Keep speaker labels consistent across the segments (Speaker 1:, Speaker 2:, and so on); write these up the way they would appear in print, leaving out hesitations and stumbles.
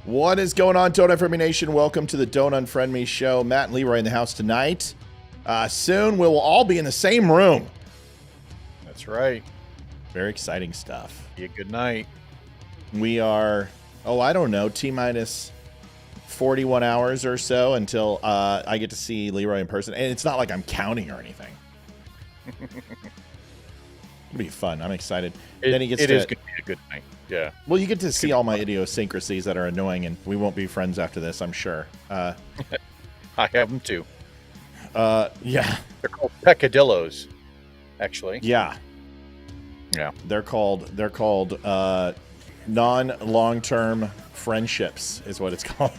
Speaker 1: What is going on, Don't Unfriend Me Nation? Welcome to the Don't Unfriend Me show. Matt and Leeroy in the house tonight. Soon we will all be in the same room.
Speaker 2: That's right.
Speaker 1: Very exciting stuff.
Speaker 2: Yeah, good night.
Speaker 1: We are, I don't know, T-minus 41 hours or so until I get to see Leeroy in person. And it's not like I'm counting or anything. It'll be fun. I'm excited. Then he gets
Speaker 2: it is going to be a good night. Yeah.
Speaker 1: Well, you get to see all my idiosyncrasies that are annoying, and we won't be friends after this, I'm sure.
Speaker 2: I have them too.
Speaker 1: Yeah.
Speaker 2: They're called peccadillos, actually.
Speaker 1: Yeah.
Speaker 2: Yeah.
Speaker 1: They're called non-long-term friendships is what it's called.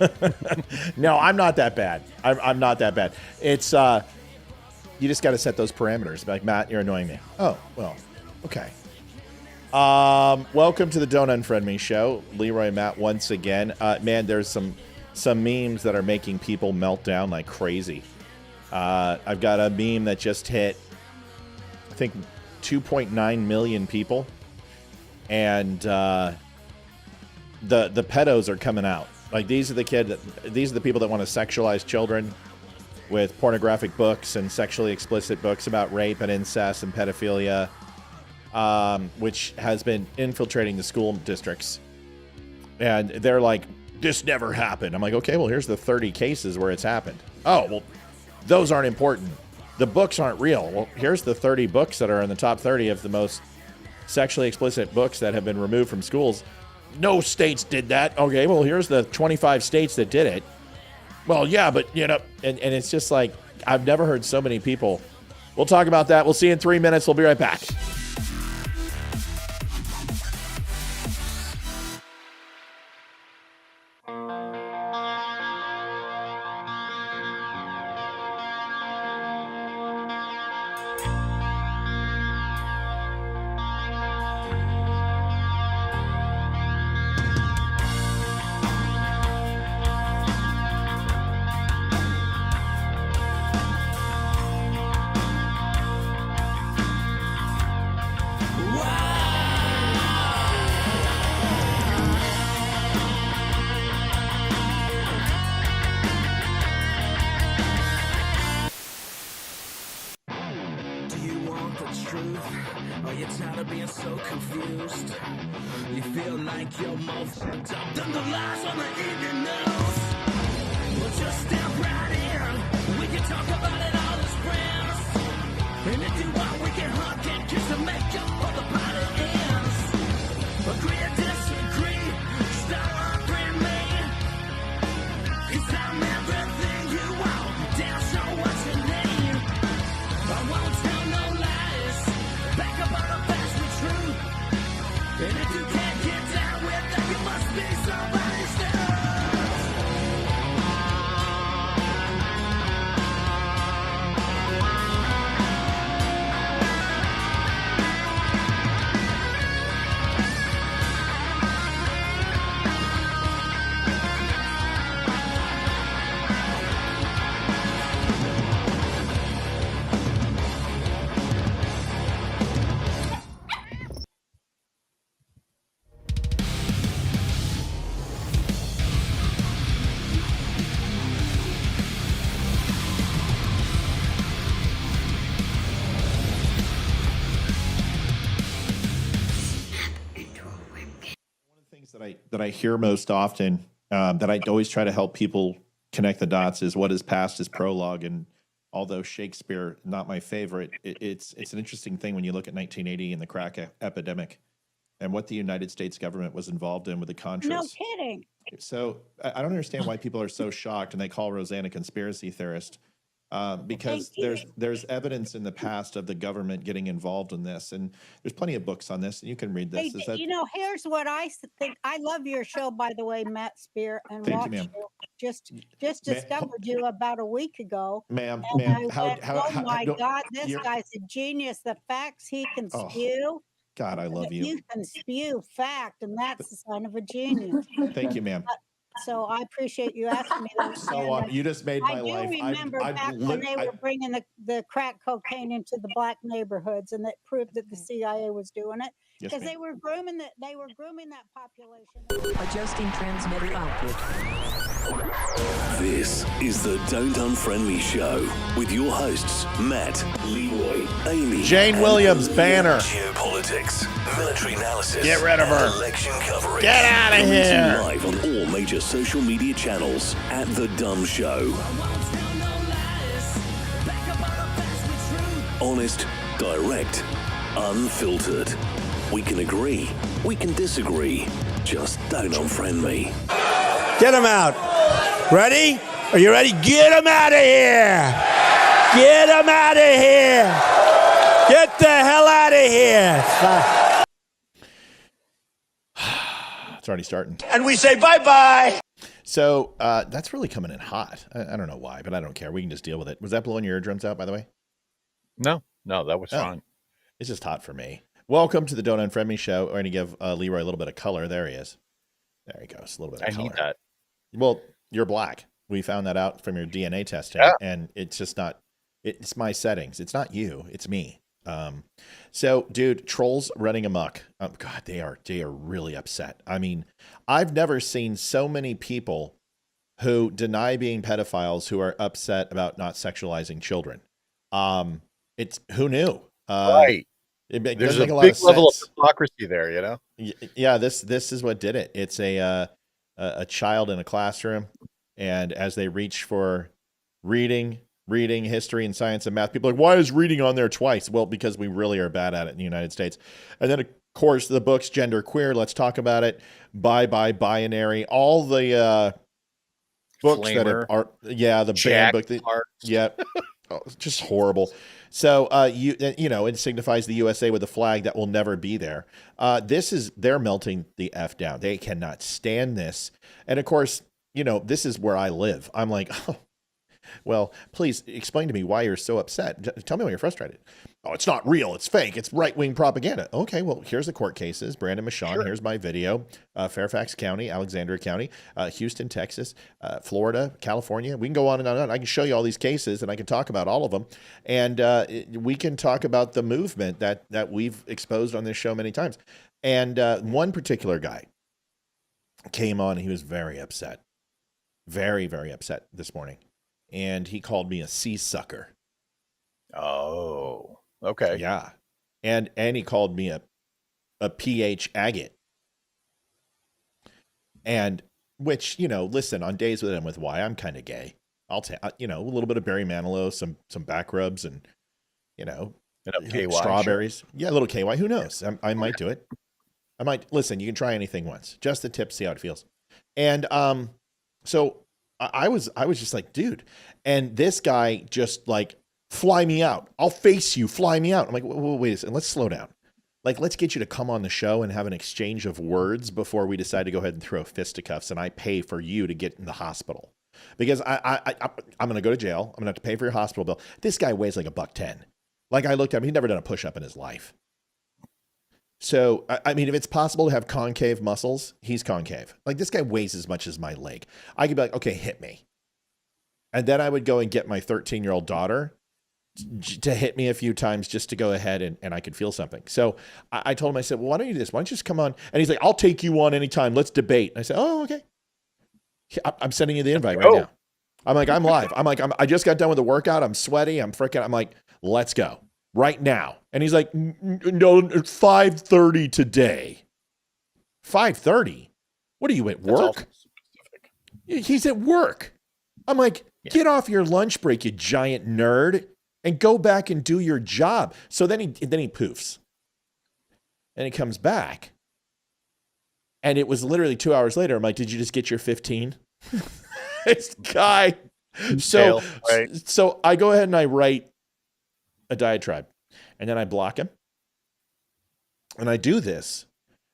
Speaker 1: No, I'm not that bad. I'm not that bad. It's you just got to set those parameters. Be like, Matt, you're annoying me. Oh, well, okay. Welcome to the Don't Unfriend Me show. Leeroy and Matt once again. Man, there's some memes that are making people melt down like crazy. I've got a meme that just hit, I think, 2.9 million people, and the pedos are coming out. Like, these are the people that want to sexualize children with pornographic books and sexually explicit books about rape and incest and pedophilia. Which has been infiltrating the school districts. And they're like, this never happened. I'm like, okay, well, here's the 30 cases where it's happened. Oh, well, those aren't important. The books aren't real. Well, here's the 30 books that are in the top 30 of the most sexually explicit books that have been removed from schools. No states did that. Okay, well, here's the 25 states that did it. Well, yeah, but, you know, and it's just like, I've never heard so many people. We'll talk about that. We'll see you in 3 minutes. We'll be right back. That I hear most often, that I always try to help people connect the dots, is what is past is prologue. And although Shakespeare, not my favorite, it's an interesting thing when you look at 1980 and the crack epidemic and what the United States government was involved in with the Contras.
Speaker 3: No kidding.
Speaker 1: So I don't understand why people are so shocked and they call Roseanne a conspiracy theorist. Because there's evidence in the past of the government getting involved in this, and there's plenty of books on this, and you can read this.
Speaker 3: Hey, here's what I think. I love your show, by the way, Matt Spear, and
Speaker 1: Thank you, ma'am.
Speaker 3: Just discovered you about a week ago,
Speaker 1: ma'am.
Speaker 3: Oh my God, this guy's a genius. The facts he can spew.
Speaker 1: God, I love you.
Speaker 3: You can spew fact, and that's the sign of a genius.
Speaker 1: Thank you, ma'am.
Speaker 3: So I appreciate you asking me that.
Speaker 1: So you just made my life.
Speaker 3: I do remember back when they were bringing the crack cocaine into the black neighborhoods, and that proved that the CIA was doing it.
Speaker 1: Yes,
Speaker 3: Because
Speaker 1: ma'am.
Speaker 3: they were grooming that population.
Speaker 4: Adjusting transmitter output.
Speaker 5: This is the Don't Unfriend Me Show with your hosts, Matt, Leeroy, Amy,
Speaker 1: Jane
Speaker 5: and
Speaker 1: Williams,
Speaker 5: Lee.
Speaker 1: banner.
Speaker 5: Geopolitics, military analysis.
Speaker 1: Get rid of her.
Speaker 5: and election coverage.
Speaker 1: Get outta
Speaker 5: Coming to you
Speaker 1: here.
Speaker 5: live on all major social media channels at The Dumb Show. Honest, direct, unfiltered. We can agree, we can disagree. Just don't unfriend me.
Speaker 6: Get him out. Ready? Are you ready? Get him out of here. Get him out of here. Get the hell out of here.
Speaker 1: It's already starting.
Speaker 6: And we say bye-bye.
Speaker 1: So that's really coming in hot. I don't know why, but I don't care. We can just deal with it. Was that blowing your eardrums out, by the way?
Speaker 2: No, that was fine.
Speaker 1: It's just hot for me. Welcome to the Don't Unfriend Me Show. We're going to give Leeroy a little bit of color. There he is. There he goes. A little bit of color.
Speaker 2: I need that.
Speaker 1: Well, you're black. We found that out from your DNA testing, and it's just not. It's my settings. It's not you. It's me. So, dude, trolls running amok. God, they are really upset. I mean, I've never seen so many people who deny being pedophiles who are upset about not sexualizing children. It's who knew?
Speaker 2: Right. There's a big level of hypocrisy there, you know?
Speaker 1: Yeah, this is what did it. It's a child in a classroom, and as they reach for reading, history, and science and math, people are like, why is reading on there twice? Well, because we really are bad at it in the United States. And then, of course, the book's gender queer. Let's talk about it. Binary. All the books
Speaker 2: Flamer,
Speaker 1: that are the
Speaker 2: Jack
Speaker 1: banned book.
Speaker 2: Marks.
Speaker 1: Yeah. Oh, it's just horrible. So, it signifies the USA with a flag that will never be there. They're melting the F down. They cannot stand this. And of course, this is where I live. I'm like, oh, well, please explain to me why you're so upset. Tell me why you're frustrated. Oh, it's not real. It's fake. It's right-wing propaganda. Okay, well, here's the court cases. Brandon Michon, Here's my video. Fairfax County, Alexandria County, Houston, Texas, Florida, California. We can go on and on and on. I can show you all these cases, and I can talk about all of them. And we can talk about the movement that we've exposed on this show many times. And one particular guy came on. He was very upset. Very, very upset this morning. And he called me a sea sucker.
Speaker 2: Oh, okay.
Speaker 1: Yeah. And he called me a pH agate. And which, listen, on days with him with Y, I'm kind of gay. I'll take, a little bit of Barry Manilow, some back rubs and,
Speaker 2: KY,
Speaker 1: strawberries.
Speaker 2: Sure.
Speaker 1: Yeah, a little KY. Who knows? I might do it. I might. Listen, you can try anything once. Just the tip, see how it feels. And so I was just like, dude. And this guy just like, fly me out. I'll face you. Fly me out. I'm like, wait a second. Let's slow down. Like, let's get you to come on the show and have an exchange of words before we decide to go ahead and throw fisticuffs and I pay for you to get in the hospital. Because I'm going to go to jail. I'm going to have to pay for your hospital bill. This guy weighs like $110. Like, I looked at him. He'd never done a push-up in his life. So, I mean, if it's possible to have concave muscles, he's concave. Like, this guy weighs as much as my leg. I could be like, okay, hit me. And then I would go and get my 13-year-old daughter to hit me a few times just to go ahead and I could feel something. So I told him, I said, well, why don't you do this? Why don't you just come on? And he's like, I'll take you on anytime. Let's debate. And I said, oh, okay. I'm sending you the invite right now. I'm like, I'm live. I just got done with the workout. I'm sweaty. I'm like, let's go right now. And he's like, no, 5:30 today. 5:30? What are you at work? He's at work. I'm like, get off your lunch break, you giant nerd, and go back and do your job. So then he poofs. And he comes back. And it was literally 2 hours later. I'm like, did you just get your 15? This guy. So I go ahead and I write a diatribe. And then I block him. And I do this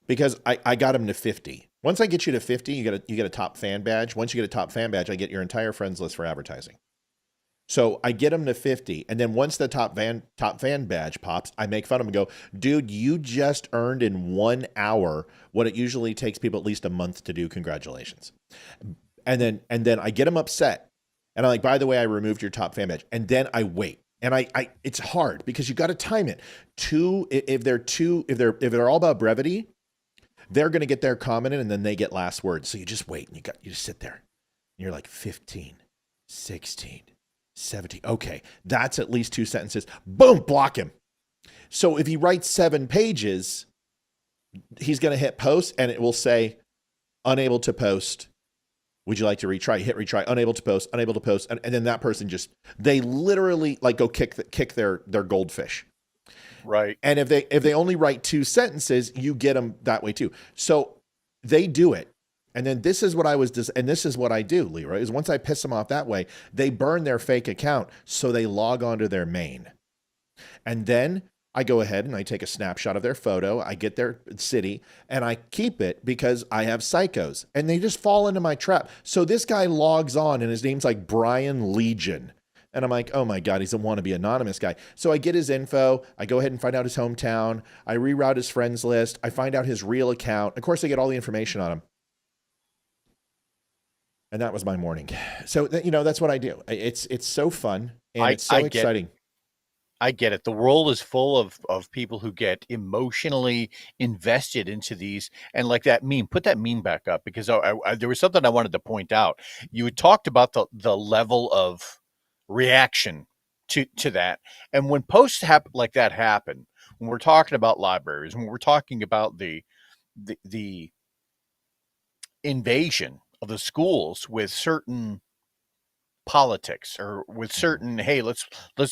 Speaker 1: because I got him to 50. Once I get you to 50, you get a top fan badge. Once you get a top fan badge, I get your entire friends list for advertising. So I get him to 50. And then once the top fan badge pops, I make fun of him and go, dude, you just earned in 1 hour what it usually takes people at least a month to do. Congratulations. And then I get him upset. And I'm like, by the way, I removed your top fan badge. And then I wait. And it's hard because you got to time it. If they're all about brevity, they're going to get their comment in and then they get last words. So you just wait and you just sit there. And you're like 15, 16, 17. Okay, that's at least 2 sentences. Boom, block him. So if he writes 7 pages, he's going to hit post and it will say unable to post. Would you like to retry? Hit retry. Unable to post. Unable to post. And then that person they literally like go kick their goldfish.
Speaker 2: Right.
Speaker 1: And if they only write 2 sentences, you get them that way too. So they do it. And then this is what this is what I do, Leroy, is once I piss them off that way, they burn their fake account. So they log onto their main. And then I go ahead and I take a snapshot of their photo. I get their city and I keep it because I have psychos and they just fall into my trap. So this guy logs on and his name's like Brian Legion. And I'm like, oh my God, he's a wannabe anonymous guy. So I get his info. I go ahead and find out his hometown. I reroute his friends list. I find out his real account. Of course, I get all the information on him. And that was my morning. So, that's what I do. It's so fun and it's so exciting.
Speaker 2: I get it. The world is full of people who get emotionally invested into these. And like that meme, put that meme back up because there was something I wanted to point out. You had talked about the level of reaction to that. And when posts like that happen, when we're talking about libraries, when we're talking about the invasion of the schools with certain politics or with certain, hey, let's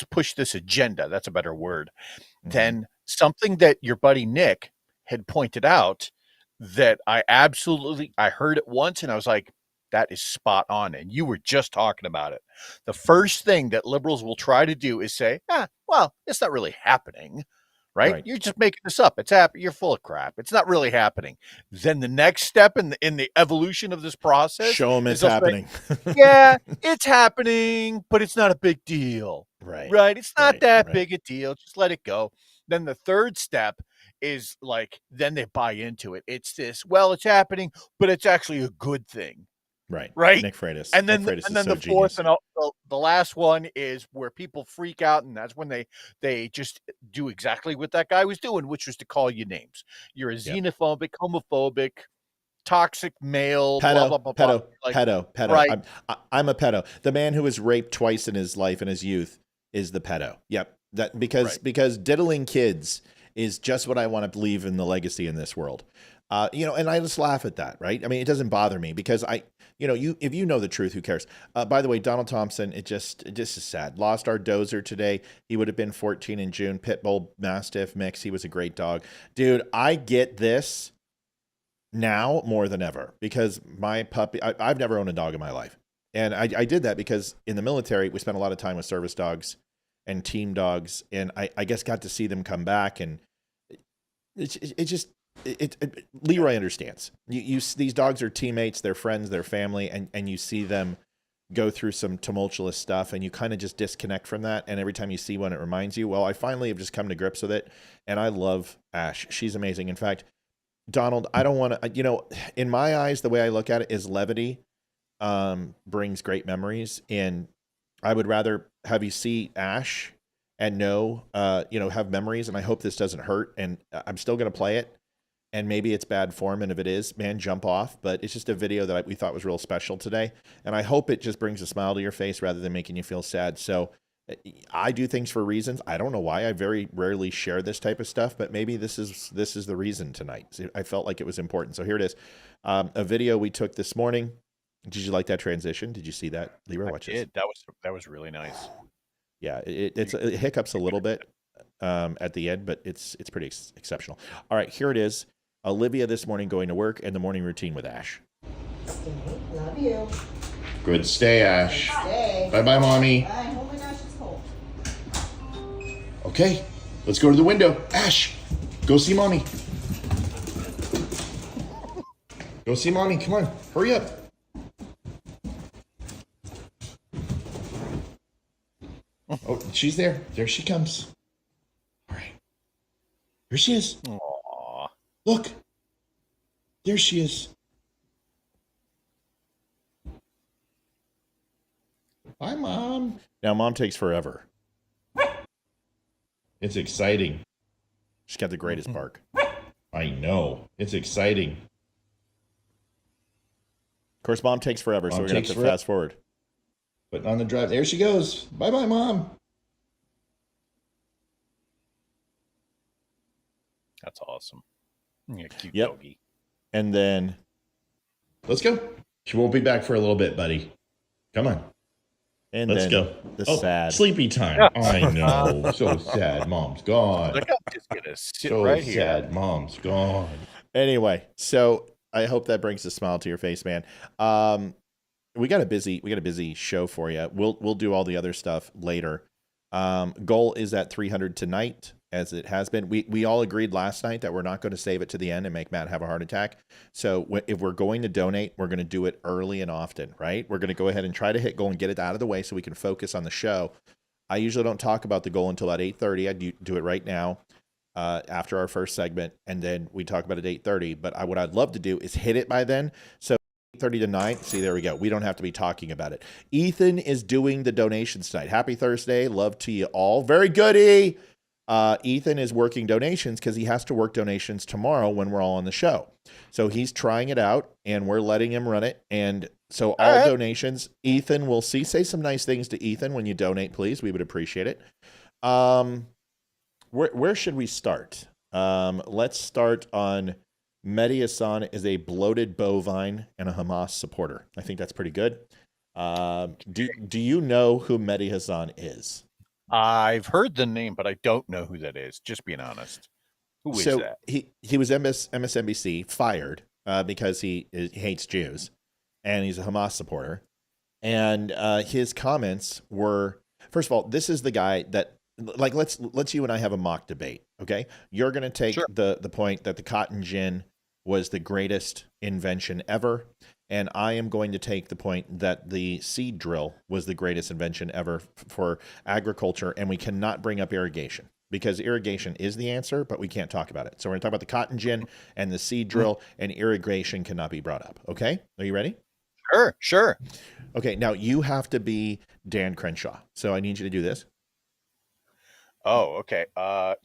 Speaker 2: push this agenda, that's a better word, then something that your buddy Nick had pointed out that I heard it once and I was like, that is spot on. And you were just talking about it. The first thing that liberals will try to do is say, well, it's not really happening. Right? You're just making this up. It's happening. You're full of crap. It's not really happening. Then the next step in the evolution of this process,
Speaker 1: show them it's happening.
Speaker 2: Yeah, it's happening, but it's not a big deal. Right. It's not that big a deal. Just let it go. Then the third step is like, then they buy into it. It's this. Well, it's happening, but it's actually a good thing.
Speaker 1: Right.
Speaker 2: Nick
Speaker 1: Freitas.
Speaker 2: And then,
Speaker 1: Nick Freitas
Speaker 2: and then
Speaker 1: so
Speaker 2: the fourth and the last one is where people freak out, and that's when they just do exactly what that guy was doing, which was to call you names. You're a xenophobic, homophobic, toxic male,
Speaker 1: pedo,
Speaker 2: blah blah blah.
Speaker 1: Pedo.
Speaker 2: Right.
Speaker 1: I'm a pedo. The man who was raped twice in his life in his youth is the pedo. Yep. That because diddling kids is just what I want to believe in the legacy in this world. And I just laugh at that, right? I mean, it doesn't bother me because if you know the truth, who cares? By the way, Donald Thompson, it just is sad. Lost our dozer today. He would have been 14 in June. Pitbull Mastiff mix. He was a great dog. Dude, I get this now more than ever because my puppy, I've never owned a dog in my life. And I did that because in the military, we spent a lot of time with service dogs and team dogs. And I guess got to see them come back. And Leroy understands. These dogs are teammates, they're friends, they're family, and you see them go through some tumultuous stuff, and you kind of just disconnect from that. And every time you see one, it reminds you. Well, I finally have just come to grips with it, and I love Ash. She's amazing. In fact, Donald, I don't want to. In my eyes, the way I look at it is levity brings great memories, and I would rather have you see Ash and have memories. And I hope this doesn't hurt, and I'm still going to play it. And maybe it's bad form, and if it is, man, jump off. But it's just a video that we thought was real special today, and I hope it just brings a smile to your face rather than making you feel sad. So I do things for reasons. I don't know why. I very rarely share this type of stuff, but maybe this is the reason tonight. I felt like it was important. So here it is, a video we took this morning. Did you like that transition? Did you see that, Leroy? Watch this.
Speaker 2: That was really nice.
Speaker 1: Yeah, it hiccups a little bit at the end, but it's pretty exceptional. All right, here it is. Olivia this morning going to work and the morning routine with Ash.
Speaker 7: Love you.
Speaker 1: Good stay, Ash.
Speaker 7: Stay.
Speaker 1: Bye-bye, Mommy.
Speaker 7: Bye. Oh my gosh, it's cold.
Speaker 1: Okay, let's go to the window. Ash, go see Mommy. Go see Mommy. Come on, hurry up. Oh, she's there. There she comes. All right. Here she is.
Speaker 2: Aww.
Speaker 1: Look, there she is. Bye, Mom. Now, Mom takes forever. It's exciting. She's got the greatest bark. I know. It's exciting. Of course, Mom takes forever, so we're going to have to fast forward.
Speaker 8: But on the drive, there she goes. Bye-bye, Mom.
Speaker 2: That's awesome. Yeah, cute
Speaker 1: Yep.
Speaker 2: doggy.
Speaker 1: And then...
Speaker 8: Let's go. She won't be back for a little bit, buddy. Come on.
Speaker 1: And
Speaker 8: Let's
Speaker 1: then
Speaker 8: go.
Speaker 1: The sad.
Speaker 8: Sleepy time. I know. So sad. Mom's gone.
Speaker 2: Look, I'm just going to sit
Speaker 8: So
Speaker 2: right here.
Speaker 8: sad. Mom's gone.
Speaker 1: Anyway, so I hope that brings a smile to your face, man. We got a busy show for you. We'll do all the other stuff later. Goal is at 300 tonight, as it has been. We all agreed last night that we're not going to save it to the end and make Matt have a heart attack. So if we're going to donate, we're going to do it early and often, right? We're going to go ahead and try to hit goal and get it out of the way so we can focus on the show. I usually don't talk about the goal until at 8:30. I do it right now after our first segment, and then we talk about it at 8:30. But what I'd love to do is hit it by then. So 8:30 to 9. See, there we go. We don't have to be talking about it. Ethan is doing the donations tonight. Happy Thursday. Love to you all. Very good, E. Ethan is working donations because he has to work donations tomorrow when we're all on the show. So he's trying it out, and we're letting him run it. And so all donations, Ethan will see. Say some nice things to Ethan when you donate, please. We would appreciate it. Where should we start? Let's start on Mehdi Hassan is a bloated bovine and a Hamas supporter. I think that's pretty good. Do you know who Mehdi Hassan is?
Speaker 2: I've heard the name, but I don't know who that is. Just being honest. Who is that?
Speaker 1: He was MSNBC fired because he hates Jews, and he's a Hamas supporter. And his comments were, first of all, this is the guy that, like, let's you and I have a mock debate, okay? You're going to take the point that the cotton gin was the greatest invention ever, and I am going to take the point that the seed drill was the greatest invention ever for agriculture, and we cannot bring up irrigation because irrigation is the answer, but we can't talk about it. So we're going to talk about the cotton gin and the seed drill, and irrigation cannot be brought up, okay? Are you ready?
Speaker 2: Sure.
Speaker 1: Okay, now you have to be Dan Crenshaw, so I need you to do this.
Speaker 2: Oh, okay.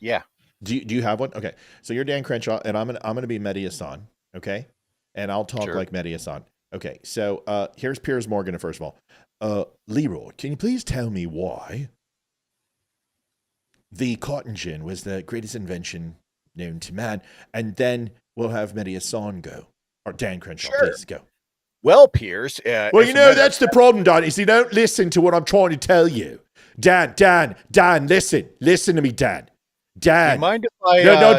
Speaker 2: Yeah.
Speaker 1: Do you have one? Okay, so you're Dan Crenshaw, and I'm gonna be Mehdi Hassan, okay? And I'll talk like Mehdi Hassan. Okay, so here's Piers Morgan, first of all. Leeroy, can you please tell me why the cotton gin was the greatest invention known to man? And then we'll have Mehdi Hassan go. Or Dan Crenshaw, please go.
Speaker 2: Well, Piers.
Speaker 1: Well, you know, that's the problem, Don, is you don't listen to what I'm trying to tell you. Dan, listen to me, Dan. Dan.
Speaker 2: Do you mind if I,
Speaker 1: no,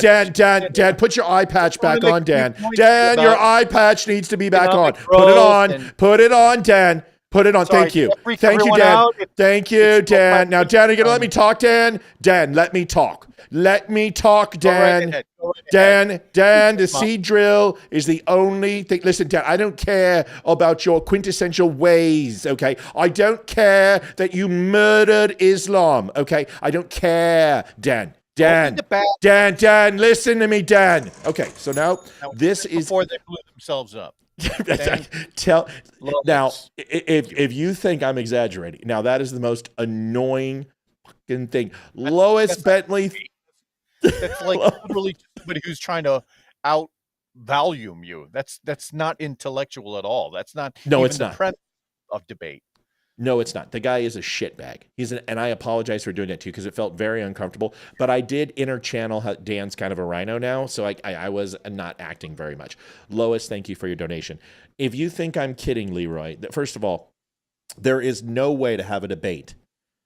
Speaker 1: Dan, put your eye patch back on, Dan. Dan, your eye patch needs to be back on. Put it on, Dan. Put it on.
Speaker 2: Sorry,
Speaker 1: Thank you, Dan. Thank you, Dan. Now, Dan, are you going to let me talk, Dan? Dan, let me talk. Let me talk, Dan. Dan, the seed drill is the only thing. Listen, Dan, I don't care about your quintessential ways, okay? I don't care that you murdered Islam, okay? I don't care, Dan, listen to me, Dan. Okay, so now this is...
Speaker 2: Before they blew themselves up.
Speaker 1: Now, if you think I'm exaggerating, now that is the most annoying fucking thing. Lois Bentley...
Speaker 2: That's like literally somebody who's trying to out-volume you. That's not intellectual at all. That's not
Speaker 1: it's not.
Speaker 2: The premise of debate.
Speaker 1: No, it's not. The guy is a shitbag. And I apologize for doing that too because it felt very uncomfortable. But I did interchannel how Dan's kind of a rhino now, so I was not acting very much. Lois, thank you for your donation. If you think I'm kidding, Leeroy, first of all, there is no way to have a debate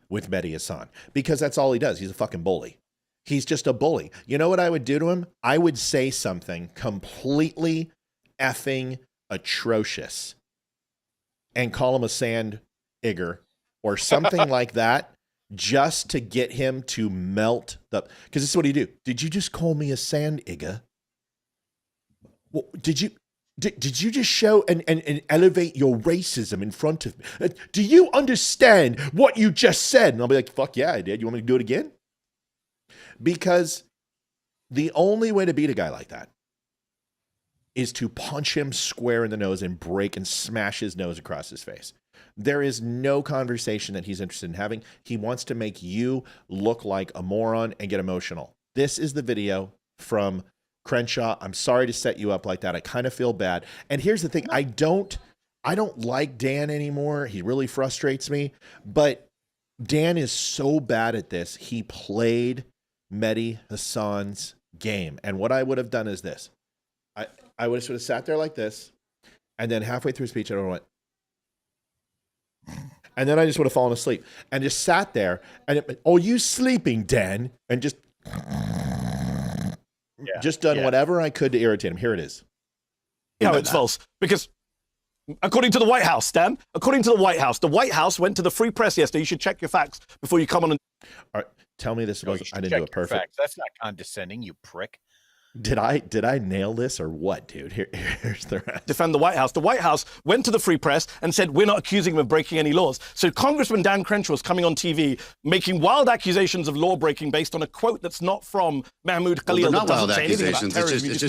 Speaker 1: with Mehdi Hassan because that's all he does. He's a fucking bully. He's just a bully. You know what I would do to him? I would say something completely effing atrocious and call him a sand igger or something like that just to get him to melt the... Because this is what he do. Did you just call me a sand igger? Well, did you just show and elevate your racism in front of me? Do you understand what you just said? And I'll be like, fuck yeah, I did. You want me to do it again? Because the only way to beat a guy like that is to punch him square in the nose and break and smash his nose across his face. There is no conversation that he's interested in having. He wants to make you look like a moron and get emotional. This is the video from Crenshaw. I'm sorry to set you up like that. I kind of feel bad. And here's the thing. I don't like Dan anymore. He really frustrates me. But Dan is so bad at this. He played Mehdi Hassan's game. And what I would have done is this. I would have sort of sat there like this, and then halfway through speech, I don't know what. And then I just would have fallen asleep and just sat there and, oh, you sleeping, Dan? And just done whatever I could to irritate him. Here it is.
Speaker 9: No, it's false. Because according to the White House, Dan, according to the White House went to the Free Press yesterday. You should check your facts before you come on.
Speaker 1: All right, tell me this was, I didn't do it perfect.
Speaker 2: Facts. That's not condescending, you prick.
Speaker 1: Did I nail this or what, dude? Here's the rest.
Speaker 9: Defend the White House. The White House went to the Free Press and said, we're not accusing him of breaking any laws. So Congressman Dan Crenshaw is coming on TV making wild accusations of law breaking based on a quote that's not from Mahmoud Khalil.
Speaker 10: Well,
Speaker 9: that doesn't say anything about terrorism.
Speaker 10: It's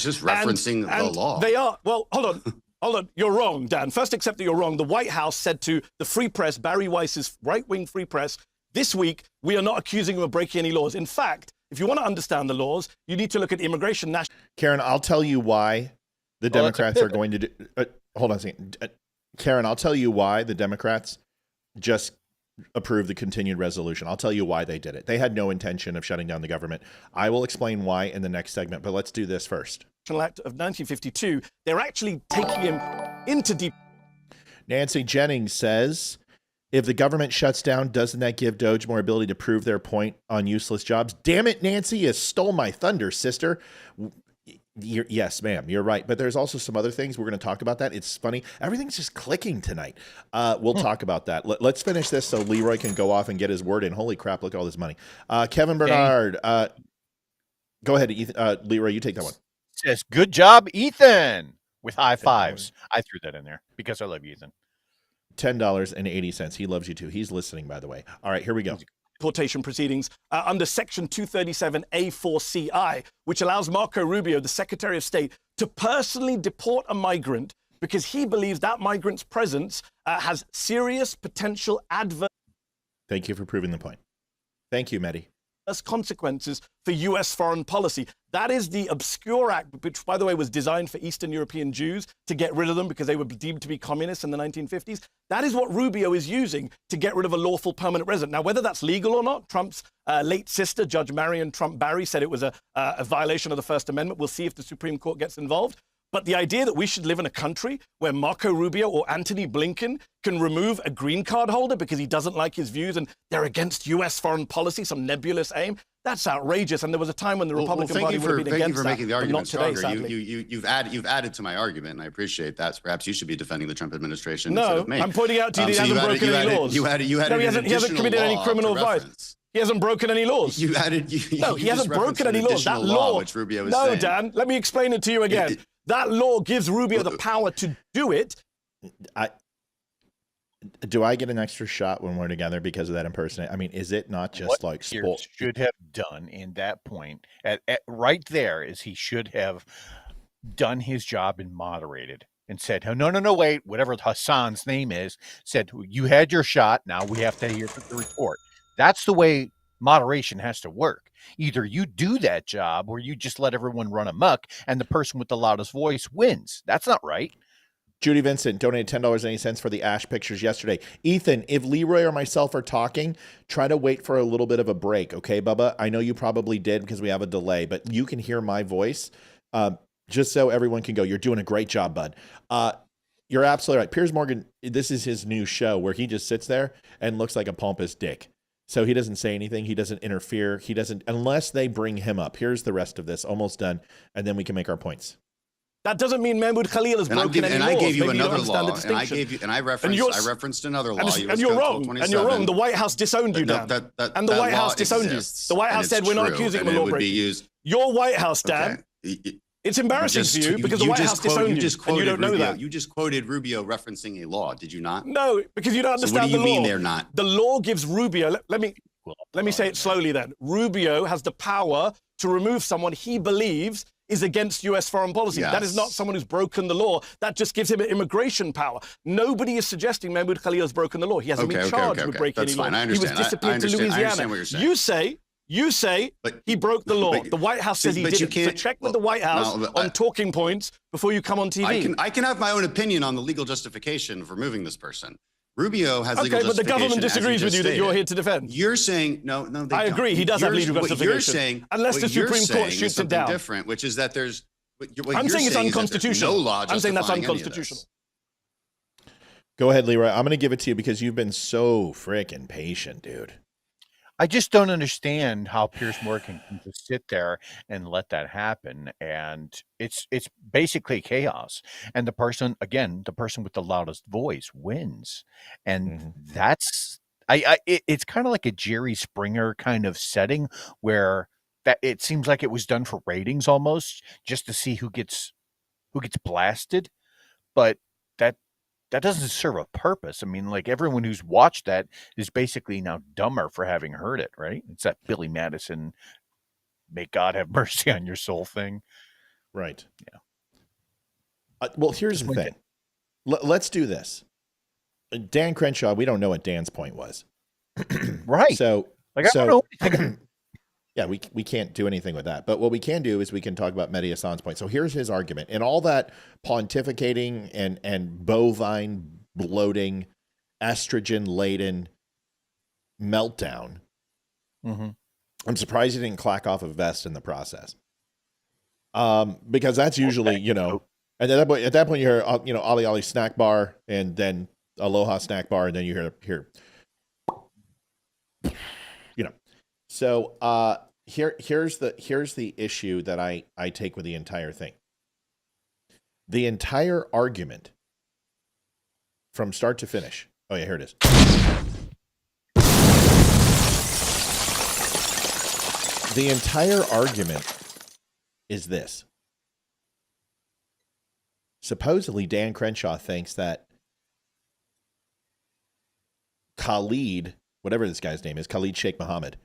Speaker 10: just referencing the law.
Speaker 9: They are, well, hold on. You're wrong, Dan. First, accept that you're wrong. The White House said to the Free Press, Barry Weiss's right-wing Free Press, this week, we are not accusing him of breaking any laws. In fact, if you want to understand the laws, you need to look at immigration.
Speaker 1: Karen, I'll tell you why the Democrats are going to do. Hold on a second. Karen, I'll tell you why the Democrats just approved the continued resolution. I'll tell you why they did it. They had no intention of shutting down the government. I will explain why in the next segment, but let's do this first.
Speaker 9: Act of 1952, they're actually taking him into deep.
Speaker 1: Nancy Jennings says, if the government shuts down, doesn't that give Doge more ability to prove their point on useless jobs? Damn it, Nancy, you stole my thunder, sister. Yes, ma'am, you're right. But there's also some other things. We're going to talk about that. It's funny. Everything's just clicking tonight. We'll talk about that. Let's finish this so Leroy can go off and get his word in. Holy crap, look at all this money. Kevin Bernard, go ahead, Ethan. Leroy, you take that one.
Speaker 2: Says, good job, Ethan, with high fives. I threw that in there because I love you, Ethan.
Speaker 1: $10.80. He loves you too. He's listening, by the way. All right, here we go.
Speaker 9: Deportation proceedings under Section 237A4CI, which allows Marco Rubio, the Secretary of State, to personally deport a migrant because he believes that migrant's presence has serious potential adverse.
Speaker 1: Thank you for proving the point. Thank you, Mehdi.
Speaker 9: Consequences for U.S. foreign policy. That is the obscure act, which, by the way, was designed for Eastern European Jews to get rid of them because they were deemed to be communists in the 1950s. That is what Rubio is using to get rid of a lawful permanent resident. Now, whether that's legal or not, Trump's late sister, Judge Marion Trump Barry, said it was a violation of the First Amendment. We'll see if the Supreme Court gets involved. But the idea that we should live in a country where Marco Rubio or Antony Blinken can remove a green card holder because he doesn't like his views and they're against U.S. foreign policy, some nebulous aim, that's outrageous. And there was a time when the Republican Party would have been against that.
Speaker 10: Thank you for making the argument
Speaker 9: today,
Speaker 10: stronger. You've added to my argument, and I appreciate that. Perhaps you should be defending the Trump administration.
Speaker 9: No, I'm pointing out to you that he hasn't broken any laws.
Speaker 10: He hasn't
Speaker 9: committed any criminal violence. He hasn't broken any laws.
Speaker 10: He
Speaker 9: hasn't broken any laws. That law,
Speaker 10: which Rubio is
Speaker 9: no,
Speaker 10: saying.
Speaker 9: Dan, let me explain it to you again. That law gives Rubio the power to do it.
Speaker 1: Do I get an extra shot when we're together because of that impersonation? I mean, is it not just
Speaker 2: what
Speaker 1: like
Speaker 2: sport should have done in that point at right there is he should have done his job and moderated and said, oh, no, wait, whatever Hassan's name is, said, you had your shot. Now we have to hear the report. That's the way moderation has to work. Either you do that job or you just let everyone run amok and the person with the loudest voice wins. That's not right.
Speaker 1: Judy Vincent donated $10.80 for the Ash pictures yesterday. Ethan, if Leroy or myself are talking, try to wait for a little bit of a break. Okay, Bubba? I know you probably did because we have a delay, but you can hear my voice just so everyone can go, you're doing a great job, bud. You're absolutely right. Piers Morgan, this is his new show where he just sits there and looks like a pompous dick. So he doesn't say anything. He doesn't interfere. He doesn't, unless they bring him up. Here's the rest of this, almost done, and then we can make our points.
Speaker 9: That doesn't mean Mahmoud Khalil has broken any laws.
Speaker 10: I gave you
Speaker 9: Maybe
Speaker 10: another
Speaker 9: you
Speaker 10: law,
Speaker 9: and I gave you,
Speaker 10: I referenced another law.
Speaker 9: And you're wrong. And you're wrong. The White House disowned you, Dan. And the White House disowned you. The White House said we're not accusing him of law breaking. Your White House, Dan. It's embarrassing for you because the White House disowned you, and you don't know that.
Speaker 10: You just quoted Rubio referencing a law, did you not?
Speaker 9: No, because you don't understand the law.
Speaker 10: What do you mean they're not?
Speaker 9: The law gives Rubio, let me say it slowly then. Rubio has the power to remove someone he believes is against U.S. foreign policy. That is not someone who's broken the law. That just gives him immigration power. Nobody is suggesting Mahmoud Khalil has broken the law. He hasn't been charged with breaking any law.
Speaker 10: I
Speaker 9: He was
Speaker 10: understand.
Speaker 9: disappeared to
Speaker 10: I
Speaker 9: Louisiana.
Speaker 10: understand what you're saying.
Speaker 9: You say he broke the law. The White House says he didn't. So check with the White House on talking points before you come on TV.
Speaker 10: I can have my own opinion on the legal justification for removing this person. Rubio has legal justification.
Speaker 9: Okay, but the government disagrees with you that you're here to defend.
Speaker 10: You're saying no. They
Speaker 9: I agree. He does have legal justification.
Speaker 10: You're saying
Speaker 9: unless the Supreme Court shoots him down.
Speaker 10: Different, which is that there's.
Speaker 9: I'm saying it's unconstitutional.
Speaker 10: No law.
Speaker 9: I'm saying that's unconstitutional.
Speaker 1: Go ahead, Leroy. I'm going to give it to you because you've been so freaking patient, dude.
Speaker 2: I just don't understand how Pierce Morgan can just sit there and let that happen. And it's basically chaos. And the person with the loudest voice wins. And that's it's kind of like a Jerry Springer kind of setting where that it seems like it was done for ratings almost, just to see who gets blasted. But that doesn't serve a purpose. I mean, like, everyone who's watched that is basically now dumber for having heard it, right? It's that Billy Madison, may God have mercy on your soul thing.
Speaker 1: Right. Yeah. Well, here's the thing. Let's do this. Dan Crenshaw, we don't know what Dan's point was.
Speaker 2: Right.
Speaker 1: So,
Speaker 2: I don't know anything.
Speaker 1: Yeah, we can't do anything with that. But what we can do is we can talk about Mehdi Hassan's point. So here's his argument. And all that pontificating and bovine bloating, estrogen-laden meltdown, I'm surprised he didn't clack off a vest in the process. Because that's usually, and at that point you hear, Ali Ali snack bar and then Aloha snack bar, and then you hear So here's the issue that I take with the entire thing. The entire argument from start to finish. Oh yeah, here it is. The entire argument is this. Supposedly Dan Crenshaw thinks that Khalid, whatever this guy's name is, Khalid Sheikh Mohammed,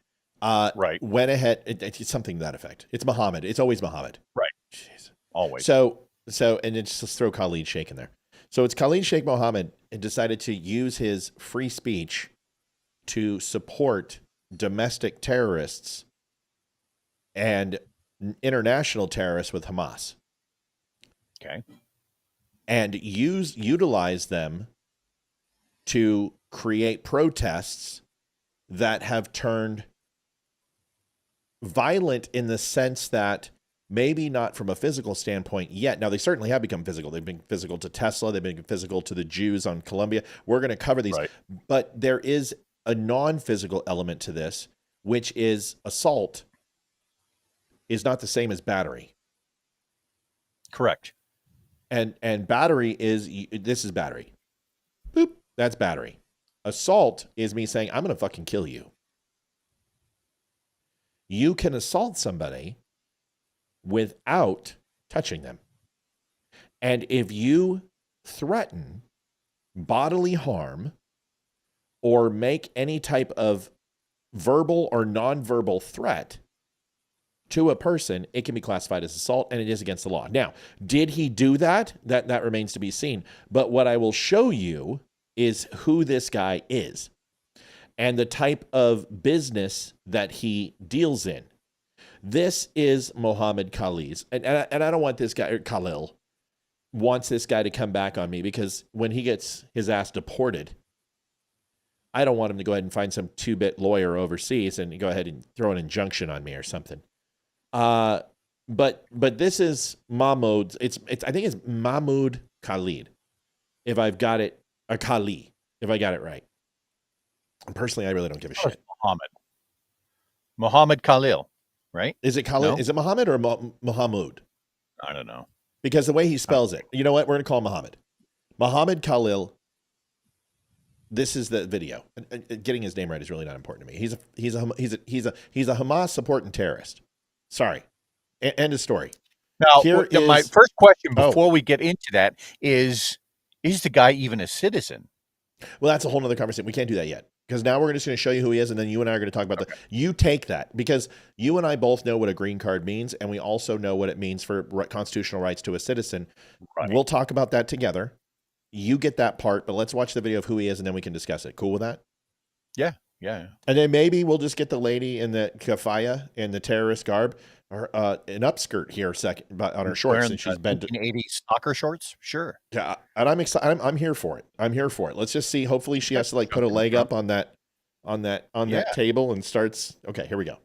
Speaker 1: went ahead. It's something to that effect. It's Muhammad. It's always Muhammad.
Speaker 2: Right.
Speaker 1: Jeez.
Speaker 2: Always.
Speaker 1: So, and it's just throw Khalid Sheikh in there. So it's Khalid Sheikh Mohammed decided to use his free speech to support domestic terrorists and international terrorists with Hamas.
Speaker 2: Okay.
Speaker 1: And utilize them to create protests that have turned violent in the sense that maybe not from a physical standpoint yet. Now, they certainly have become physical. They've been physical to Tesla. They've been physical to the Jews on Columbia. We're going to cover these. Right. But there is a non-physical element to this, which is assault is not the same as battery.
Speaker 2: Correct.
Speaker 1: And battery this is battery. Boop. That's battery. Assault is me saying, I'm going to fucking kill you. You can assault somebody without touching them. And if you threaten bodily harm or make any type of verbal or nonverbal threat to a person, it can be classified as assault, and it is against the law. Now, did he do that? That remains to be seen. But what I will show you is who this guy is and the type of business that he deals in. This is Mohammed Khalil's, and I don't want this guy, or Khalil, wants this guy to come back on me, because when he gets his ass deported, I don't want him to go ahead and find some 2-bit lawyer overseas and go ahead and throw an injunction on me or something. But this is Mahmoud. I think it's Mahmoud Khalid, if I've got it, or Khalid, if I got it right. And personally, I really don't give a shit.
Speaker 2: Mohammed Khalil, right?
Speaker 1: Is it Khalid? No? Is it Muhammad or Muhammad?
Speaker 2: I don't know. Because
Speaker 1: the way he spells it, you know what? We're going to call him Muhammad. Mohammed Khalil. This is the video. Getting his name right is really not important to me. He's a Hamas supporting terrorist. Sorry. End of story.
Speaker 2: Now, my first question before we get into that is the guy even a citizen?
Speaker 1: Well, that's a whole nother conversation. We can't do that yet because now we're just going to show you who he is, and then you and I are going to talk about you take that because you and I both know what a green card means, and we also know what it means for constitutional rights to a citizen. Right. We'll talk about that together. You get that part, but let's watch the video of who he is, and then we can discuss it. Cool with that?
Speaker 2: Yeah. Yeah.
Speaker 1: And then maybe we'll just get the lady in the kafaya in the terrorist garb, or an upskirt here on her shorts, and she's bent
Speaker 2: 1980s soccer shorts. Sure.
Speaker 1: Yeah, and I'm excited. I'm here for it. I'm here for it. Let's just see. Hopefully, she has to like put a leg up on that table and starts. Okay, here we go.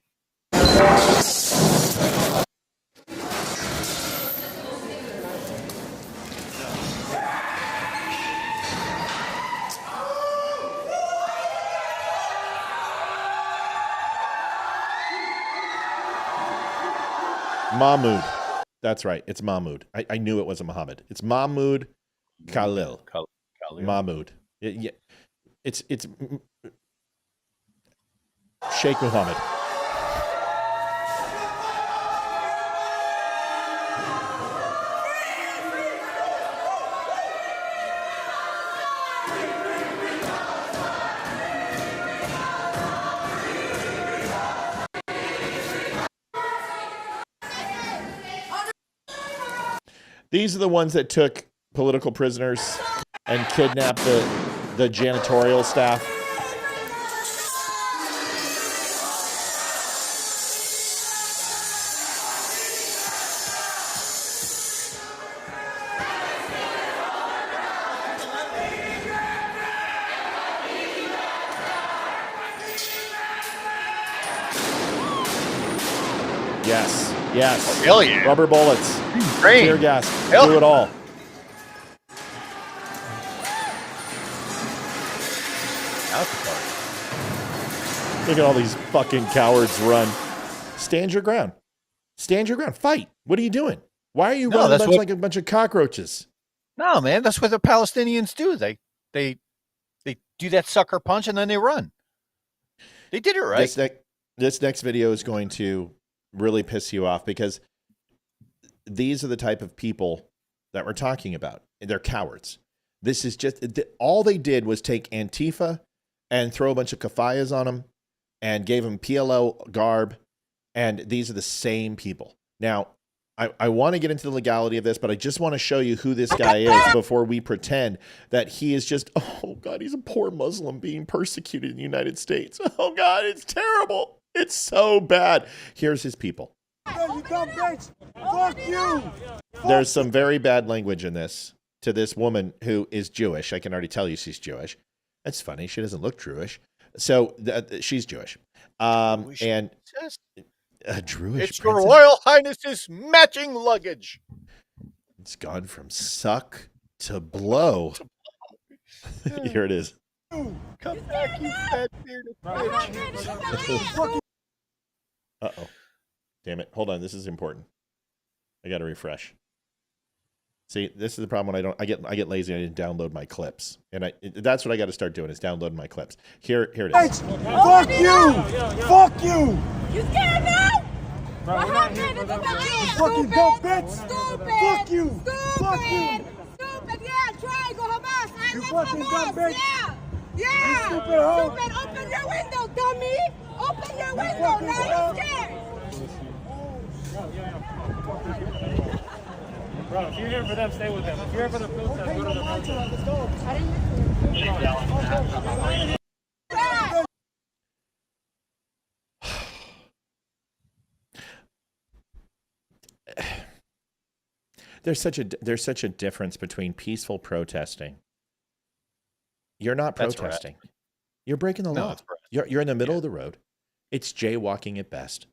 Speaker 1: Mahmoud. That's right. It's Mahmoud. I knew it wasn't Muhammad. It's Mahmoud Khalil. Mahmoud. It's Sheikh Mohammed. These are the ones that took political prisoners and kidnapped the janitorial staff. Yes. Yes.
Speaker 2: Oh, hell yeah.
Speaker 1: Rubber bullets.
Speaker 2: Great.
Speaker 1: Tear gas. Do it all. Look at all these fucking cowards run. Stand your ground. Stand your ground. Fight. What are you doing? Why are you running like a bunch of cockroaches?
Speaker 2: No, man. That's what the Palestinians do. They do that sucker punch and then they run. They did it right.
Speaker 1: This next video is going to really piss you off because these are the type of people that we're talking about. They're cowards. This is just all they did was take Antifa and throw a bunch of kafayas on them and gave them PLO garb. And these are the same people. Now, I want to get into the legality of this, but I just want to show you who this guy is before we pretend that he is just, oh God, he's a poor Muslim being persecuted in the United States. Oh God, it's terrible. It's so bad. Here's his people.
Speaker 6: You dumb bitch. Fuck you.
Speaker 1: There's some very bad language in this to this woman who is Jewish. I can already tell you she's Jewish. That's funny. She doesn't look Jewish. So she's Jewish. And a Jewish
Speaker 2: It's Your Royal Highness's matching luggage.
Speaker 1: It's gone from suck to blow. Here it is.
Speaker 2: Come back, you fat bearded bitch.
Speaker 1: Uh-oh. Damn it. Hold on. This is important. I got to refresh. See, this is the problem when I get lazy and I didn't download my clips. And that's what I got to start doing is downloading my clips. Here it is.
Speaker 6: Fuck you. Fuck you.
Speaker 7: You scared now?
Speaker 6: Fucking dumb bitch.
Speaker 7: Stupid.
Speaker 6: Fuck you.
Speaker 7: Stupid.
Speaker 6: Fuck you.
Speaker 7: Stupid. Yeah, triangle Hamas. I
Speaker 6: You
Speaker 7: love
Speaker 6: fucking
Speaker 7: Hamas.
Speaker 6: dumb bitch.
Speaker 7: Yeah. Yeah.
Speaker 6: You stupid hoe.
Speaker 7: Stupid. Open your window, dummy. Open your window. Now you're scared.
Speaker 11: Bro, if you're here for them, stay with them. If you're here for the protest, go to the protest.
Speaker 7: Let's go.
Speaker 1: There's such a difference between peaceful protesting. You're not protesting. You're breaking the law. You're in the middle of the road. It's jaywalking at best.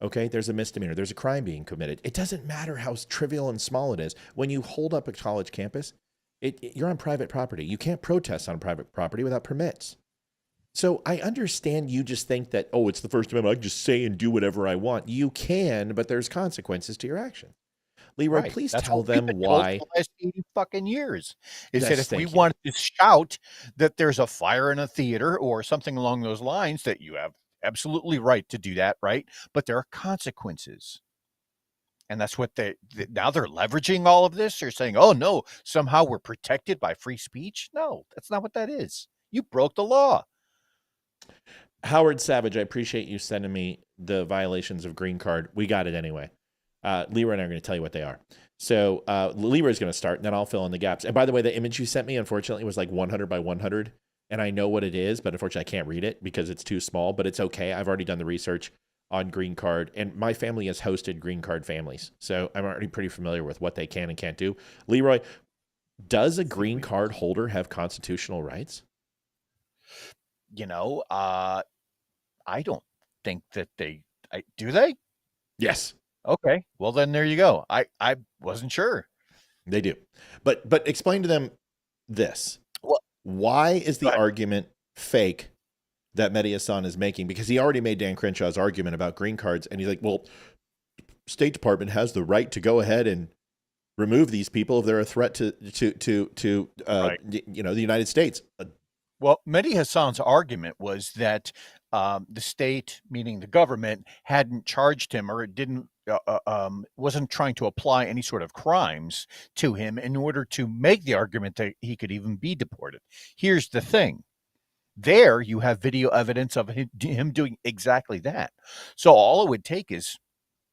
Speaker 1: Okay, there's a misdemeanor. There's a crime being committed. It doesn't matter how trivial and small it is. When you hold up a college campus, you're on private property. You can't protest on private property without permits. So I understand you just think that, oh, it's the First Amendment. I can just say and do whatever I want. You can, but there's consequences to your action. Leroy,
Speaker 2: Right.
Speaker 1: please
Speaker 2: That's
Speaker 1: tell
Speaker 2: what we've
Speaker 1: them
Speaker 2: been told
Speaker 1: why.
Speaker 2: for the last 80 fucking years is
Speaker 1: Yes,
Speaker 2: that if we
Speaker 1: thank you.
Speaker 2: want to shout that there's a fire in a theater or something along those lines, that you have absolutely right to do that, right? But there are consequences. And that's what now they're leveraging all of this. They're saying, oh, no, somehow we're protected by free speech. No, that's not what that is. You broke the law.
Speaker 1: Howard Savage, I appreciate you sending me the violations of green card. We got it anyway. Leroy and I are going to tell you what they are. So Leroy's going to start, and then I'll fill in the gaps. And by the way, the image you sent me, unfortunately, was like 100 by 100. And I know what it is, but unfortunately, I can't read it because it's too small. But it's okay. I've already done the research on green card, and my family has hosted green card families. So I'm already pretty familiar with what they can and can't do. Leroy, does a green card holder have constitutional rights?
Speaker 2: You know, I don't think that do they?
Speaker 1: Yes.
Speaker 2: Okay. Well, then there you go. I wasn't sure.
Speaker 1: They do. But explain to them this.
Speaker 2: Well,
Speaker 1: why is the argument fake that Mehdi Hassan is making? Because he already made Dan Crenshaw's argument about green cards, and he's like, well, State Department has the right to go ahead and remove these people if they're a threat to the United States.
Speaker 2: Well, Mehdi Hassan's argument was that the state, meaning the government, hadn't charged him or wasn't trying to apply any sort of crimes to him in order to make the argument that he could even be deported. Here's the thing. There you have video evidence of him doing exactly that. So all it would take is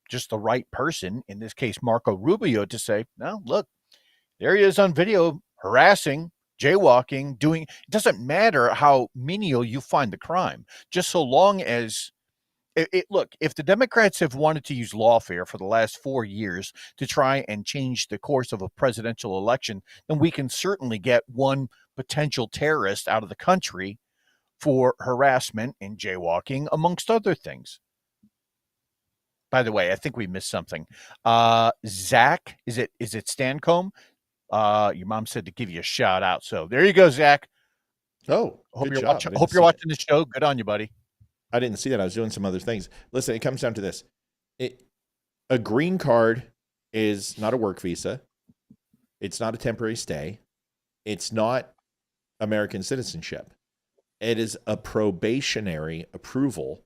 Speaker 2: just the right person, in this case, Marco Rubio, to say, no, look, there he is on video harassing, jaywalking, it doesn't matter how menial you find the crime, just so long as look, if the Democrats have wanted to use lawfare for the last 4 years to try and change the course of a presidential election, then we can certainly get one potential terrorist out of the country for harassment and jaywalking, amongst other things. By the way, I think we missed something. Zach, is it Stancombe? Your mom said to give you a shout out. So there you go, Zach.
Speaker 1: Oh,
Speaker 2: hope you're watching the show. Good on you, buddy.
Speaker 1: I didn't see that. I was doing some other things. Listen, it comes down to this. A green card is not a work visa. It's not a temporary stay. It's not American citizenship. It is a probationary approval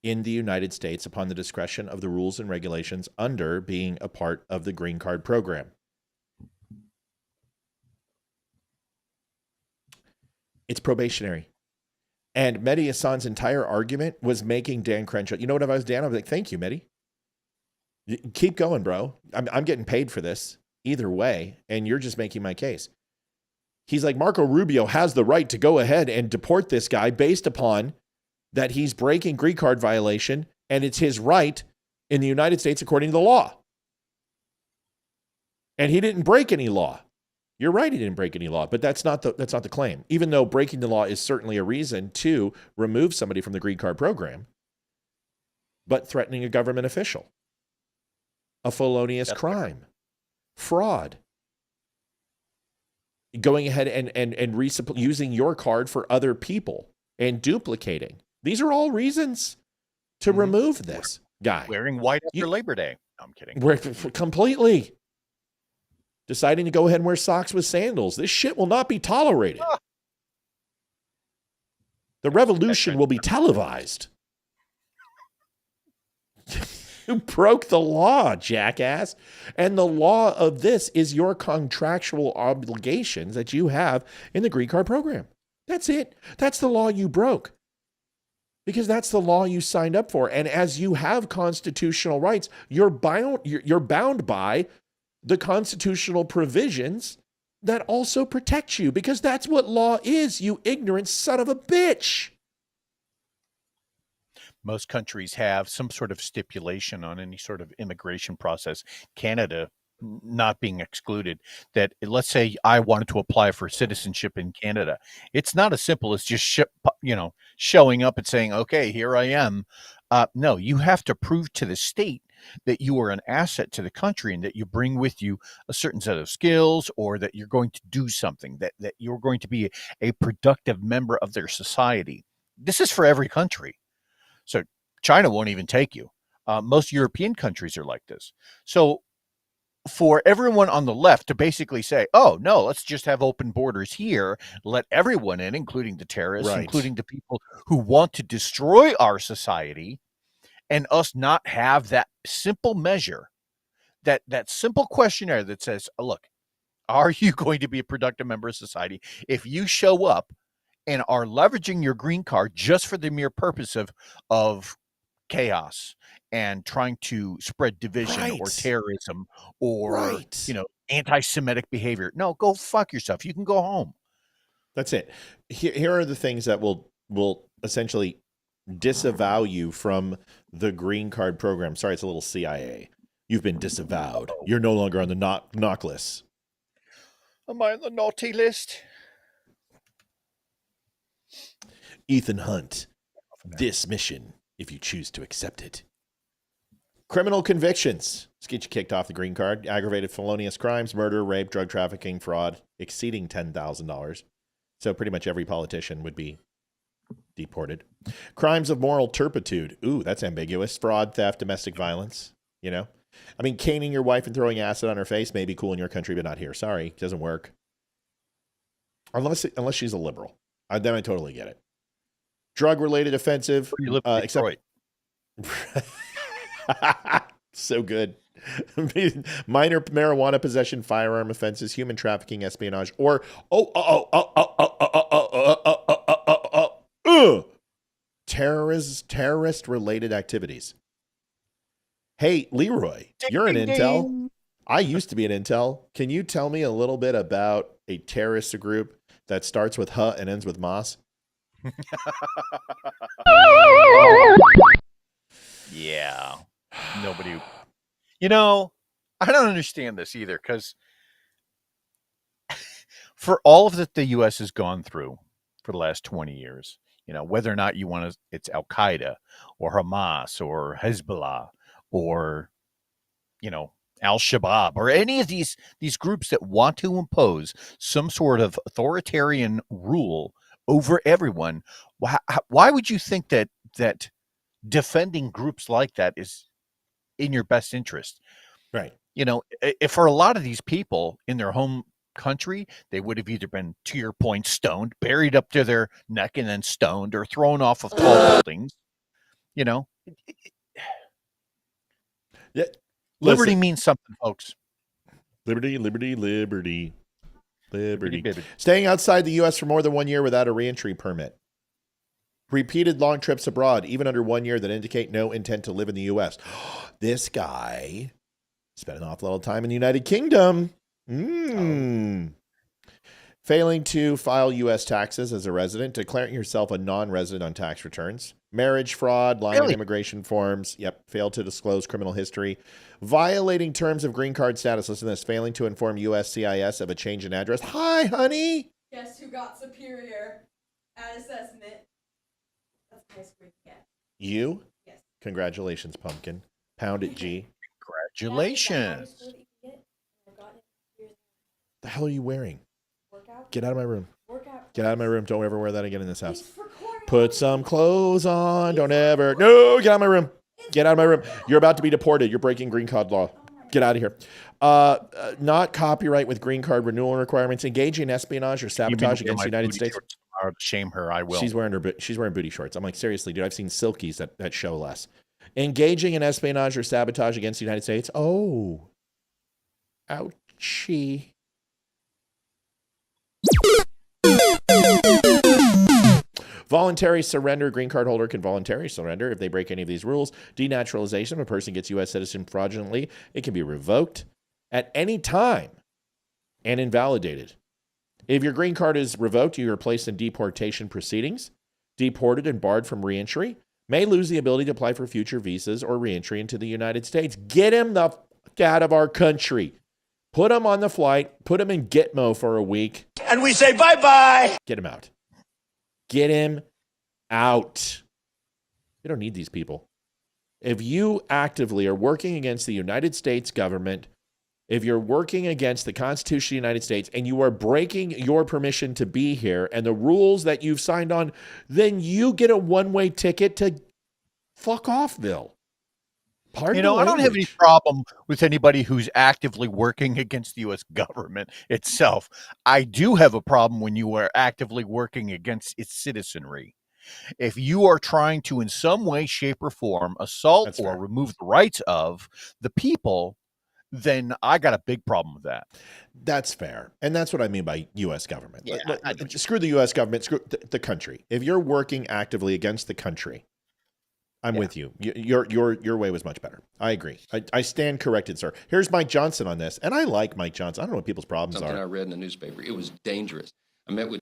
Speaker 1: in the United States upon the discretion of the rules and regulations under being a part of the green card program. It's probationary. And Mehdi Hassan's entire argument was making Dan Crenshaw. You know what, if I was Dan, I'd be like, thank you, Mehdi. Keep going, bro. I'm getting paid for this either way, and you're just making my case. He's like, Marco Rubio has the right to go ahead and deport this guy based upon that he's breaking green card violation, and it's his right in the United States according to the law. And he didn't break any law. You're right, he didn't break any law, but that's not the claim. Even though breaking the law is certainly a reason to remove somebody from the green card program, but threatening a government official, a felonious crime, fraud, going ahead and using your card for other people and duplicating. These are all reasons to remove this guy.
Speaker 2: Wearing white after Labor Day. No, I'm kidding.
Speaker 1: We're completely deciding to go ahead and wear socks with sandals. This shit will not be tolerated. The revolution will be televised. You broke the law, jackass. And the law of this is your contractual obligations that you have in the green card program. That's it. That's the law you broke. Because that's the law you signed up for. And as you have constitutional rights, you're bound by the constitutional provisions that also protect you, because that's what law is, you ignorant son of a bitch.
Speaker 2: Most countries have some sort of stipulation on any sort of immigration process. Canada not being excluded, that let's say I wanted to apply for citizenship in Canada. It's not as simple as just showing up and saying, okay, here I am. No, you have to prove to the state that you are an asset to the country and that you bring with you a certain set of skills, or that you're going to do something, that you're going to be a productive member of their society. This is for every country. So China won't even take you. Most European countries are like this. So for everyone on the left to basically say, oh, no, let's just have open borders here, let everyone in, including the terrorists, including the people who want to destroy our society, and us not have that simple measure that simple questionnaire that says, look, are you going to be a productive member of society? If you show up and are leveraging your green card just for the mere purpose of chaos and trying to spread division or terrorism or anti-Semitic behavior, no, go fuck yourself. You can go home.
Speaker 1: That's it. Here are the things that will essentially disavow you from the green card program. Sorry, it's a little CIA. You've been disavowed. You're no longer on the knock list.
Speaker 2: Am I on the naughty list?
Speaker 1: Ethan Hunt, this mission, if you choose to accept it. Criminal convictions. Let's get you kicked off the green card. Aggravated felonious crimes, murder, rape, drug trafficking, fraud, exceeding $10,000. So pretty much every politician would be deported. Crimes of moral turpitude. Ooh, that's ambiguous. Fraud, theft, domestic violence. You know? I mean, caning your wife and throwing acid on her face may be cool in your country, but not here. Sorry, it doesn't work. Unless she's a liberal. Then I totally get it. Drug-related offensive. Except so good. Minor marijuana possession, firearm offenses, human trafficking, espionage, or terrorist-related activities. Hey, Leeroy, you're an Intel. I used to be an Intel. Can you tell me a little bit about a terrorist group that starts with H and ends with Moss?
Speaker 2: Yeah. Nobody. You know, I don't understand this either, because for all of that the U.S. has gone through for the last 20 years, you know, whether or not you want to, it's Al-Qaeda or Hamas or Hezbollah or, you know, Al-Shabaab or any of these groups that want to impose some sort of authoritarian rule over everyone, why would you think that defending groups like that is in your best interest?
Speaker 1: Right.
Speaker 2: You know, if for a lot of these people in their home country, they would have either been, to your point, stoned, buried up to their neck and then stoned, or thrown off of tall buildings. You know,
Speaker 1: yeah.
Speaker 2: Liberty means something, folks.
Speaker 1: Liberty, liberty, liberty, liberty. Staying outside the U.S. for more than 1 year without a reentry permit. Repeated long trips abroad, even under 1 year, that indicate no intent to live in the U.S. This guy spent an awful lot of time in the United Kingdom. Failing to file U.S. taxes as a resident, declaring yourself a non-resident on tax returns, marriage fraud, lying on immigration forms, failed to disclose criminal history, violating terms of green card status, listen to this, failing to inform USCIS of a change in address. Hi, honey.
Speaker 7: Guess who got superior at assessment? That's the highest grade you get.
Speaker 1: You?
Speaker 7: Yes.
Speaker 1: Congratulations, pumpkin. Pound it, G.
Speaker 2: Congratulations.
Speaker 1: The hell are you wearing? Get out of my room. Get out of my room. Don't ever wear that again in this house. Put some clothes on. Don't ever. No, get out of my room. Get out of my room. You're about to be deported. You're breaking green card law. Get out of here. Not copyright with green card renewal requirements. Engaging in espionage or sabotage against the United States.
Speaker 2: Shame her. I will.
Speaker 1: She's wearing booty shorts. I'm like, seriously, dude. I've seen silkies that show less. Engaging in espionage or sabotage against the United States. Oh. Ouchie. Voluntary surrender. Green card holder can voluntarily surrender if they break any of these rules. Denaturalization. If a person gets U.S. citizen fraudulently, it can be revoked at any time and invalidated. If your green card is revoked, you are placed in deportation proceedings, deported and barred from reentry, may lose the ability to apply for future visas or reentry into the United States. Get him the fuck out of our country. Put him on the flight. Put him in Gitmo for a week.
Speaker 6: And we say bye-bye.
Speaker 1: Get him out. Get him out. We don't need these people. If you actively are working against the United States government, if you're working against the Constitution of the United States and you are breaking your permission to be here and the rules that you've signed on, then you get a one-way ticket to fuck offville. Pardon
Speaker 2: you know,
Speaker 1: the
Speaker 2: I don't have any
Speaker 1: language.
Speaker 2: problem with anybody who's actively working against the U.S. government itself. I do have a problem when you are actively working against its citizenry. If you are trying to, in some way, shape, or form, assault or remove the rights of the people then I got a big problem with that.
Speaker 1: That's fair. And that's what I mean by U.S. government.
Speaker 2: Yeah,
Speaker 1: Screw the U.S. government, screw the country. If you're working actively against the country, I'm with you. Your way was much better. I agree. I stand corrected, sir. Here's Mike Johnson on this. And I like Mike Johnson. I don't know what people's problems
Speaker 12: Something
Speaker 1: are.
Speaker 12: I read in the newspaper. It was dangerous. I met with...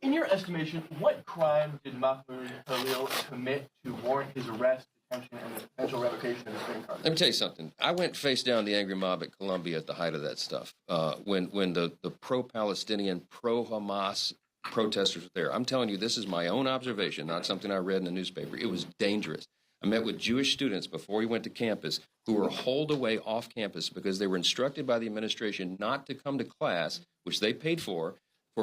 Speaker 11: In your estimation, what crime did Mahmoud Khalil commit to warrant his arrest, detention, and the potential revocation of his green card?
Speaker 12: Let me tell you something. I went face down the angry mob at Columbia at the height of that stuff. When the pro-Palestinian, pro-Hamas protesters were there. I'm telling you, this is my own observation, not something I read in the newspaper. It was dangerous. I met with Jewish students before we went to campus who were holed away off campus because they were instructed by the administration not to come to class, which they paid for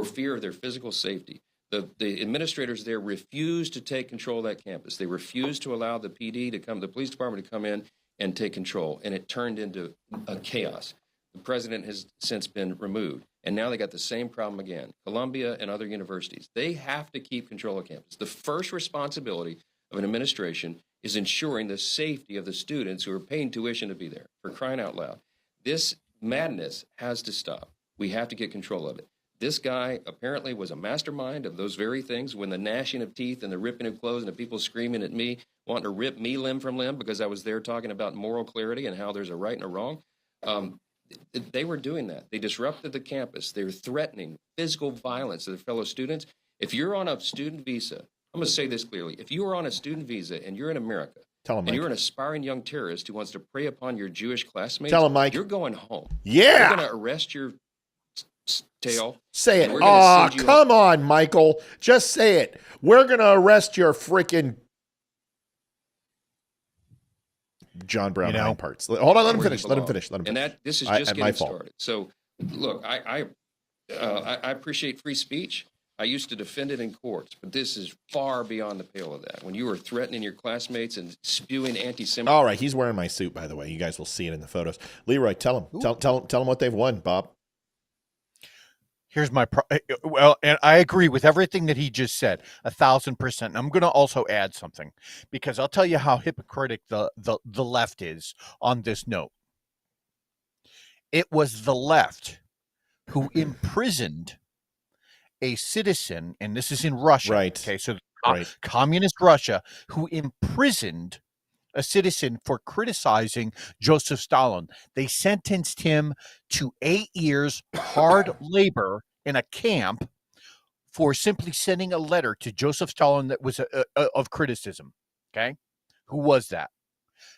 Speaker 12: fear of their physical safety. The administrators there refused to take control of that campus. They refused to allow the PD to come, the police department to come in and take control, and it turned into a chaos. The president has since been removed, and now they got the same problem again. Columbia and other universities, they have to keep control of campus. The first responsibility of an administration is ensuring the safety of the students who are paying tuition to be there, for crying out loud. This madness has to stop. We have to get control of it. This guy apparently was a mastermind of those very things, when the gnashing of teeth and the ripping of clothes and the people screaming at me, wanting to rip me limb from limb because I was there talking about moral clarity and how there's a right and a wrong. They were doing that. They disrupted the campus. They were threatening physical violence to their fellow students. If you're on a student visa, I'm going to say this clearly. If you are on a student visa and you're in America, and you're an aspiring young terrorist who wants to prey upon your Jewish classmates,
Speaker 1: Tell him, Mike.
Speaker 12: You're going home.
Speaker 1: Yeah.
Speaker 12: They're going to arrest your tail.
Speaker 1: Say it. Oh, come on, Michael. Just say it. We're going to arrest your freaking John Brown hind parts. Hold on. Let him finish. Let him finish.
Speaker 12: And this is just getting started. So, look, I appreciate free speech. I used to defend it in courts, but this is far beyond the pale of that. When you are threatening your classmates and spewing anti-Semitism.
Speaker 1: All right. He's wearing my suit, by the way. You guys will see it in the photos. Leroy, tell him. Tell him what they've won, Bob.
Speaker 2: Here's my well, and I agree with everything that he just said, 1,000%. I'm going to also add something, because I'll tell you how hypocritic the left is on this note. It was the left who imprisoned a citizen, and this is in Russia.
Speaker 1: Right.
Speaker 2: Okay, so communist Russia, who imprisoned a citizen for criticizing Joseph Stalin. They sentenced him to 8 years hard labor in a camp for simply sending a letter to Joseph Stalin that was of criticism. Okay, who was that?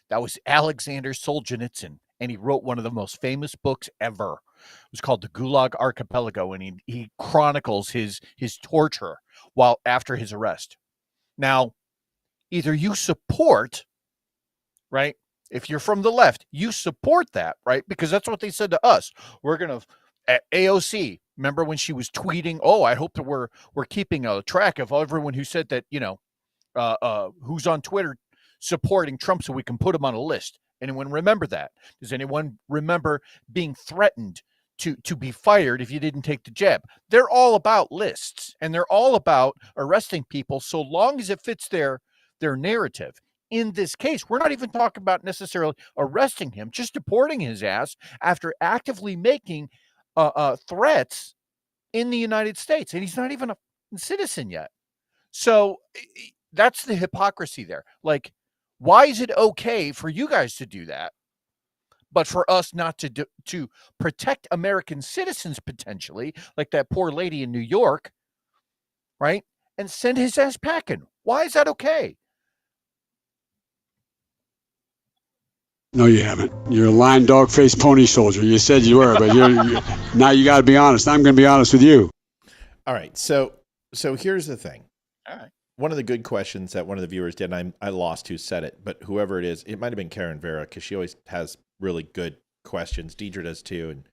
Speaker 2: That was Alexander Solzhenitsyn, and he wrote one of the most famous books ever. It was called The Gulag Archipelago, and he chronicles his torture while after his arrest. Now, either you support, right? If you're from the left, you support that, right? Because that's what they said to us. We're going to, at AOC, remember when she was tweeting, oh, I hope that we're keeping a track of everyone who said that, who's on Twitter supporting Trump so we can put him on a list. Anyone remember that? Does anyone remember being threatened to be fired if you didn't take the jab? They're all about lists, and they're all about arresting people so long as it fits their narrative. In this case, we're not even talking about necessarily arresting him, just deporting his ass after actively making threats in the United States. And he's not even a citizen yet. So that's the hypocrisy there. Like, why is it okay for you guys to do that, but for us not to protect American citizens potentially, like that poor lady in New York, right? And send his ass packing? Why is that okay?
Speaker 13: No, you haven't. You're a lying dog-faced pony soldier. You said you were, but you're now you got to be honest. I'm going to be honest with you.
Speaker 1: All right. So here's the thing.
Speaker 2: All right.
Speaker 1: One of the good questions that one of the viewers did, and I lost who said it, but whoever it is, it might have been Karen Vera, because she always has really good questions. Deidre does too, and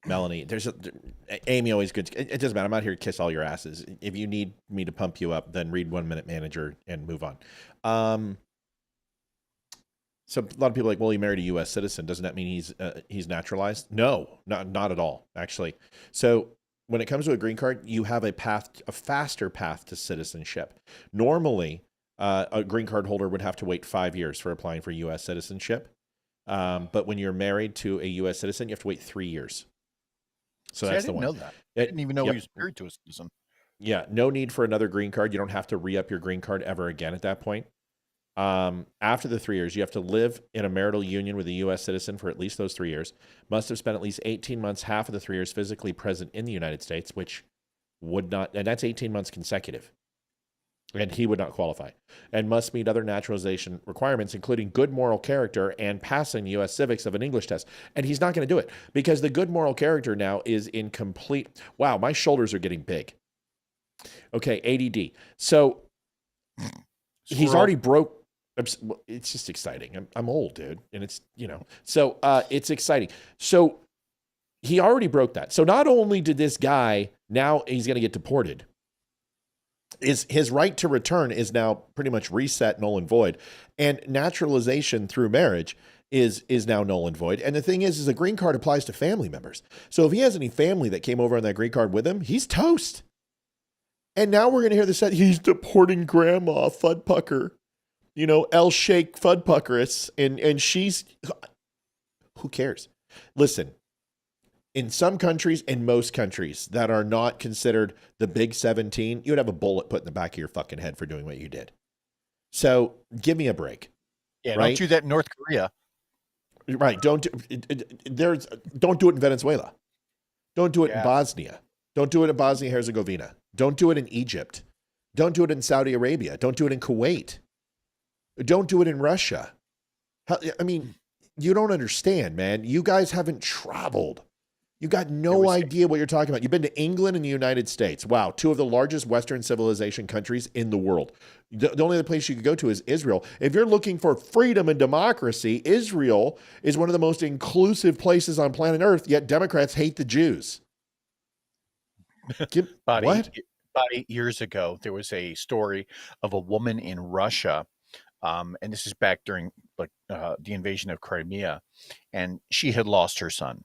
Speaker 1: Melanie. Amy always good. It doesn't matter. I'm not here to kiss all your asses. If you need me to pump you up, then read 1 Minute Manager and move on. So a lot of people are like, well, he married a U.S. citizen. Doesn't that mean he's naturalized? No, not at all, actually. So when it comes to a green card, you have a faster path to citizenship. Normally, a green card holder would have to wait 5 years for applying for U.S. citizenship. But when you're married to a U.S. citizen, you have to wait 3 years. So
Speaker 2: See,
Speaker 1: that's
Speaker 2: I
Speaker 1: the
Speaker 2: didn't
Speaker 1: one.
Speaker 2: know that. I didn't even know he was married to a citizen.
Speaker 1: Yeah, no need for another green card. You don't have to re-up your green card ever again at that point. After the 3 years, you have to live in a marital union with a U.S. citizen for at least those 3 years. Must have spent at least 18 months, half of the 3 years, physically present in the United States, which would not, and that's 18 months consecutive. And he would not qualify. And must meet other naturalization requirements, including good moral character and passing the U.S. civics of an English test. And he's not going to do it because the good moral character now is in complete, wow, my shoulders are getting big. Okay, ADD. So he's already broke. It's just exciting. I'm old, dude. And it's, so it's exciting. So he already broke that. So not only did this guy, now he's going to get deported. His right to return is now pretty much reset, null and void. And naturalization through marriage is now null and void. And the thing is a green card applies to family members. So if he has any family that came over on that green card with him, he's toast. And now we're going to hear this, he's deporting grandma, Fudpucker. El Sheikh Fudpuckerus. And she's, who cares? Listen, in some countries, in most countries that are not considered the big 17, you would have a bullet put in the back of your fucking head for doing what you did. So give me a break.
Speaker 2: Yeah,
Speaker 1: right?
Speaker 2: Don't do that in North Korea.
Speaker 1: Right. Don't do it in Venezuela. Don't do it in Bosnia. Don't do it in Bosnia-Herzegovina. Don't do it in Egypt. Don't do it in Saudi Arabia. Don't do it in Kuwait. Don't do it in Russia. I mean, you don't understand, man. You guys haven't traveled. You got no idea what you're talking about. You've been to England and the United States. Wow, two of the largest Western civilization countries in the world. The only other place you could go to is Israel. If you're looking for freedom and democracy, Israel is one of the most inclusive places on planet Earth, yet Democrats hate the Jews.
Speaker 2: What? About 8 years ago, there was a story of a woman in Russia, and this is back during the invasion of Crimea, and she had lost her son.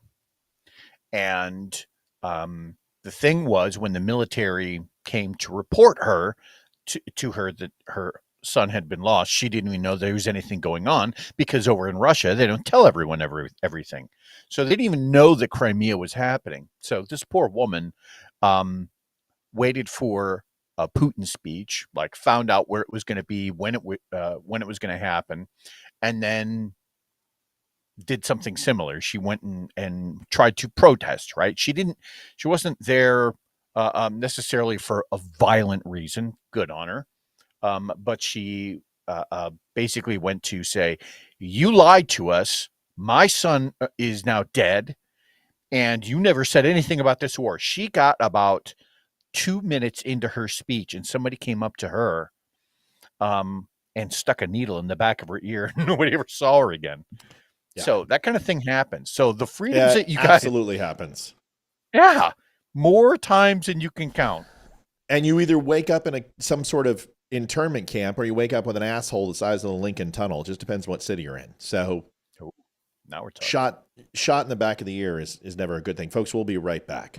Speaker 2: And the thing was, when the military came to report her to her that her son had been lost, she didn't even know there was anything going on, because over in Russia, they don't tell everyone everything. So they didn't even know that Crimea was happening. So this poor woman waited for a Putin speech, found out where it was going to be, when it was going to happen, and then did something similar. She went and tried to protest, right? She wasn't there necessarily for a violent reason. Good on her. But she basically went to say, you lied to us. My son is now dead, and you never said anything about this war. She got about 2 minutes into her speech, and somebody came up to her and stuck a needle in the back of her ear. Nobody ever saw her again. Yeah. So that kind of thing happens. So the freedoms that you guys
Speaker 1: absolutely happens.
Speaker 2: Yeah. More times than you can count.
Speaker 1: And you either wake up in some sort of internment camp, or you wake up with an asshole the size of the Lincoln Tunnel. It just depends what city you're in. So
Speaker 2: now we're talking.
Speaker 1: Shot in the back of the ear is never a good thing. Folks, we'll be right back.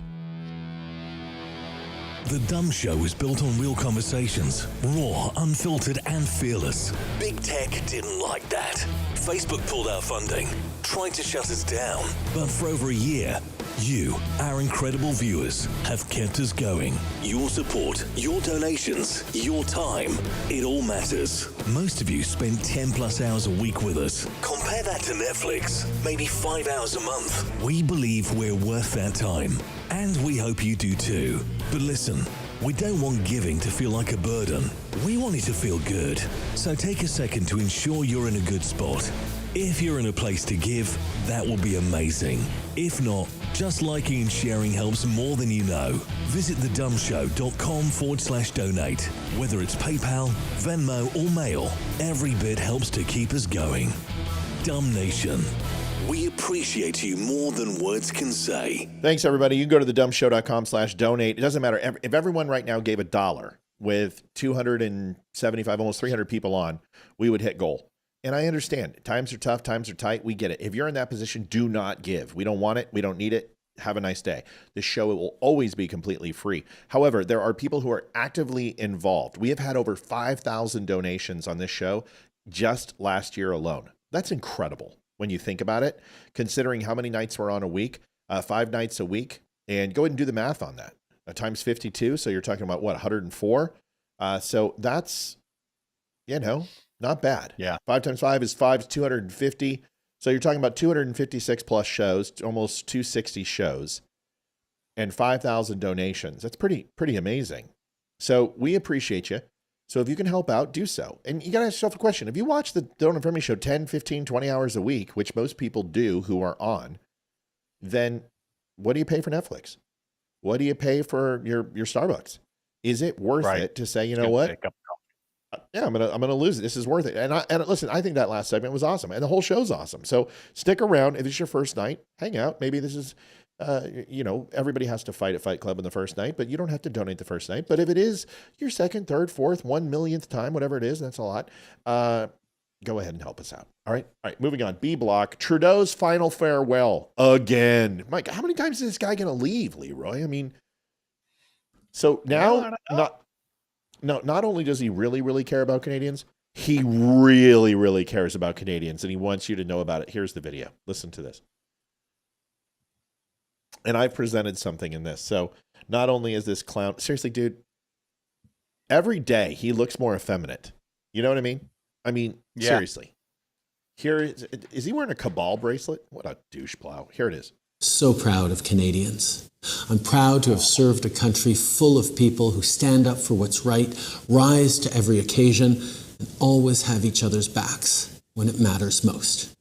Speaker 5: The Dumb Show is built on real conversations, raw, unfiltered, and fearless. Big Tech didn't like that. Facebook pulled our funding, tried to shut us down. But for over a year, you, our incredible viewers, have kept us going. Your support, your donations, your time, it all matters. Most of you spend 10 plus hours a week with us. Compare that to Netflix, maybe 5 hours a month. We believe we're worth that time, and we hope you do too. But listen, we don't want giving to feel like a burden. We want it to feel good. So take a second to ensure you're in a good spot. If you're in a place to give, that will be amazing. If not, just liking and sharing helps more than you know. Visit thedumbshow.com/donate. Whether it's PayPal, Venmo, or Mail, every bit helps to keep us going. Dumb Nation. We appreciate you more than words can say.
Speaker 1: Thanks, everybody. You can go to thedumbshow.com/donate. It doesn't matter. If everyone right now gave $1 with 275, almost 300 people on, we would hit goal. And I understand. Times are tough. Times are tight. We get it. If you're in that position, do not give. We don't want it. We don't need it. Have a nice day. This show will always be completely free. However, there are people who are actively involved. We have had over 5,000 donations on this show just last year alone. That's incredible. when you think about it, considering how many nights we're on a week, 5 nights a week. And go ahead and do the math on that. Times 52. So you're talking about what, 104? So that's, not bad.
Speaker 2: Yeah.
Speaker 1: 5 times 5 is 250. So you're talking about 256 plus shows, almost 260 shows, and 5,000 donations. That's pretty amazing. So we appreciate you. So if you can help out, do so. And you got to ask yourself a question. If you watch the Don't Unfriend Me show 10, 15, 20 hours a week, which most people do who are on, then what do you pay for Netflix? What do you pay for your Starbucks? Is it worth it to say, you know what? Yeah, I'm gonna lose it. This is worth it. And listen, I think that last segment was awesome, and the whole show's awesome. So stick around. If it's your first night, hang out. Maybe this is, everybody has to fight at Fight Club on the first night, but you don't have to donate the first night. But if it is your second, third, fourth, 1,000,000th time, whatever it is, that's a lot. Go ahead and help us out. All right. Moving on. B block. Trudeau's final farewell again. Mike, how many times is this guy gonna leave, Leroy? I mean, so now not only does he really, really care about Canadians, he really, really cares about Canadians, and he wants you to know about it. Here's the video. Listen to this. And I've presented something in this. So not only is this clown, seriously, dude, every day he looks more effeminate. You know what I mean? Seriously. Here is he wearing a cabal bracelet? What a douche plow. Here it is.
Speaker 14: So proud of Canadians. I'm proud to have served a country full of people who stand up for what's right, rise to every occasion, and always have each other's backs when it matters most.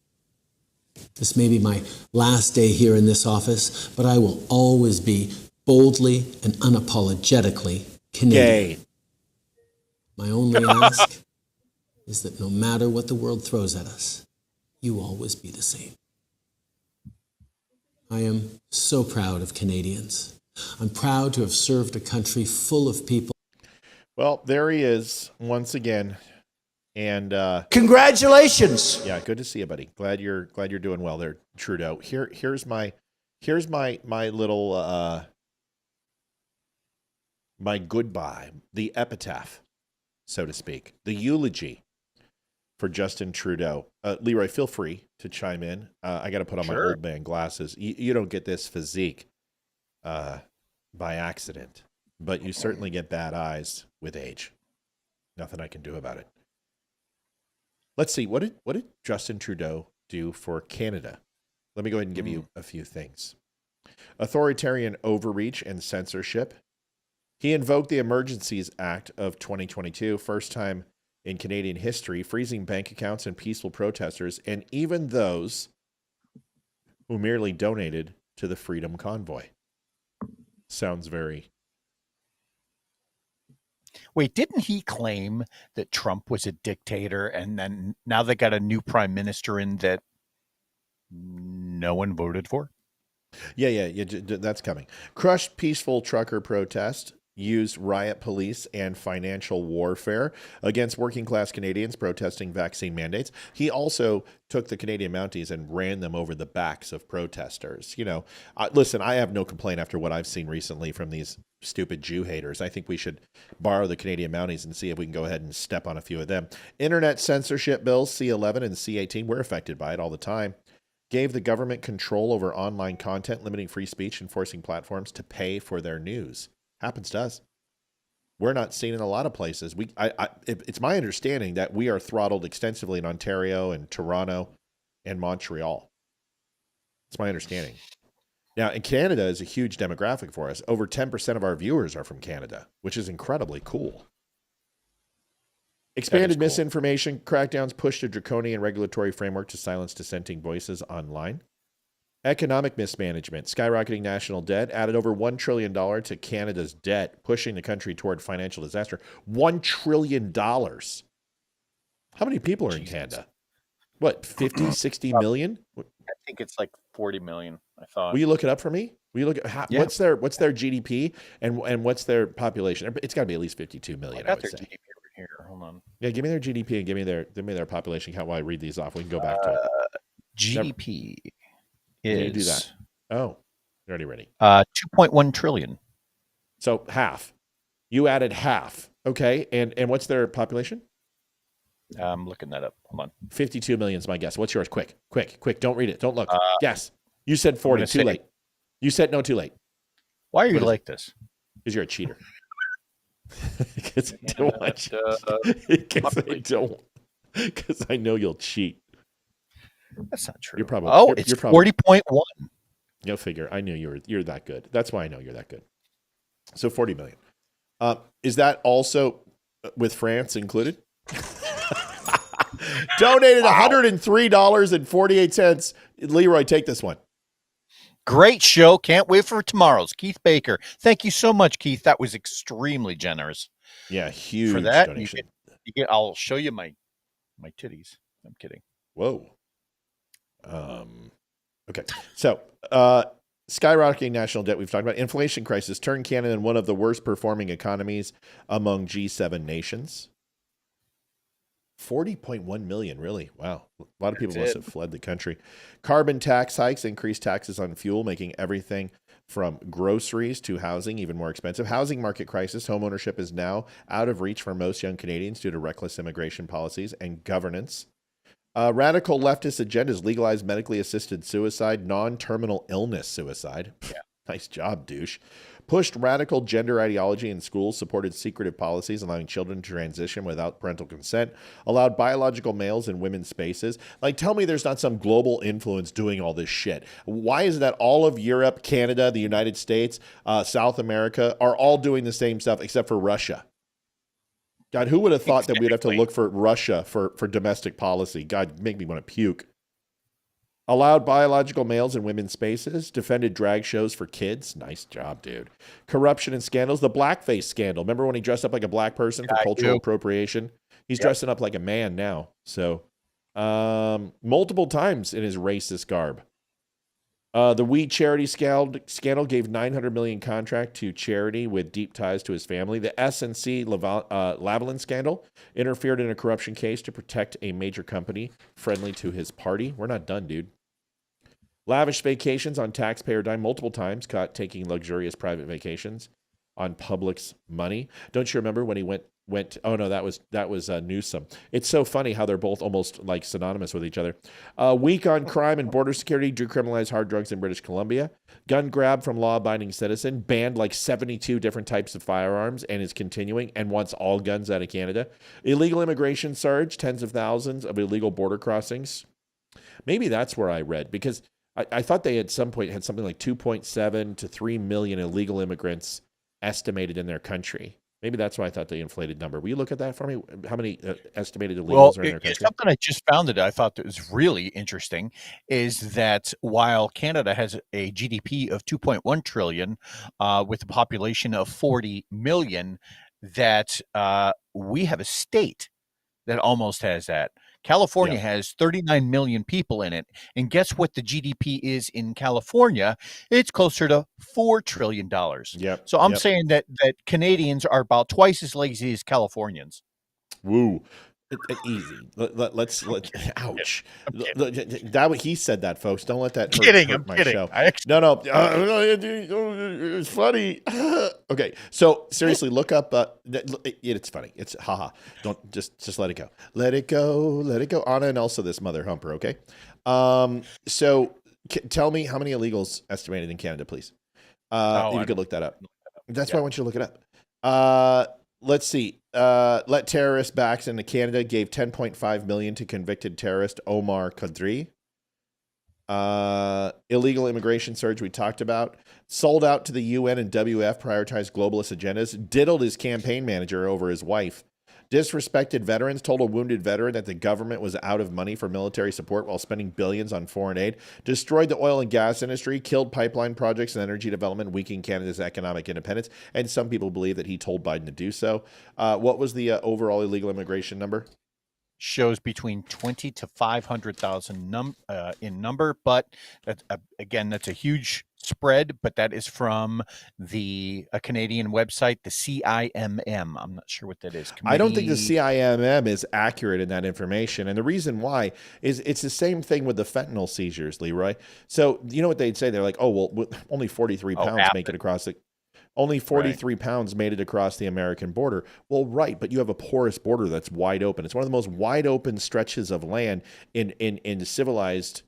Speaker 14: This may be my last day here in this office, but I will always be boldly and unapologetically Canadian.
Speaker 1: Gay.
Speaker 14: My only ask is that no matter what the world throws at us, you always be the same. I am so proud of Canadians. I'm proud to have served a country full of people.
Speaker 1: Well, there he is once again. And
Speaker 6: congratulations.
Speaker 1: Yeah, good to see you, buddy. Glad you're doing well there, Trudeau. Here's my little my goodbye, the epitaph, so to speak, the eulogy for Justin Trudeau. Leroy, feel free to chime in. I got to put on my old man glasses. You don't get this physique by accident, but you certainly get bad eyes with age. Nothing I can do about it. Let's see. What did Justin Trudeau do for Canada? Let me go ahead and give you a few things. Authoritarian overreach and censorship. He invoked the Emergencies Act of 2022, first time in Canadian history, freezing bank accounts and peaceful protesters, and even those who merely donated to the Freedom Convoy. Sounds very...
Speaker 2: Wait, didn't he claim that Trump was a dictator, and then now they got a new prime minister in that no one voted for?
Speaker 1: Yeah, that's coming. Crushed peaceful trucker protest, used riot police and financial warfare against working class Canadians protesting vaccine mandates. He also took the Canadian Mounties and ran them over the backs of protesters. Listen, I have no complaint after what I've seen recently from these stupid Jew haters. I think we should borrow the Canadian Mounties and see if we can go ahead and step on a few of them. Internet censorship bills, C11 and C18, we're affected by it all the time. Gave the government control over online content, limiting free speech and forcing platforms to pay for their news. Happens to us. We're not seen in a lot of places. It's my understanding that we are throttled extensively in Ontario and Toronto and Montreal. It's my understanding. Now, in Canada is a huge demographic for us. Over 10% of our viewers are from Canada, which is incredibly cool. Expanded misinformation crackdowns pushed a draconian regulatory framework to silence dissenting voices online. Economic mismanagement, skyrocketing national debt, added over $1 trillion to Canada's debt, pushing the country toward financial disaster. $1 trillion. How many people are in Canada? What, 50, 60 million?
Speaker 2: I think it's like 40 million, I thought.
Speaker 1: Will you look it up for me? Will you look at what's their GDP and what's their population? It's got to be at least 52 million.
Speaker 2: I got their GDP right here. Hold on.
Speaker 1: Yeah, give me their GDP and give me their population count while I read these off. We can go back to it.
Speaker 2: GDP
Speaker 1: Can you
Speaker 2: is
Speaker 1: do that? Oh, you're already ready.
Speaker 2: 2.1 trillion.
Speaker 1: So half. You added half. Okay, and what's their population?
Speaker 2: I'm looking that up. Hold on.
Speaker 1: 52 million is my guess. What's yours? Quick. Don't read it. Don't look. Guess. You said 40. Too late. You said no, too late.
Speaker 2: Why are you like this?
Speaker 1: Because you're a cheater. Because I don't want you. Because I know you'll cheat.
Speaker 2: That's not true.
Speaker 1: You're probably.
Speaker 2: It's 40.1.
Speaker 1: Go figure. I knew you're that good. That's why I know you're that good. So 40 million. Is that also with France included? Donated $103.48. Leroy, take this one.
Speaker 2: Great show. Can't wait for tomorrow's. Keith Baker. Thank you so much, Keith. That was extremely generous.
Speaker 1: Yeah, huge
Speaker 2: for that.
Speaker 1: donation.
Speaker 2: I'll show you my titties. I'm kidding.
Speaker 1: Whoa. Okay. So, skyrocketing national debt. We've talked about inflation crisis turned Canada in one of the worst performing economies among G7 nations. 40.1 million, really? Wow. A lot of people must have fled the country. Carbon tax hikes increased taxes on fuel, making everything from groceries to housing even more expensive. Housing market crisis. Home ownership is now out of reach for most young Canadians due to reckless immigration policies and governance. Radical leftist agendas legalize medically assisted suicide, non-terminal illness suicide. Yeah. Nice job, douche. Pushed radical gender ideology in schools, supported secretive policies allowing children to transition without parental consent, allowed biological males in women's spaces. Like, tell me there's not some global influence doing all this shit. Why is it that all of Europe, Canada, the United States, South America are all doing the same stuff except for Russia? God, who would have thought that we'd have to look for Russia for domestic policy? God, make me want to puke. Allowed biological males in women's spaces, defended drag shows for kids. Nice job, dude. Corruption and scandals. The blackface scandal. Remember when he dressed up like a black person for cultural appropriation? He's dressing up like a man now. So, multiple times in his racist garb. The We Charity scandal gave $900 million contract to charity with deep ties to his family. The SNC Lavalin scandal interfered in a corruption case to protect a major company friendly to his party. We're not done, dude. Lavish vacations on taxpayer dime multiple times, caught taking luxurious private vacations on public's money. Don't you remember when he went? Oh no, that was Newsom. It's so funny how they're both almost like synonymous with each other. Weak on crime and border security, decriminalized hard drugs in British Columbia. Gun grab from law-abiding citizen, banned like 72 different types of firearms and is continuing and wants all guns out of Canada. Illegal immigration surge, tens of thousands of illegal border crossings. Maybe that's where I read, because I thought they at some point had something like 2.7 to 3 million illegal immigrants estimated in their country. Maybe that's why I thought the inflated number. Will you look at that for me? How many estimated illegals are in their country?
Speaker 2: Something I just found that I thought that was really interesting is that while Canada has a GDP of 2.1 trillion with a population of 40 million, that we have a state that almost has that. California has 39 million people in it. And guess what the GDP is in California? It's closer to $4 trillion.
Speaker 1: Yep.
Speaker 2: So I'm saying that Canadians are about twice as lazy as Californians.
Speaker 1: Woo. Easy. Let's ouch. That he said that, folks. Don't let that hurt my show. No. It's funny. Okay, so seriously, look up. It's funny. It's haha. Don't just let it go. Let it go. Anna and also this mother humper. Okay. So tell me how many illegals estimated in Canada, please. If you could look that up. That's why I want you to look it up. Let's see. Let terrorists back into Canada, gave $10.5 million to convicted terrorist Omar Kadri. Illegal immigration surge we talked about. Sold out to the UN and WF, prioritized globalist agendas. Diddled his campaign manager over his wife. Disrespected veterans, told a wounded veteran that the government was out of money for military support while spending billions on foreign aid. Destroyed the oil and gas industry, killed pipeline projects and energy development, weakening Canada's economic independence. And some people believe that he told Biden to do so. What was the overall illegal immigration number?
Speaker 2: Shows between 20 to 500,000 in number, but that's a huge spread, but that is from a Canadian website, the CIMM. I'm not sure what that is.
Speaker 1: I don't think the CIMM is accurate in that information. And the reason why is it's the same thing with the fentanyl seizures, Leroy. So you know what they'd say? They're like, oh, well, only 43 pounds make it across the... Only 43 pounds made it across the American border. Well, right, but you have a porous border that's wide open. It's one of the most wide open stretches of land in civilized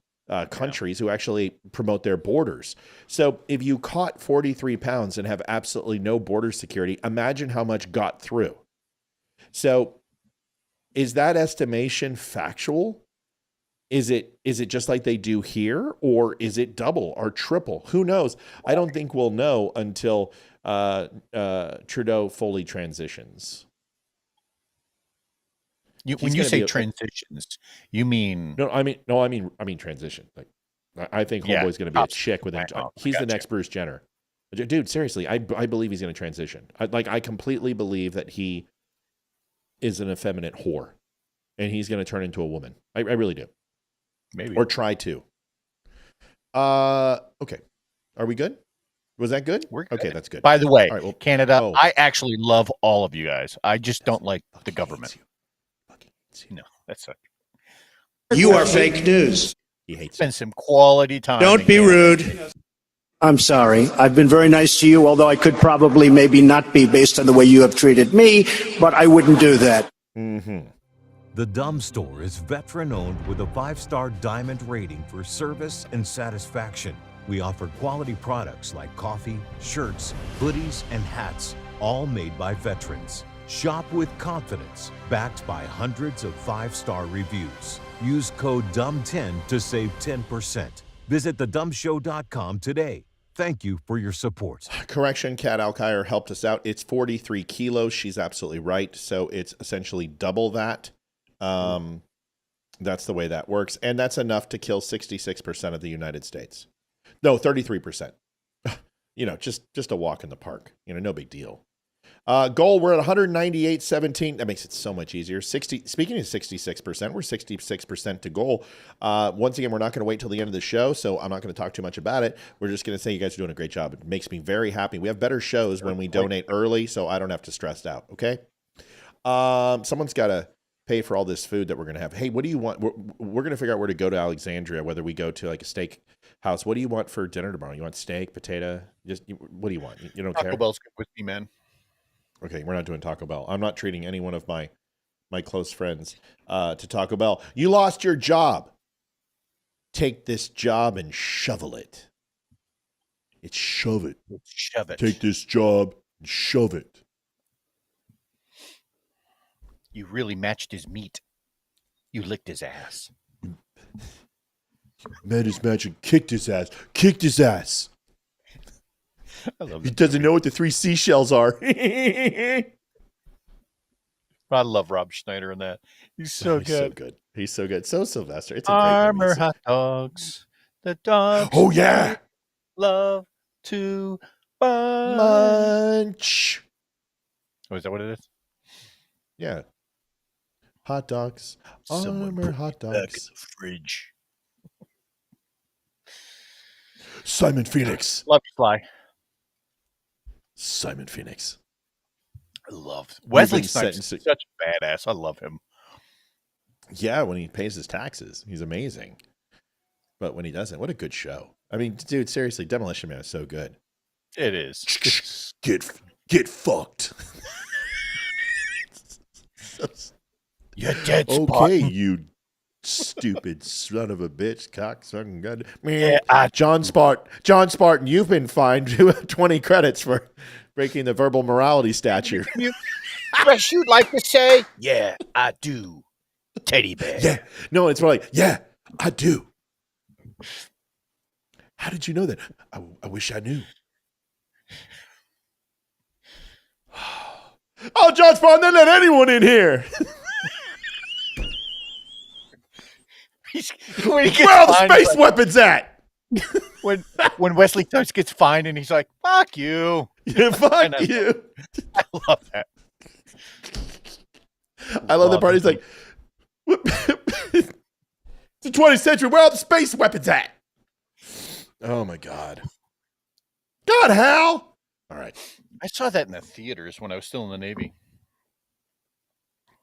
Speaker 1: countries who actually promote their borders. So if you caught 43 pounds and have absolutely no border security, imagine how much got through. So is that estimation factual? Is it just like they do here, or is it double or triple? Who knows? I don't think we'll know until Trudeau fully transitions.
Speaker 2: When you say transitions, you mean
Speaker 1: I mean transition. Like, I think Homeboy's going to be a chick with him. He's the next Bruce Jenner, dude. Seriously, I believe he's going to transition. I completely believe that he is an effeminate whore, and he's going to turn into a woman. I really do.
Speaker 2: Maybe,
Speaker 1: or try to. Okay, are we good? Was that good?
Speaker 2: We're good.
Speaker 1: Okay, that's good.
Speaker 2: By the way,
Speaker 1: all right, well,
Speaker 2: Canada, I actually love all of you guys. I just don't like the government. No, that's it.
Speaker 6: You are fake news.
Speaker 1: He hates.
Speaker 2: Spend some quality time.
Speaker 6: Don't be rude. I'm sorry. I've been very nice to you, although I could probably maybe not be based on the way you have treated me, but I wouldn't do that.
Speaker 1: Mm-hmm.
Speaker 15: The Dumb Store is veteran-owned with a 5-star diamond rating for service and satisfaction. We offer quality products like coffee, shirts, hoodies, and hats, all made by veterans. Shop with confidence, backed by hundreds of 5-star reviews. Use code DUMB10 to save 10%. Visit thedumbshow.com today. Thank you for your support.
Speaker 1: Correction, Kat Alkire helped us out. It's 43 kilos. She's absolutely right. So it's essentially double that. That's the way that works. And that's enough to kill 66% of the United States. No, 33%. Just a walk in the park. No big deal. Goal, we're at 198.17. That makes it so much easier. Speaking of 66%, we're 66% to goal. Once again, we're not going to wait till the end of the show, so I'm not going to talk too much about it. We're just going to say you guys are doing a great job. It makes me very happy. We have better shows when we donate early, so I don't have to stress out, okay? Someone's got to pay for all this food that we're going to have. Hey, what do you want? We're going to figure out where to go to Alexandria, whether we go to like a steak house. What do you want for dinner tomorrow? You want steak, potato? What do you want? You don't care?
Speaker 2: Taco Bell's good with me, man.
Speaker 1: Okay, we're not doing Taco Bell. I'm not treating any one of my close friends to Taco Bell. You lost your job. Take this job and shovel it. It's shove it.
Speaker 2: Shove it.
Speaker 1: Take this job and shove it.
Speaker 2: You really matched his meat. You licked his ass.
Speaker 1: Met his match and kicked his ass. Kicked his ass.
Speaker 2: I love
Speaker 1: he doesn't know what the 3 seashells are.
Speaker 2: I love Rob Schneider in that. He's so good.
Speaker 1: So good. He's so good. So Sylvester. It's a
Speaker 2: Armor
Speaker 1: great movie.
Speaker 2: hot dogs. The dogs.
Speaker 1: Oh yeah.
Speaker 2: Love to
Speaker 1: munch.
Speaker 2: Oh, is that what it is?
Speaker 1: Yeah. Hot dogs.
Speaker 2: Someone
Speaker 1: Armor hot
Speaker 2: back in
Speaker 1: dogs.
Speaker 2: the fridge.
Speaker 1: Simon Phoenix.
Speaker 2: Love you, Fly.
Speaker 1: Simon Phoenix.
Speaker 2: I love Wesley Snipes. Such a badass. I love him.
Speaker 1: Yeah, when he pays his taxes, he's amazing. But when he doesn't, what a good show. I mean, dude, seriously, Demolition Man is so good.
Speaker 2: It is.
Speaker 1: Get fucked.
Speaker 2: You're dead,
Speaker 1: okay,
Speaker 2: Spartan.
Speaker 1: you stupid son of a bitch, cocksucking god.
Speaker 2: Yeah,
Speaker 1: John Spartan, you've been fined 20 credits for breaking the verbal morality statute.
Speaker 2: Yes, you'd like to say, yeah, I do. Teddy bear.
Speaker 1: Yeah. No, it's more like, yeah, I do. How did you know that? I wish I knew. Oh, John Spartan, they let anyone in here. Where are the space weapons at?
Speaker 2: When Wesley Snipes gets fined and he's like, fuck you.
Speaker 1: Yeah, fuck you.
Speaker 2: I love that.
Speaker 1: I love the part. He's like, it's the 20th century. Where are the space weapons at? Oh, my God. God, Hal. All right.
Speaker 2: I saw that in the theaters when I was still in the Navy.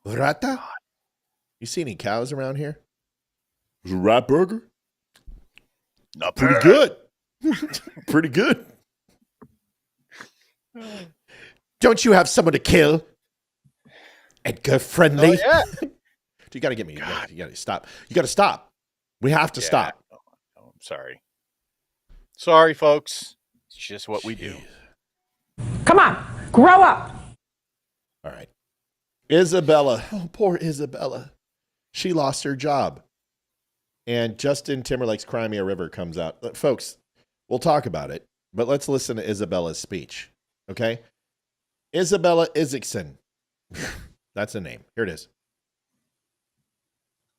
Speaker 1: Rata? You see any cows around here? Was a rat burger?
Speaker 2: Not
Speaker 1: pretty good. Pretty good. Don't you have someone to kill? Edgar Friendly.
Speaker 2: Oh, yeah.
Speaker 1: You got to get me. You got to stop. You got to stop. We have to stop.
Speaker 2: Oh, I'm sorry. Sorry, folks. It's just what we do.
Speaker 16: Come on, grow up.
Speaker 1: All right. Isabella. Oh, poor Isabella. She lost her job. And Justin Timberlake's Cry Me a River comes out. Folks, we'll talk about it, but let's listen to Isabella's speech. Okay? Isabella Isaacson. That's a name. Here it is.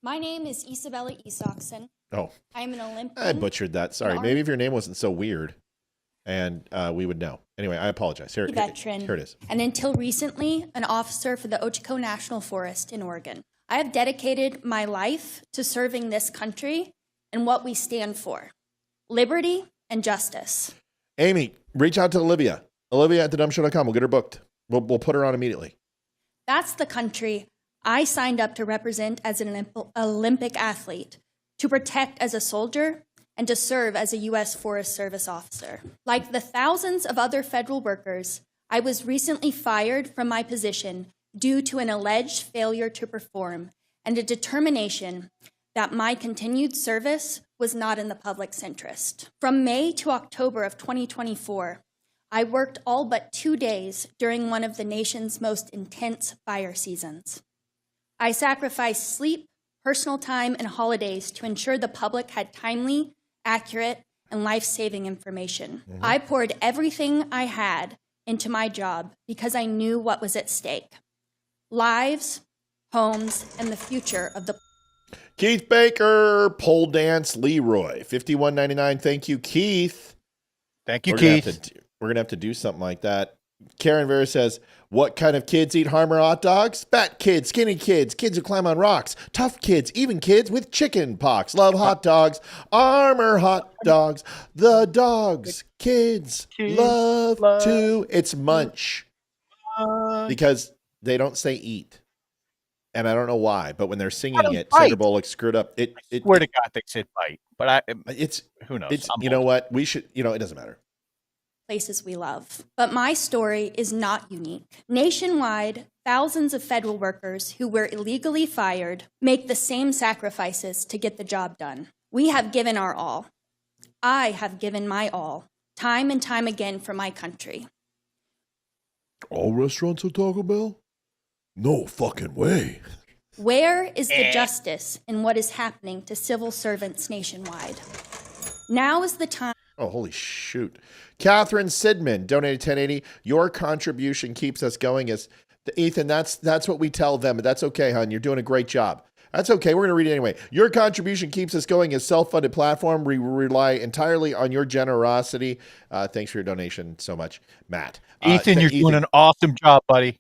Speaker 17: My name is Isabella Isaacson.
Speaker 1: Oh.
Speaker 17: I'm an Olympian.
Speaker 1: I butchered that. Sorry. Maybe if your name wasn't so weird and we would know. Anyway, I apologize. Here it is.
Speaker 17: And until recently, an officer for the Ochoco National Forest in Oregon. I have dedicated my life to serving this country and what we stand for. Liberty and justice.
Speaker 1: Amy, reach out to Olivia. Olivia at thedumbshow.com. We'll get her booked. We'll put her on immediately.
Speaker 17: That's the country I signed up to represent as an Olympic athlete, to protect as a soldier, and to serve as a U.S. Forest Service officer. Like the thousands of other federal workers, I was recently fired from my position due to an alleged failure to perform and a determination that my continued service was not in the public's interest. From May to October of 2024, I worked all but 2 days during one of the nation's most intense fire seasons. I sacrificed sleep, personal time, and holidays to ensure the public had timely, accurate, and life-saving information. Mm-hmm. I poured everything I had into my job because I knew what was at stake. Lives, homes, and the future of the...
Speaker 1: Keith Baker, Pole Dance Leeroy, $51.99. Thank you, Keith.
Speaker 2: Thank you, Keith.
Speaker 1: We're going to have to do something like that. Karen Vera says, what kind of kids eat Harmer hot dogs? Fat kids, skinny kids, kids who climb on rocks, tough kids, even kids with chicken pox. Love hot dogs, Armor hot dogs. The dogs kids love to. It's munch. Because they don't say eat. And I don't know why, but when they're singing it, Sandra Bullock screwed up. I
Speaker 2: swear to God, they said bite. But who knows?
Speaker 1: You know what? We should, it doesn't matter.
Speaker 17: Places we love. But my story is not unique. Nationwide, thousands of federal workers who were illegally fired make the same sacrifices to get the job done. We have given our all. I have given my all, time and time again for my country.
Speaker 1: All restaurants are Taco Bell? No fucking way.
Speaker 17: Where is the justice in what is happening to civil servants nationwide? Now is the time.
Speaker 1: Oh, holy shoot. Catherine Sidman donated $10.80. Your contribution keeps us going. Ethan, that's what we tell them. But that's okay, hon. You're doing a great job. That's okay. We're going to read it anyway. Your contribution keeps us going as self-funded platform. We rely entirely on your generosity. Thanks for your donation so much, Matt.
Speaker 2: Ethan, you're doing an awesome job, buddy.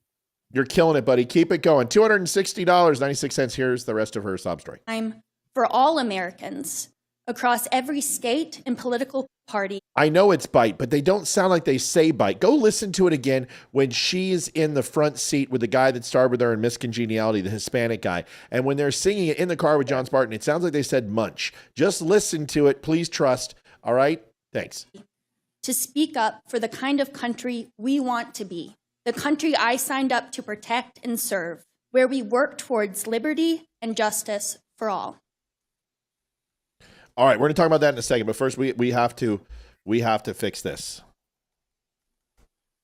Speaker 1: You're killing it, buddy. Keep it going. $260.96. Here's the rest of her sob story.
Speaker 17: I'm for all Americans across every state and political party.
Speaker 1: I know it's bite, but they don't sound like they say bite. Go listen to it again when she's in the front seat with the guy that starred with her in Miss Congeniality, the Hispanic guy. And when they're singing it in the car with John Spartan, it sounds like they said munch. Just listen to it. Please trust. All right? Thanks.
Speaker 17: To speak up for the kind of country we want to be. The country I signed up to protect and serve, where we work towards liberty and justice for all.
Speaker 1: All right, we're going to talk about that in a second, but first we have to fix this.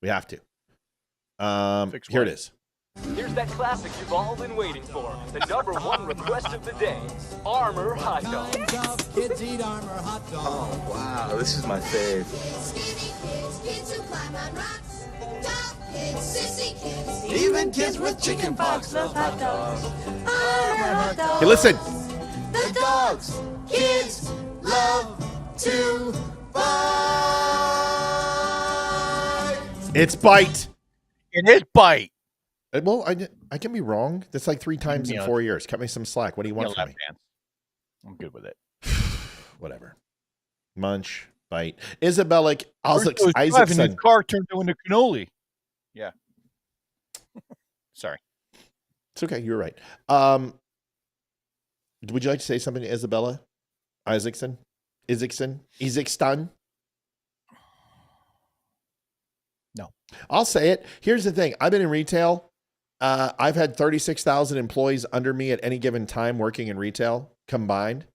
Speaker 1: We have to. Here it is.
Speaker 18: Here's that classic you've all been waiting for. The #1 request of the day. Armor hot dog.
Speaker 19: Kids eat Armor hot dog.
Speaker 18: Oh, wow. This is my fave.
Speaker 19: Kids who climb on rocks. Top kids, sissy kids. Even kids with chicken pox love hot dogs. Armor hot dogs.
Speaker 1: Hey, listen.
Speaker 19: The dogs kids love to bite.
Speaker 1: It's bite.
Speaker 2: It is bite.
Speaker 1: Well, I can be wrong. That's like 3 times in 4 years. Cut me some slack. What do you want from me?
Speaker 2: I'm good with it.
Speaker 1: Whatever. Munch, bite. Isabella
Speaker 2: Isaacson. His car turned into cannoli. Yeah. Sorry.
Speaker 1: It's okay. You're right. Would you like to say something to Isabella Isaacson? Isaacson?
Speaker 2: No.
Speaker 1: I'll say it. Here's the thing. I've been in retail. I've had 36,000 employees under me at any given time working in retail combined.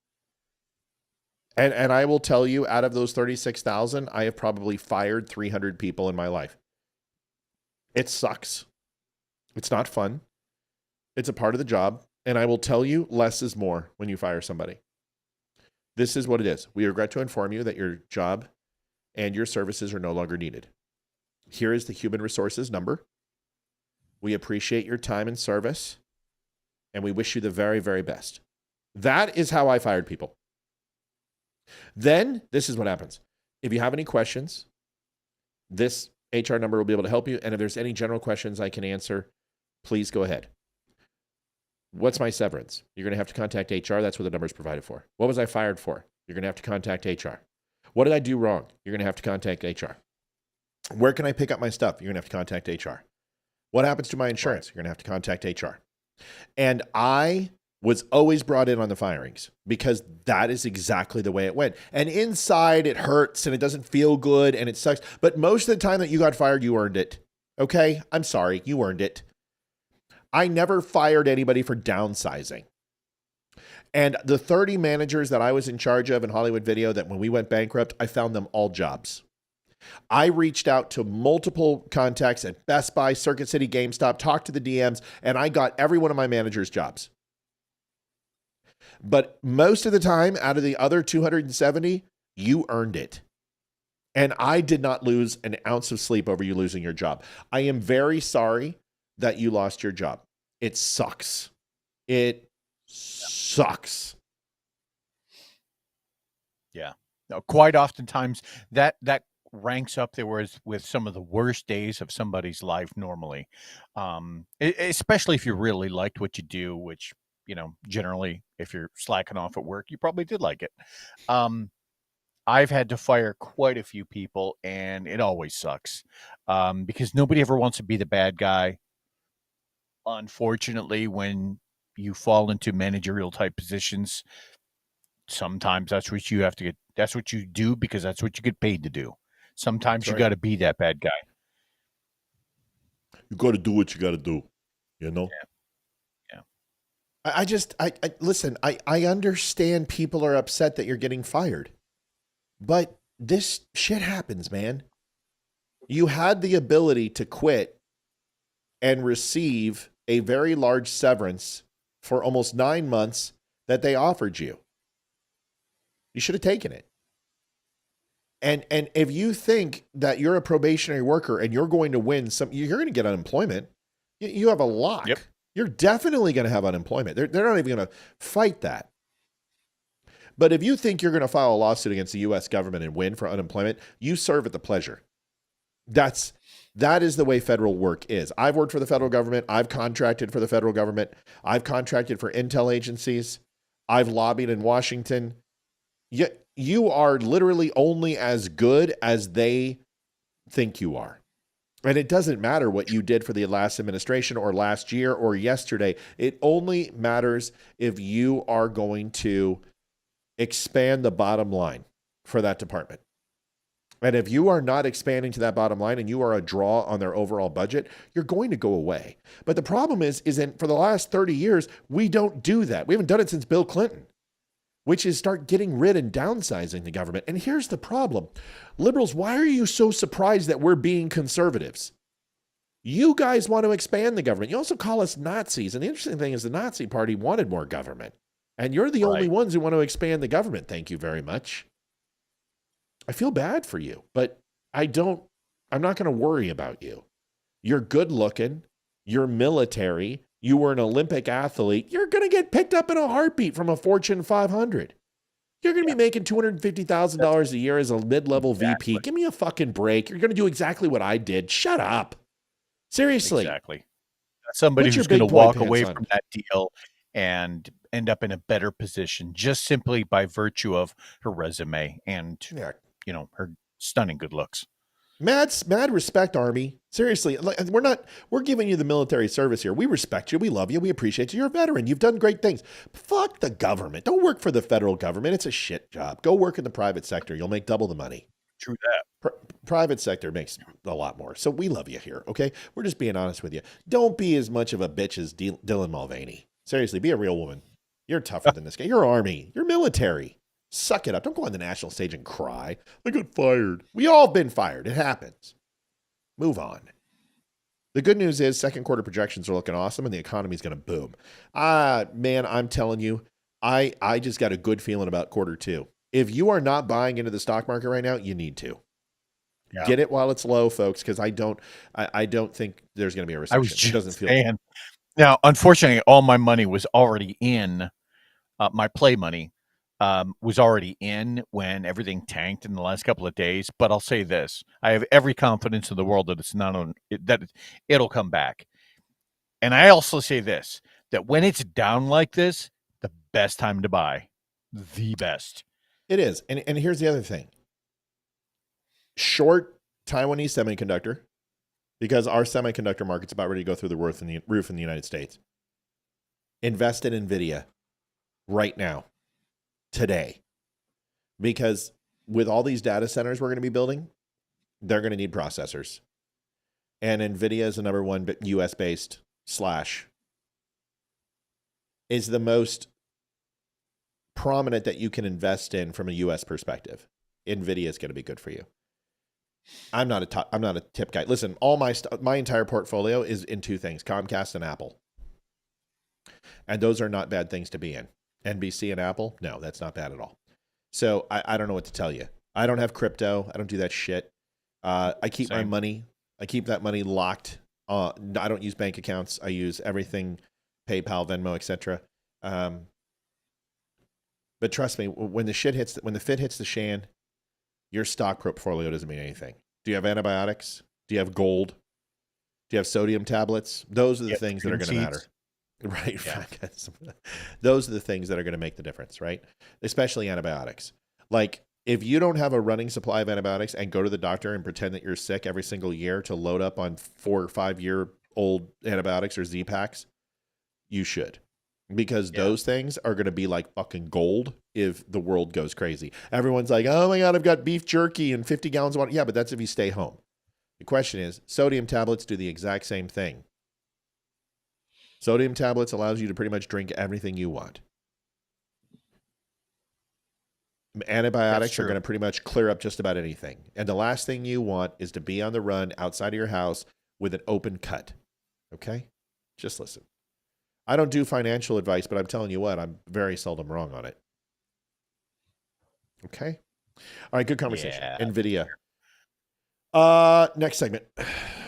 Speaker 1: And I will tell you, out of those 36,000, I have probably fired 300 people in my life. It sucks. It's not fun. It's a part of the job. And I will tell you, less is more when you fire somebody. This is what it is. We regret to inform you that your job and your services are no longer needed. Here is the human resources number. We appreciate your time and service, and we wish you the very, very best. That is how I fired people. Then this is what happens. If you have any questions, this HR number will be able to help you. And if there's any general questions I can answer, please go ahead. What's my severance? You're going to have to contact HR. That's what the number is provided for. What was I fired for? You're going to have to contact HR. What did I do wrong? You're going to have to contact HR. Where can I pick up my stuff? You're going to have to contact HR. What happens to my insurance? You're going to have to contact HR. And I was always brought in on the firings because that is exactly the way it went. And inside it hurts and it doesn't feel good and it sucks. But most of the time that you got fired, you earned it. Okay? I'm sorry. You earned it. I never fired anybody for downsizing. And the 30 managers that I was in charge of in Hollywood Video, that when we went bankrupt, I found them all jobs. I reached out to multiple contacts at Best Buy, Circuit City, GameStop, talked to the DMs, and I got every one of my managers jobs. But most of the time, out of the other 270, you earned it. And I did not lose an ounce of sleep over you losing your job. I am very sorry that you lost your job. It sucks. It sucks.
Speaker 2: Yeah. No, quite oftentimes that ranks up there with some of the worst days of somebody's life normally. Especially if you really liked what you do, which, you know, generally if you're slacking off at work, you probably did like it. I've had to fire quite a few people and it always sucks. Because nobody ever wants to be the bad guy. Unfortunately, when you fall into managerial type positions, sometimes that's what you have to get. That's what you do because that's what you get paid to do. Sometimes you got to be that bad guy.
Speaker 1: You got to do what you got to do, you know?
Speaker 2: Yeah.
Speaker 1: I listen, I understand people are upset that you're getting fired, but this shit happens, man. You had the ability to quit and receive a very large severance for almost 9 months that they offered you. You should have taken it. And if you think that you're a probationary worker and you're going to win you're going to get unemployment. You have a lock.
Speaker 2: Yep.
Speaker 1: You're definitely going to have unemployment. They're not even going to fight that. But if you think you're going to file a lawsuit against the U.S. government and win for unemployment, you serve at the pleasure. That is the way federal work is. I've worked for the federal government. I've contracted for the federal government. I've contracted for intel agencies. I've lobbied in Washington. You are literally only as good as they think you are. And it doesn't matter what you did for the last administration or last year or yesterday. It only matters if you are going to expand the bottom line for that department. And if you are not expanding to that bottom line and you are a draw on their overall budget, you're going to go away. But the problem is for the last 30 years, we don't do that. We haven't done it since Bill Clinton, which is start getting rid and downsizing the government. And here's the problem. Liberals, why are you so surprised that we're being conservatives? You guys want to expand the government. You also call us Nazis. And the interesting thing is the Nazi party wanted more government. And you're the only ones who want to expand the government. Thank you very much. I feel bad for you, but I'm not going to worry about you. You're good looking. You're military. You were an Olympic athlete. You're going to get picked up in a heartbeat from a Fortune 500. You're going to be making $250,000 a year as a mid-level VP. Give me a fucking break. You're going to do exactly what I did. Shut up. Seriously.
Speaker 2: Exactly. Somebody who's going to walk away from that deal and end up in a better position just simply by virtue of her resume and, you know, her stunning good looks.
Speaker 1: Mad respect, Army. Seriously, we're giving you the military service here. We respect you. We love you. We appreciate you. You're a veteran. You've done great things. Fuck the government. Don't work for the federal government. It's a shit job. Go work in the private sector. You'll make double the money.
Speaker 2: True that.
Speaker 1: Private sector makes a lot more. So we love you here, okay? We're just being honest with you. Don't be as much of a bitch as Dylan Mulvaney. Seriously, be a real woman. You're tougher than this guy. You're Army. You're military. Suck it up. Don't go on the national stage and cry. I got fired. We all have been fired. It happens. Move on. The good news is second quarter projections are looking awesome and the economy is going to boom. Man, I'm telling you, I just got a good feeling about quarter two. If you are not buying into the stock market right now, you need to. Yeah. Get it while it's low, folks, because I don't think there's going to be a recession. It doesn't feel good.
Speaker 2: Now, unfortunately, all my money was already in. My play money was already in when everything tanked in the last couple of days. But I'll say this: I have every confidence in the world that it's not on that it'll come back. And I also say this: that when it's down like this, the best time to buy, the best.
Speaker 1: It is, and here's the other thing. Short Taiwanese semiconductor, because our semiconductor market's about ready to go through the roof in the United States. Invest in NVIDIA right now, today, because with all these data centers we're going to be building, they're going to need processors. And NVIDIA is the number one US-based / is the most prominent that you can invest in from a US perspective. NVIDIA is going to be good for you. I'm not a tip guy. Listen, all my entire portfolio is in two things: Comcast and Apple. And those are not bad things to be in. NBC and Apple, no, that's not bad at all. So I don't know what to tell you. I don't have crypto. I don't do that shit. I keep my money. I keep that money locked. I don't use bank accounts. I use everything, PayPal, Venmo, etc. But trust me, when the fit hits the shan, your stock portfolio doesn't mean anything. Do you have antibiotics? Do you have gold? Do you have sodium tablets? Those are the things that are going to matter. Right. Yeah. Those are the things that are going to make the difference, right? Especially antibiotics. Like, if you don't have a running supply of antibiotics and go to the doctor and pretend that you're sick every single year to load up on 4 or 5 year old antibiotics or Z-Packs, you should. Because those things are going to be like fucking gold if the world goes crazy. Everyone's like, oh my God, I've got beef jerky and 50 gallons of water. Yeah, but that's if you stay home. The question is, sodium tablets do the exact same thing. Sodium tablets allows you to pretty much drink everything you want. Antibiotics are going to pretty much clear up just about anything. And the last thing you want is to be on the run outside of your house with an open cut. Okay? Just listen. I don't do financial advice, but I'm telling you what, I'm very seldom wrong on it. Okay? All right, good conversation. Yeah. NVIDIA. Next segment.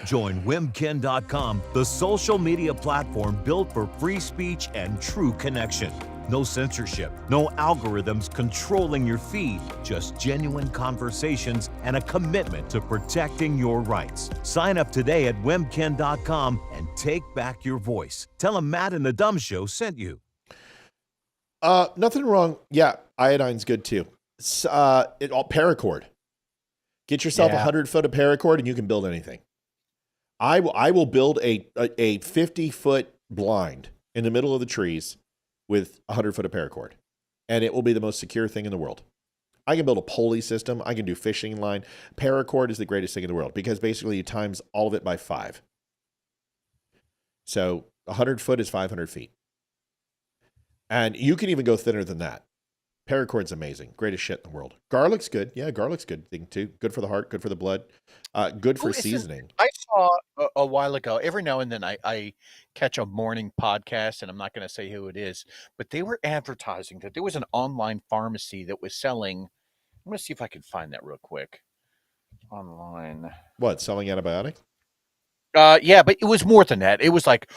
Speaker 15: Join WimKen.com, the social media platform built for free speech and true connection. No censorship, no algorithms controlling your feed, just genuine conversations and a commitment to protecting your rights. Sign up today at WimKen.com and take back your voice. Tell them Matt and the Dumb Show sent you.
Speaker 1: Nothing wrong. Yeah, iodine's good too. Paracord. Get yourself 100 foot of paracord and you can build anything. I will build a 50-foot blind in the middle of the trees with 100 foot of paracord, and it will be the most secure thing in the world. I can build a pulley system. I can do fishing line. Paracord is the greatest thing in the world because basically you times all of it by 5. So 100 foot is 500 feet. And you can even go thinner than that. Paracord's amazing. Greatest shit in the world. Garlic's good. Yeah, garlic's good thing too. Good for the heart, good for the blood, good for seasoning.
Speaker 2: I saw a while ago, every now and then I catch a morning podcast, and I'm not going to say who it is, but they were advertising that there was an online pharmacy that was selling. I'm going to see if I can find that real quick. Online.
Speaker 1: What, selling antibiotics?
Speaker 2: Yeah, but it was more than that. It was like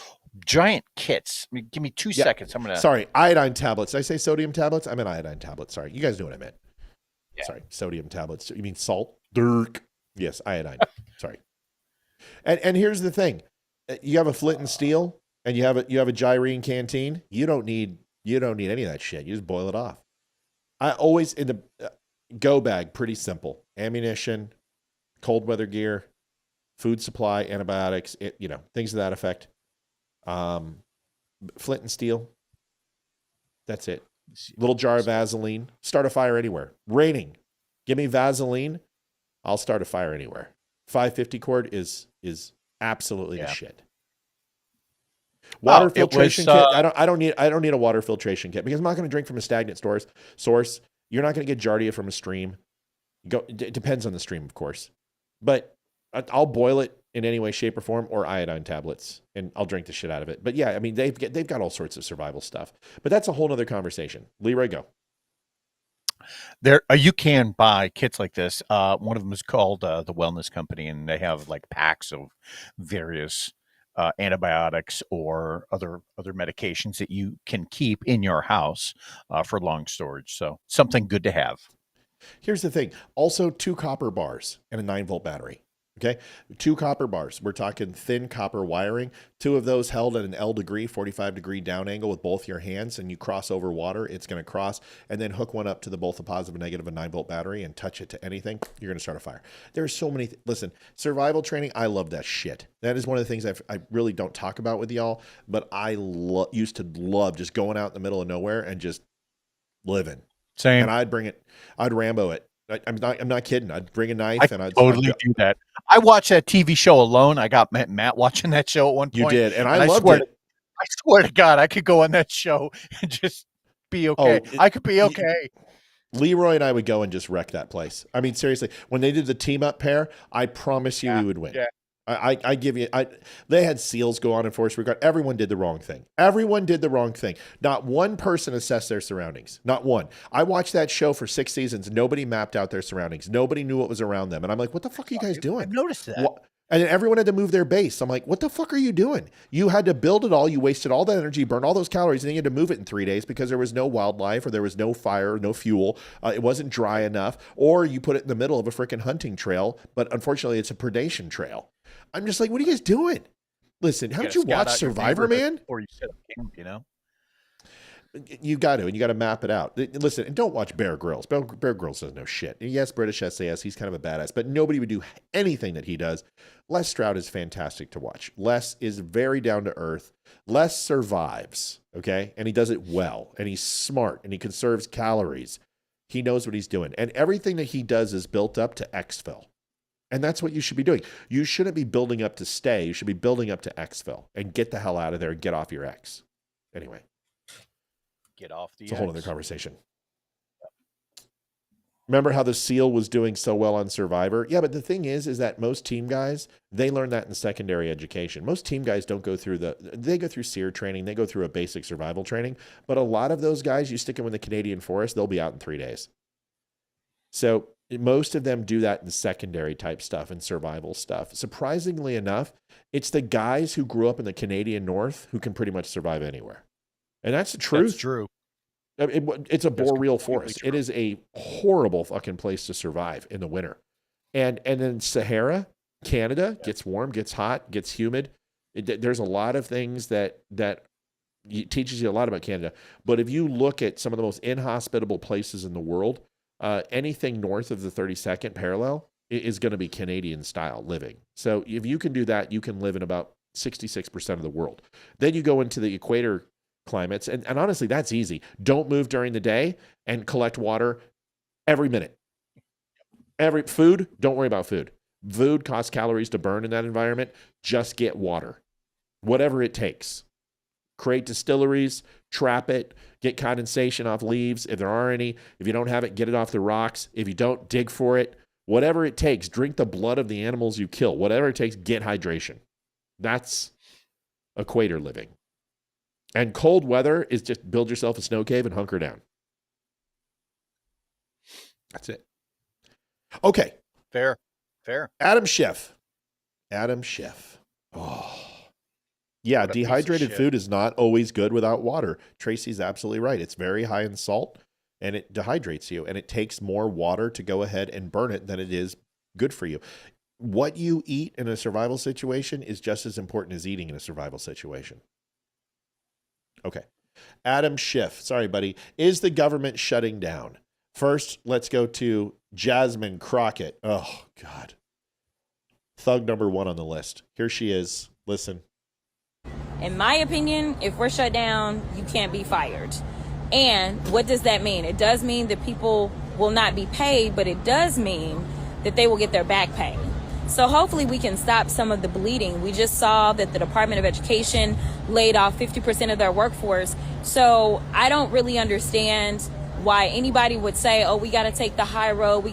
Speaker 2: giant kits. I mean, give me 2 seconds. I'm gonna.
Speaker 1: Sorry, iodine tablets. Did I say sodium tablets? I meant iodine tablets. Sorry, you guys know what I meant. Yeah. Sorry, sodium tablets. You mean salt? Dirk. Yes, iodine. Sorry. And here's the thing: you have a flint and steel, and you have a gyrene canteen. You don't need any of that shit. You just boil it off. I always in the go bag. Pretty simple: ammunition, cold weather gear, food supply, antibiotics. Things to that effect. Flint and steel. That's it. Little jar of Vaseline. Start a fire anywhere. Raining. Give me Vaseline I'll start a fire anywhere. 550 cord is absolutely the shit. Water filtration kit. I don't need a water filtration kit because I'm not going to drink from a stagnant source. You're not going to get giardia from a stream. It depends on the stream, of course, but I'll boil it in any way, shape, or form, or iodine tablets, and I'll drink the shit out of it. But yeah, I mean, they've got all sorts of survival stuff, but that's a whole nother conversation. Leeroy, go.
Speaker 2: There, you can buy kits like this. One of them is called the Wellness Company, and they have like packs of various antibiotics or other medications that you can keep in your house for long storage. So something good to have.
Speaker 1: Here's the thing. Also, 2 copper bars and a 9-volt battery. Okay, 2 copper bars. We're talking thin copper wiring. 2 of those held at an L degree, 45-degree down angle with both your hands, and you cross over water. It's going to cross, and then hook one up to both the positive and negative of a 9-volt battery and touch it to anything. You're going to start a fire. There's so many. Listen, survival training. I love that shit. That is one of the things I really don't talk about with y'all, but I used to love just going out in the middle of nowhere and just living.
Speaker 2: Same.
Speaker 1: And I'd Rambo it. I'm not kidding. I'd bring a knife and I'd
Speaker 2: totally do that. I watched that TV show alone. I got Matt watching that show at one point.
Speaker 1: You did, and I loved it.
Speaker 2: I swear to God, I could go on that show and just be okay. I could be okay.
Speaker 1: Leeroy and I would go and just wreck that place. I mean, seriously, when they did the team up pair, I promise you we would win.
Speaker 2: Yeah.
Speaker 1: I give you, they had SEALs go on in force regard. Everyone did the wrong thing. Everyone did the wrong thing. Not one person assessed their surroundings. Not one. I watched that show for 6 seasons. Nobody mapped out their surroundings. Nobody knew what was around them. And I'm like, what the fuck are you guys doing?
Speaker 2: I noticed that.
Speaker 1: And then everyone had to move their base. I'm like, what the fuck are you doing? You had to build it all. You wasted all that energy, burned all those calories, and then you had to move it in 3 days because there was no wildlife or there was no fire, no fuel. It wasn't dry enough. Or you put it in the middle of a freaking hunting trail, but unfortunately it's a predation trail. I'm just like, what are you guys doing? Listen, haven't you watched Survivor, man?
Speaker 2: Or you set up camp, you know?
Speaker 1: You got to, and you got to map it out. Listen, and don't watch Bear Grylls. Bear Grylls doesn't know shit. Yes, British SAS, he's kind of a badass, but nobody would do anything that he does. Les Stroud is fantastic to watch. Les is very down to earth. Les survives, okay? And he does it well, and he's smart, and he conserves calories. He knows what he's doing. And everything that he does is built up to exfil. And that's what you should be doing. You shouldn't be building up to stay. You should be building up to exfil and get the hell out of there and get off your X. Anyway.
Speaker 2: Get off the
Speaker 1: It's a whole other conversation. Remember how the SEAL was doing so well on Survivor? Yeah, but the thing is that most team guys, they learn that in secondary education. Most team guys don't go through they go through SEER training. They go through a basic survival training. But a lot of those guys, you stick them in the Canadian forest, they'll be out in 3 days. So most of them do that in secondary type stuff and survival stuff. Surprisingly enough, it's the guys who grew up in the Canadian North who can pretty much survive anywhere. And that's the truth.
Speaker 2: That's true.
Speaker 1: It's a boreal forest. True. It is a horrible fucking place to survive in the winter. And then Sahara, Canada, gets warm, gets hot, gets humid. There's a lot of things that teaches you a lot about Canada. But if you look at some of the most inhospitable places in the world, anything north of the 32nd parallel is going to be Canadian style living. So if you can do that, you can live in about 66% of the world. Then you go into the equator climates, and honestly, that's easy. Don't move during the day and collect water every minute. Food, don't worry about food. Food costs calories to burn in that environment. Just get water, whatever it takes. Create distilleries, trap it, get condensation off leaves if there are any. If you don't have it, get it off the rocks. If you don't, dig for it. Whatever it takes, drink the blood of the animals you kill. Whatever it takes, get hydration. That's equator living. And cold weather is just build yourself a snow cave and hunker down. That's it. Okay.
Speaker 2: Fair.
Speaker 1: Adam Schiff. Oh. Yeah, dehydrated food is not always good without water. Tracy's absolutely right. It's very high in salt, and it dehydrates you, and it takes more water to go ahead and burn it than it is good for you. What you eat in a survival situation is just as important as eating in a survival situation. Okay. Adam Schiff. Sorry, buddy. Is the government shutting down? First, let's go to Jasmine Crockett. Oh, God. Thug number 1 on the list. Here she is. Listen.
Speaker 20: In my opinion, if we're shut down, you can't be fired. And what does that mean? It does mean that people will not be paid, but it does mean that they will get their back pay. So hopefully we can stop some of the bleeding. We just saw that the Department of Education laid off 50% of their workforce. So I don't really understand why anybody would say, oh, we got to take the high road.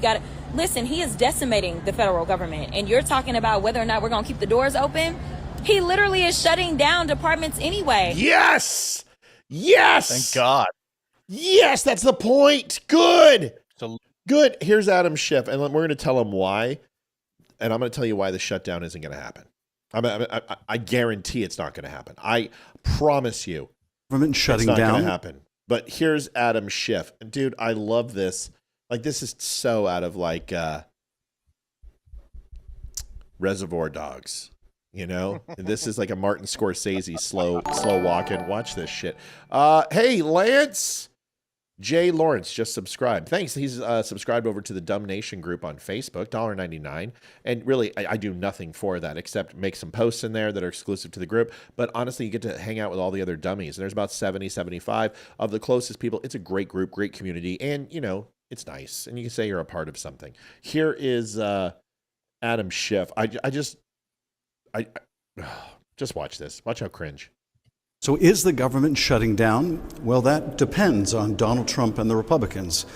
Speaker 20: Listen, he is decimating the federal government. And you're talking about whether or not we're going to keep the doors open. He literally is shutting down departments anyway.
Speaker 1: Yes. Yes.
Speaker 2: Thank God.
Speaker 1: Yes, that's the point. Good. Good. Here's Adam Schiff, and we're going to tell him why. And I'm going to tell you why the shutdown isn't going to happen. I guarantee it's not going to happen. I promise you.
Speaker 21: Government shutting
Speaker 1: it's not
Speaker 21: down.
Speaker 1: going to happen. But here's Adam Schiff. Dude, I love this. Like, this is so out of, like, Reservoir Dogs. You know? This is like a Martin Scorsese slow walk-in. Watch this shit. Hey, Lance. Jay Lawrence just subscribed. Thanks. He's subscribed over to the Dumb Nation group on Facebook, $1.99. And really, I do nothing for that except make some posts in there that are exclusive to the group. But honestly, you get to hang out with all the other dummies. And there's about 70, 75 of the closest people. It's a great group, great community. And, you know, it's nice. And you can say you're a part of something. Here is Adam Schiff. I just watch this. Watch how cringe.
Speaker 21: So is the government shutting down? Well, that depends on Donald Trump and the Republicans.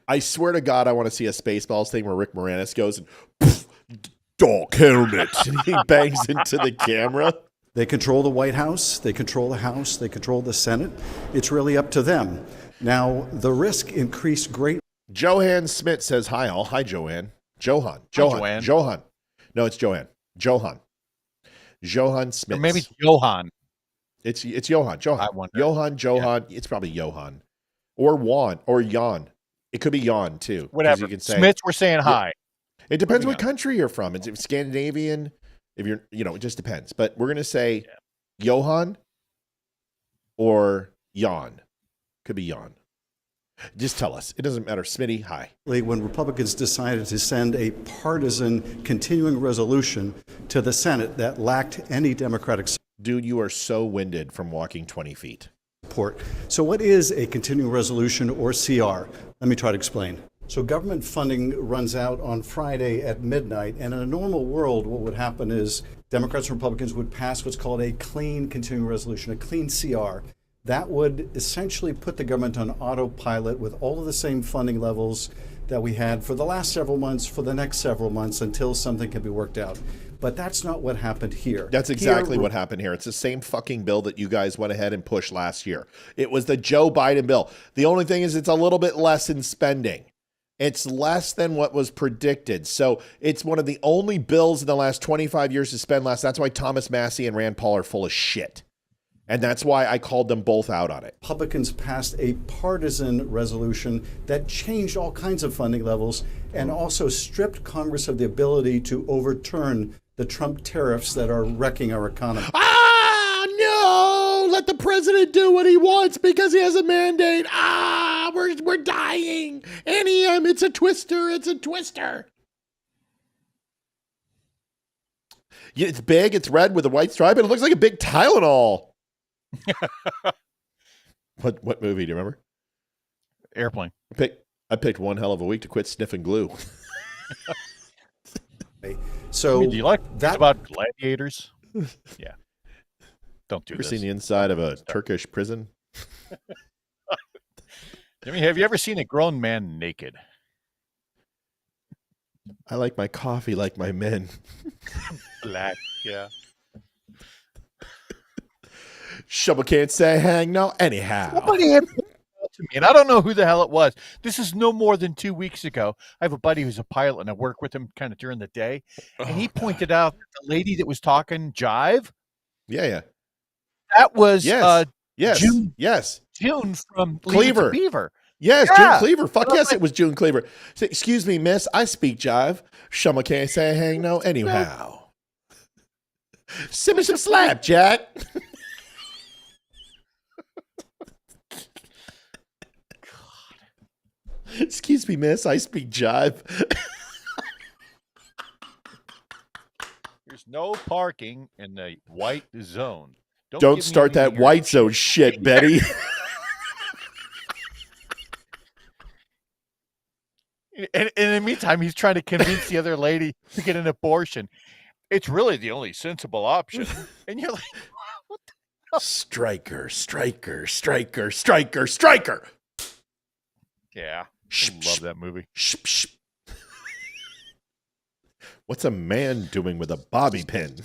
Speaker 1: I swear to God, I want to see a Spaceballs thing where Rick Moranis goes and poof, dog helmet. And he bangs into the camera.
Speaker 21: They control the White House. They control the House. They control the Senate. It's really up to them. Now, the risk increased greatly.
Speaker 1: Johan Smith says hi all. Hi, Joanne. Johan. No, it's Joanne. Johan Smith.
Speaker 2: Or maybe it's Johan.
Speaker 1: It's Johan.
Speaker 2: I wonder.
Speaker 1: Johan. Yeah. It's probably Johan. Or Juan. Or Jan. It could be Jan, too.
Speaker 2: Whatever.
Speaker 1: You can say,
Speaker 2: Smiths were saying hi.
Speaker 1: It depends what country you're from. It's Scandinavian. If you're, it just depends. But we're going to say Johan or Jan. Could be Jan. Just tell us. It doesn't matter. Smitty, hi.
Speaker 21: When Republicans decided to send a partisan continuing resolution to the Senate that lacked any Democratic support.
Speaker 1: Dude, you are so winded from walking 20 feet.
Speaker 21: So what is a continuing resolution or CR? Let me try to explain. So government funding runs out on Friday at midnight, and in a normal world, what would happen is Democrats and Republicans would pass what's called a clean continuing resolution, a clean CR. That would essentially put the government on autopilot with all of the same funding levels that we had for the last several months, for the next several months, until something can be worked out. But that's not what happened here.
Speaker 1: That's exactly what happened here. It's the same fucking bill that you guys went ahead and pushed last year. It was the Joe Biden bill. The only thing is it's a little bit less in spending. It's less than what was predicted. So it's one of the only bills in the last 25 years to spend less. That's why Thomas Massey and Rand Paul are full of shit. And that's why I called them both out on it.
Speaker 21: Republicans passed a partisan resolution that changed all kinds of funding levels and also stripped Congress of the ability to overturn the Trump tariffs that are wrecking our economy.
Speaker 1: Ah, no! Let the president do what he wants because he has a mandate. Ah, we're dying. NEM, it's a twister. It's a twister. Yeah, it's big. It's red with a white stripe, and it looks like a big Tylenol. What movie do you remember?
Speaker 2: Airplane.
Speaker 1: I picked one hell of a week to quit sniffing glue.
Speaker 21: So
Speaker 2: do you like that about gladiators? Yeah. Don't do
Speaker 1: ever
Speaker 2: this.
Speaker 1: seen the inside of a Turkish prison?
Speaker 2: I mean, have you ever seen a grown man naked?
Speaker 1: I like my coffee like my men.
Speaker 2: Black, yeah.
Speaker 1: Shovel can't say hang no anyhow.
Speaker 2: Somebody had to me, and I don't know who the hell it was. This is no more than 2 weeks ago. I have a buddy who's a pilot, and I work with him kind of during the day. And he pointed out that the lady that was talking jive.
Speaker 1: Yeah.
Speaker 2: That was
Speaker 1: June
Speaker 2: from
Speaker 1: Cleaver.
Speaker 2: Beaver.
Speaker 1: Yes,
Speaker 2: Yeah.
Speaker 1: June Cleaver. Fuck yes, it was June Cleaver. Say, excuse me, miss, I speak jive. Shama can't say hang no anyhow. Send me some slap, Jack. Excuse me, miss, I speak jive.
Speaker 2: There's no parking in the white zone.
Speaker 1: Don't
Speaker 2: give me
Speaker 1: start
Speaker 2: any
Speaker 1: that
Speaker 2: of your
Speaker 1: white zone shit, Betty.
Speaker 2: And meantime, he's trying to convince the other lady to get an abortion. It's really the only sensible option. And you're like, what the hell?
Speaker 1: Striker, striker, striker, striker, striker.
Speaker 2: Yeah. I love that movie.
Speaker 1: What's a man doing with a bobby pin?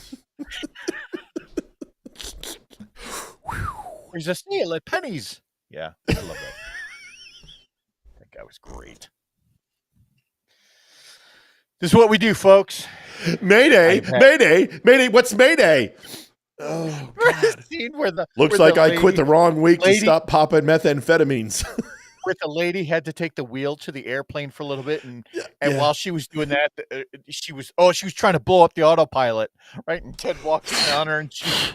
Speaker 2: There's a sale at Penny's. Yeah, I love that. That guy was great. This is what we do, folks.
Speaker 1: Mayday, Mayday, Mayday. What's Mayday? Oh, God.
Speaker 2: Scene where
Speaker 1: Looks
Speaker 2: where
Speaker 1: like I quit the wrong week to stop popping methamphetamines.
Speaker 2: Where the lady had to take the wheel to the airplane for a little bit, and while she was doing that, she was trying to blow up the autopilot, right? And Ted walks down her, and she's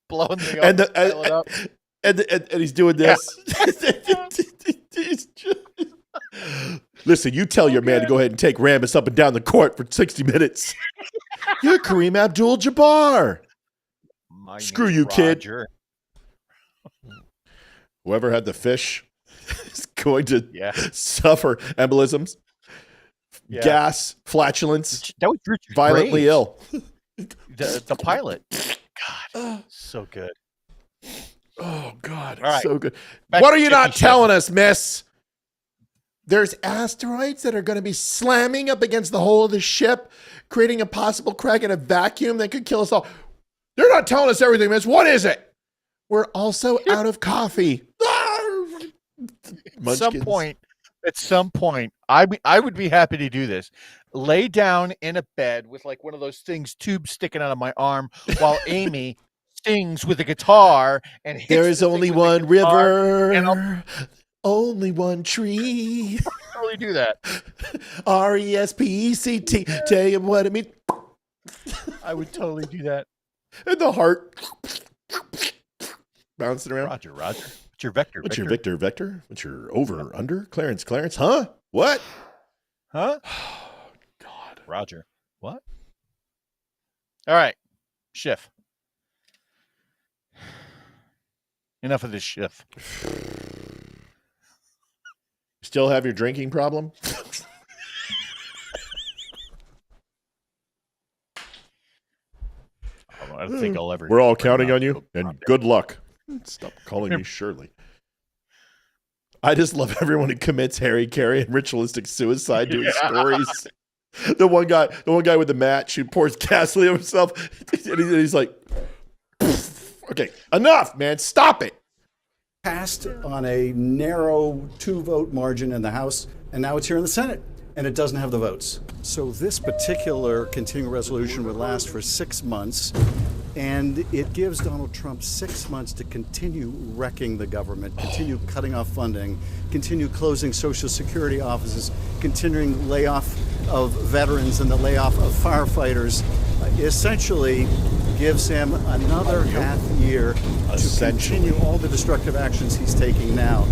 Speaker 2: blowing the autopilot up.
Speaker 1: And he's doing this. Listen, you tell your man to go ahead and take Rambus up and down the court for 60 minutes. You're Kareem Abdul-Jabbar. Screw you,
Speaker 2: Roger.
Speaker 1: kid. Whoever had the fish is going to suffer embolisms, gas, flatulence,
Speaker 2: that was Richard
Speaker 1: violently
Speaker 2: Graves.
Speaker 1: ill.
Speaker 2: The pilot. God, so good.
Speaker 1: Oh, God,
Speaker 2: All right.
Speaker 1: so good.
Speaker 2: Back
Speaker 1: What
Speaker 2: to
Speaker 1: are you
Speaker 2: Chippy
Speaker 1: not
Speaker 2: Chef.
Speaker 1: telling us, miss? There's asteroids that are going to be slamming up against the hull of the ship, creating a possible crack in a vacuum that could kill us all. They're not telling us everything, miss. What is it? We're also out of coffee.
Speaker 2: At some point, I would be happy to do this. Lay down in a bed with like one of those things, tubes sticking out of my arm, while Amy sings with a guitar and hits
Speaker 1: There is
Speaker 2: the
Speaker 1: only
Speaker 2: thing with
Speaker 1: one
Speaker 2: the guitar,
Speaker 1: river,
Speaker 2: and I'll
Speaker 1: only one tree.
Speaker 2: totally do that.
Speaker 1: RESPECT. Tell you what it means.
Speaker 2: I would totally do that.
Speaker 1: And the heart bouncing around.
Speaker 2: Roger. What's your vector?
Speaker 1: What's your Victor? What's your over, under? Clarence, huh? What?
Speaker 2: Huh? God. Roger. What? All right. Schiff. Enough of this Schiff.
Speaker 1: Still have your drinking problem?
Speaker 2: I don't think I'll ever.
Speaker 1: We're all counting on you, and good luck. Stop calling me Shirley. I just love everyone who commits Harry Carey and ritualistic suicide doing stories. The one guy with the match who pours gasoline on himself, and he's like, okay, enough, man, stop it.
Speaker 21: Passed on a narrow 2-vote margin in the House, and now it's here in the Senate, and it doesn't have the votes. So this particular continuing resolution would last for 6 months, and it gives Donald Trump 6 months to continue wrecking the government, continue cutting off funding, continue closing Social Security offices, continuing layoff of veterans and the layoff of firefighters, essentially gives him another half year to continue all the destructive actions he's taking now.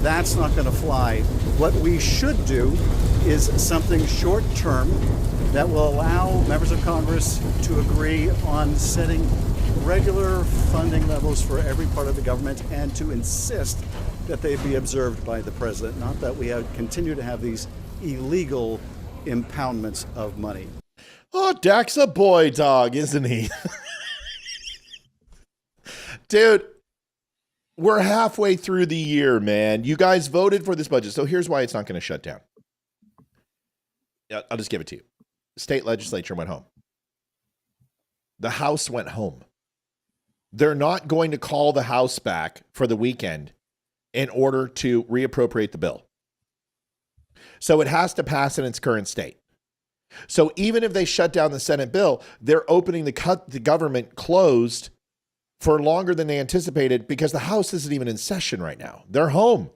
Speaker 21: That's not going to fly. What we should do is something short-term that will allow members of Congress to agree on setting regular funding levels for every part of the government and to insist that they be observed by the president, not that we continue to have these illegal impoundments of money.
Speaker 1: Oh, Dak's a boy dog, isn't he? Dude, we're halfway through the year, man. You guys voted for this budget, so here's why it's not going to shut down. Yeah, I'll just give it to you. The state legislature went home. The House went home. They're not going to call the House back for the weekend in order to reappropriate the bill. So it has to pass in its current state. So even if they shut down the Senate bill, they're opening the government closed for longer than they anticipated because the House isn't even in session right now. They're home.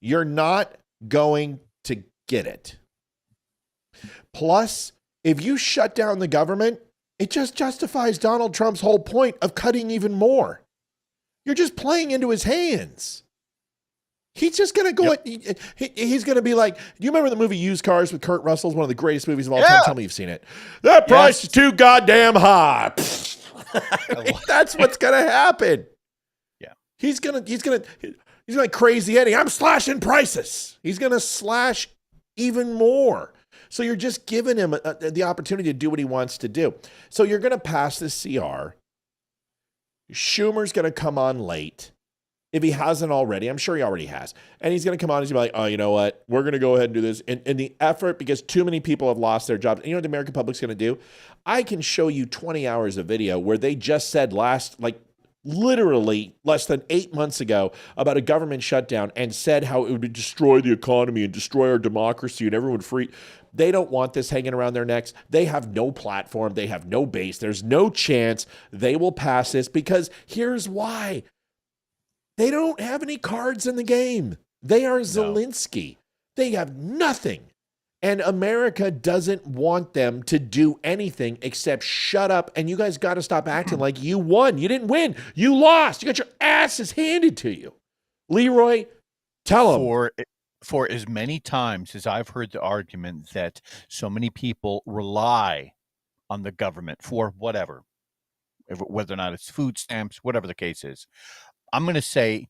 Speaker 1: You're not going to get it. Plus, if you shut down the government, it just justifies Donald Trump's whole point of cutting even more. You're just playing into his hands. He's just going to go, he's going to be like, do you remember the movie Used Cars with Kurt Russell? It's one of the greatest movies of all time. Tell me you've seen it. That price is too goddamn high. That's what's going to happen.
Speaker 2: Yeah.
Speaker 1: He's going to, He's like Crazy Eddie. I'm slashing prices. He's going to slash even more. So you're just giving him the opportunity to do what he wants to do. So you're going to pass this CR. Schumer's going to come on late. If he hasn't already, I'm sure he already has. And he's going to come on and he's going to be like, oh, you know what? We're going to go ahead and do this. And the effort, because too many people have lost their jobs. And you know what the American public's going to do? I can show you 20 hours of video where they just said literally less than 8 months ago about a government shutdown and said how it would destroy the economy and destroy our democracy and everyone free. They don't want this hanging around their necks. They have no platform. They have no base. There's no chance they will pass this because here's why. They don't have any cards in the game. They are Zelensky. They have nothing. And America doesn't want them to do anything except shut up. And you guys got to stop acting like you won. You didn't win. You lost. You got your asses handed to you. Leroy, tell them.
Speaker 2: For as many times as I've heard the argument that so many people rely on the government for whatever, whether or not it's food stamps, whatever the case is, I'm going to say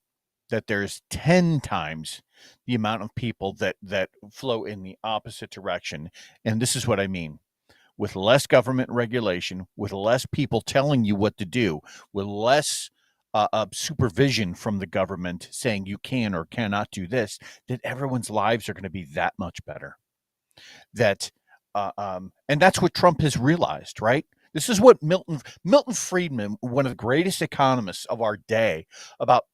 Speaker 2: that there's 10 times the amount of people that flow in the opposite direction. And this is what I mean. With less government regulation, with less people telling you what to do, with less supervision from the government saying you can or cannot do this, that everyone's lives are going to be that much better. And that's what Trump has realized, right? This is what Milton Friedman, one of the greatest economists of our day, about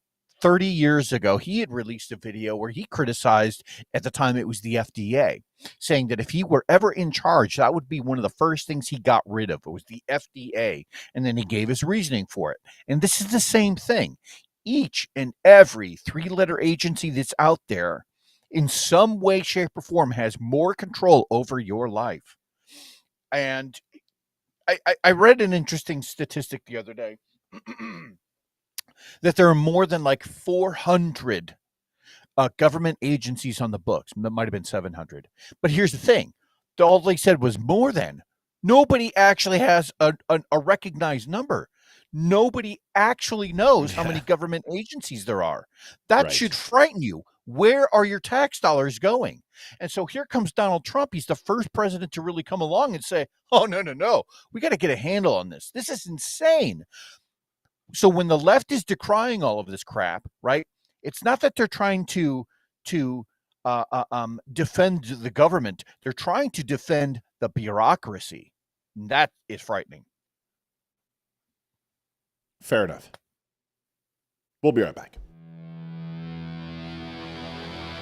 Speaker 2: 30 years ago, he had released a video where he criticized, at the time it was the FDA, saying that if he were ever in charge, that would be one of the first things he got rid of. It was the FDA. And then he gave his reasoning for it. And this is the same thing. Each and every three-letter agency that's out there, in some way, shape, or form, has more control over your life. And I read an interesting statistic the other day that there are more than 400 government agencies on the books. That might have been 700. But here's the thing. All they said was more than. Nobody actually has a recognized number. Nobody actually knows how many government agencies there are. That should frighten you. Where are your tax dollars going? And so here comes Donald Trump. He's the first president to really come along and say, oh, no. We got to get a handle on this. This is insane. So when the left is decrying all of this crap, right, it's not that they're trying to defend the government. They're trying to defend the bureaucracy. And that is frightening.
Speaker 1: Fair enough. We'll be right back.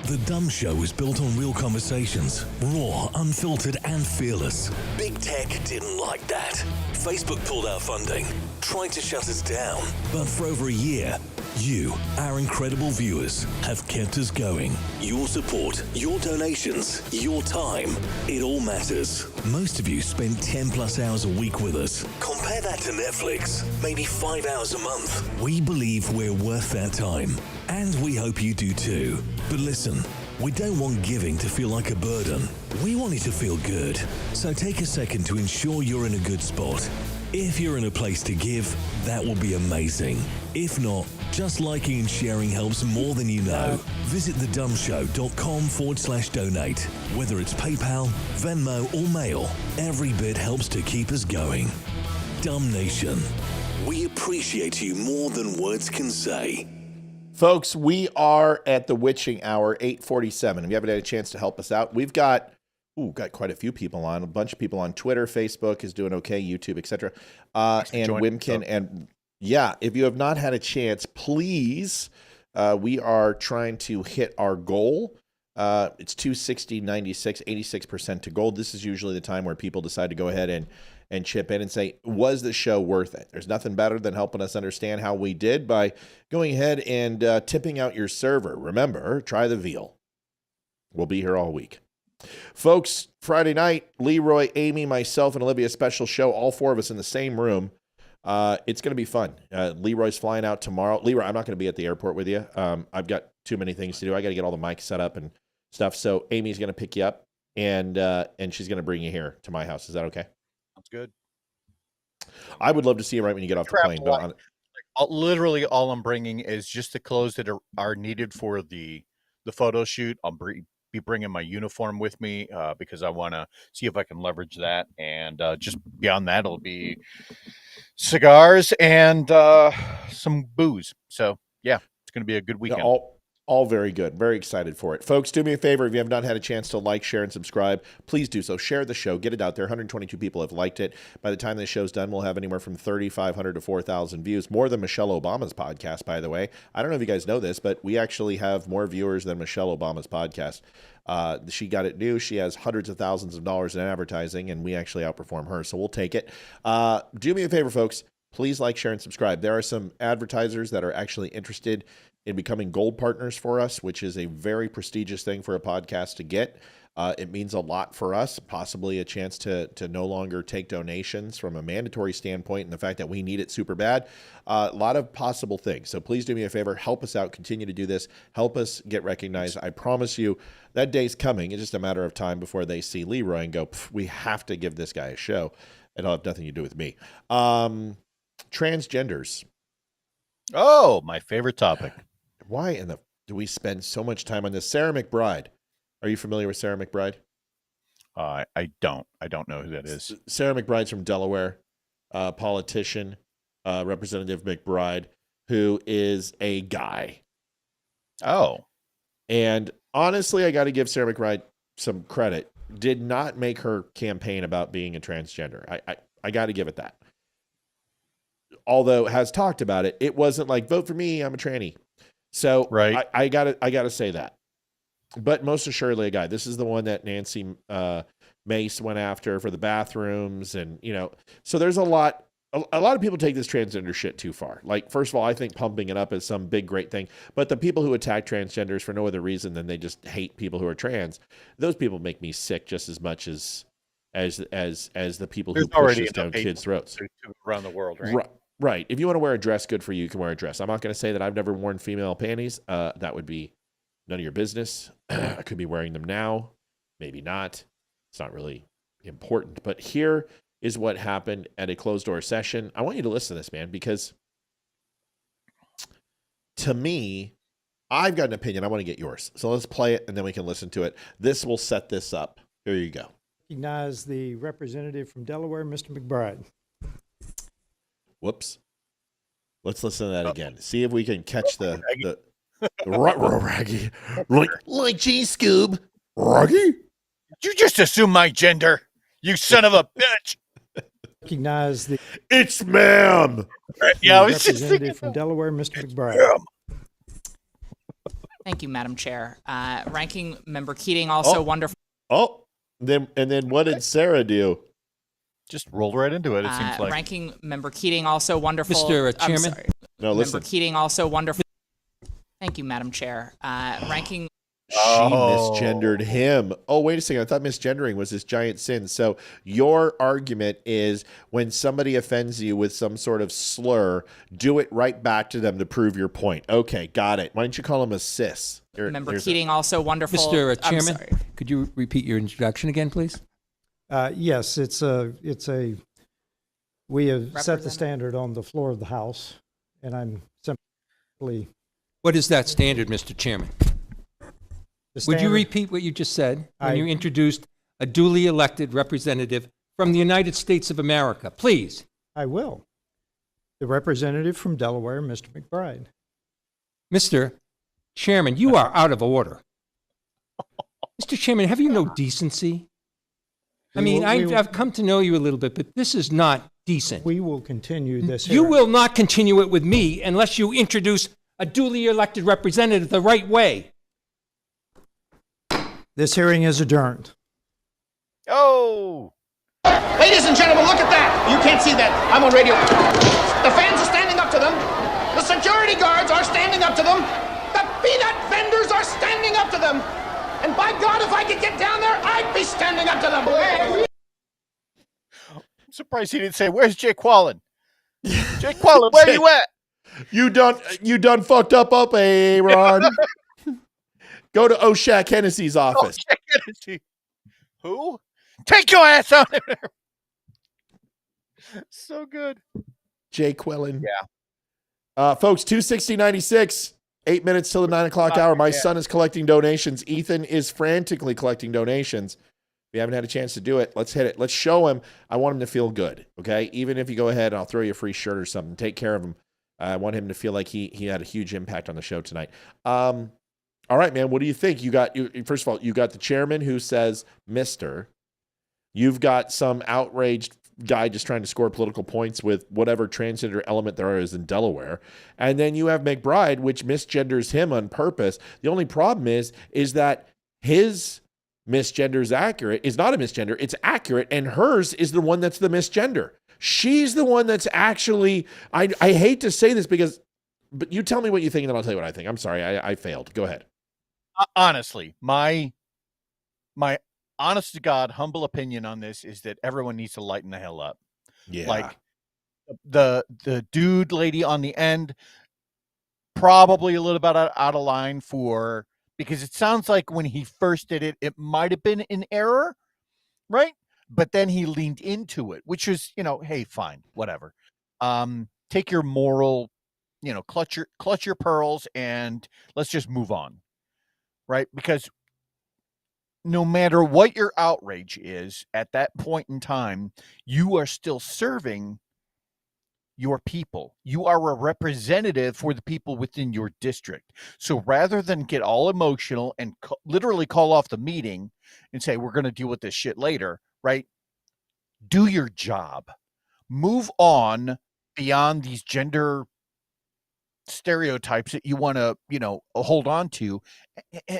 Speaker 5: The Dumb Show is built on real conversations, raw, unfiltered, and fearless. Big Tech didn't like that. Facebook pulled our funding, tried to shut us down. But for over a year, you, our incredible viewers, have kept us going. Your support, your donations, your time, it all matters. Most of you spend 10 plus hours a week with us. Compare that to Netflix, maybe 5 hours a month. We believe we're worth that time. And we hope you do too. But listen, we don't want giving to feel like a burden. We want it to feel good. So take a second to ensure you're in a good spot. If you're in a place to give, that will be amazing. If not, just liking and sharing helps more than you know. Visit thedumbshow.com/donate. Whether it's PayPal, Venmo, or Mail, every bit helps to keep us going. Dumb Nation, we appreciate you more than words can say.
Speaker 1: Folks, we are at the witching hour, 8:47. If you haven't had a chance to help us out, we've got quite a few people on. A bunch of people on Twitter, Facebook is doing okay, YouTube, etc. And Wimkin. And yeah, if you have not had a chance, please, we are trying to hit our goal. It's 260.96, 86% to gold. This is usually the time where people decide to go ahead and chip in and say, was the show worth it? There's nothing better than helping us understand how we did by going ahead and tipping out your server. Remember, try the veal. We'll be here all week. Folks, Friday night, Leroy, Amy, myself, and Olivia, special show, all four of us in the same room. It's going to be fun. Leroy's flying out tomorrow. Leroy, I'm not going to be at the airport with you. I've got too many things to do. I got to get all the mics set up and stuff. So Amy's going to pick you up, and she's going to bring you here to my house. Is that okay?
Speaker 2: Sounds good.
Speaker 1: I would love to see you right when you get off the plane. But
Speaker 2: Literally, all I'm bringing is just the clothes that are needed for the photo shoot. I'll be bringing my uniform with me because I want to see if I can leverage that. And just beyond that, it'll be cigars and some booze. So yeah, it's going to be a good weekend.
Speaker 1: Yeah, all very good. Very excited for it. Folks, do me a favor. If you have not had a chance to like, share, and subscribe, please do so. Share the show. Get it out there. 122 people have liked it. By the time this show's done, we'll have anywhere from 3,500 to 4,000 views. More than Michelle Obama's podcast, by the way. I don't know if you guys know this, but we actually have more viewers than Michelle Obama's podcast. She got it new. She has hundreds of thousands of dollars in advertising, and we actually outperform her, so we'll take it. Do me a favor, folks. Please like, share, and subscribe. There are some advertisers that are actually interested in becoming gold partners for us, which is a very prestigious thing for a podcast to get. It means a lot for us, possibly a chance to no longer take donations from a mandatory standpoint, and the fact that we need it super bad. A lot of possible things. So please do me a favor, help us out, continue to do this, help us get recognized. I promise you that day's coming. It's just a matter of time before they see Leeroy and go, we have to give this guy a show. It'll have nothing to do with me. Transgenders.
Speaker 2: Oh, my favorite topic.
Speaker 1: Why in the do we spend so much time on this? Sarah McBride. Are you familiar with Sarah McBride?
Speaker 2: I don't know who that is.
Speaker 1: Sarah McBride's from Delaware, politician, Representative McBride, who is a guy.
Speaker 2: Oh.
Speaker 1: And honestly, I got to give Sarah McBride some credit. Did not make her campaign about being a transgender. I got to give it that. Although has talked about it, it wasn't like, vote for me, I'm a tranny. So
Speaker 2: right.
Speaker 1: I gotta say that. But most assuredly a guy. This is the one that Nancy Mace went after for the bathrooms, and so there's a lot of people take this transgender shit too far. Like, first of all, I think pumping it up is some big great thing. But the people who attack transgenders for no other reason than they just hate people who are trans, those people make me sick just as much as the people who push this down kids' throats
Speaker 2: around the world, right?
Speaker 1: Right. If you want to wear a dress, good for you. You can wear a dress. I'm not going to say that I've never worn female panties. That would be none of your business. I could be wearing them now. Maybe not. It's not really important. But here is what happened at a closed-door session. I want you to listen to this, man, because to me, I've got an opinion. I want to get yours. So let's play it, and then we can listen to it. This will set this up. Here you go.
Speaker 3: Recognize the representative from Delaware, Mr. McBride.
Speaker 1: Whoops. Let's listen to that again. See if we can catch the raggy. Like cheese Scoob. Raggy?
Speaker 2: You just assume my gender, you son of a bitch.
Speaker 3: Recognize the
Speaker 1: It's ma'am.
Speaker 3: Yeah, I was just representative from Delaware, Mr. McBride.
Speaker 22: Thank you, Madam Chair. Ranking Member Keating, also wonderful.
Speaker 1: Oh, then what did Sarah do?
Speaker 2: Just rolled right into it, it seems like.
Speaker 22: Ranking Member Keating, also wonderful.
Speaker 23: Mr. Chairman?
Speaker 22: I'm sorry.
Speaker 1: No, listen.
Speaker 22: Member Keating, also wonderful. Thank you, Madam Chair. Ranking...
Speaker 1: She misgendered him. Oh, wait a second. I thought misgendering was this giant sin. So your argument is when somebody offends you with some sort of slur, do it right back to them to prove your point. Okay, got it. Why don't you call him a cis?
Speaker 22: Member Keating, also wonderful.
Speaker 23: Mr. Chairman, could you repeat your introduction again, please?
Speaker 3: Yes, we have set the standard on the floor of the House, and I'm simply...
Speaker 23: What is that standard, Mr. Chairman? Would you repeat what you just said when you introduced a duly elected representative from the United States of America? Please.
Speaker 3: I will. The representative from Delaware, Mr. McBride.
Speaker 23: Mr. Chairman, you are out of order. Mr. Chairman, have you no decency? I've come to know you a little bit, but this is not decent.
Speaker 3: We will continue this.
Speaker 23: You will not continue it with me unless you introduce a duly elected representative the right way.
Speaker 3: This hearing is adjourned.
Speaker 2: Oh!
Speaker 24: Ladies and gentlemen, look at that! You can't see that. I'm on radio. The fans are standing up to them. The security guards are standing up to them. The peanut vendors are standing up to them. And by God, if I could get down there, I'd be standing up to them.
Speaker 2: I'm surprised he didn't say, "Where's Jake Quallen?" Jake Quallen, where you at?
Speaker 1: You done fucked up, Aaron. Go to Oshak Hennessy's office.
Speaker 2: Oshak Hennessy. Who? Take your ass out of there. So good.
Speaker 1: Jay Quillen.
Speaker 2: Yeah.
Speaker 1: Folks, 260.96, 8 minutes till the 9 o'clock hour. My son is collecting donations. Ethan is frantically collecting donations. If you haven't had a chance to do it, let's hit it. Let's show him. I want him to feel good, okay? Even if you go ahead, I'll throw you a free shirt or something. Take care of him. I want him to feel like he had a huge impact on the show tonight. All right, man, what do you think? First of all, you got the chairman who says, Mr. You've got some outraged guy just trying to score political points with whatever transgender element there is in Delaware. And then you have McBride, which misgenders him on purpose. The only problem is that his misgender is not a misgender, it's accurate, and hers is the one that's the misgender. She's the one that's actually, I hate to say this but you tell me what you think and then I'll tell you what I think. I'm sorry, I failed. Go ahead.
Speaker 2: Honestly, my honest to God, humble opinion on this is that everyone needs to lighten the hell up.
Speaker 1: Yeah.
Speaker 2: Like the dude lady on the end, probably a little bit out of line because it sounds like when he first did it, it might have been an error, right? But then he leaned into it, which is, hey, fine, whatever. Take your moral, clutch your pearls and let's just move on, right? Because no matter what your outrage is at that point in time, you are still serving your people. You are a representative for the people within your district. So rather than get all emotional and literally call off the meeting and say, we're going to deal with this shit later, right? Do your job. Move on beyond these gender stereotypes that you want to, hold on to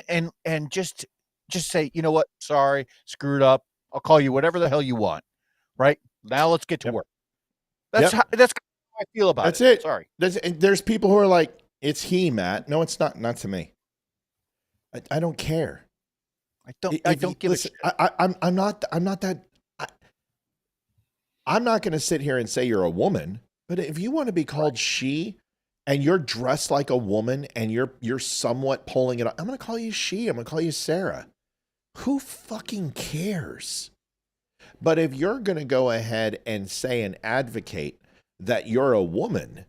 Speaker 2: and just say, you know what? Sorry, screwed up. I'll call you whatever the hell you want. Right now, let's get to work. That's how I feel about it.
Speaker 1: That's it.
Speaker 2: Sorry.
Speaker 1: There's people who are like, it's he, Matt. No, it's not. Not to me. I don't care.
Speaker 2: I don't give a shit.
Speaker 1: I'm not that. I'm not going to sit here and say you're a woman, but if you want to be called she, and you're dressed like a woman, and you're somewhat pulling it off, I'm going to call you she. I'm going to call you Sarah. Who fucking cares? But if you're going to go ahead and say and advocate that you're a woman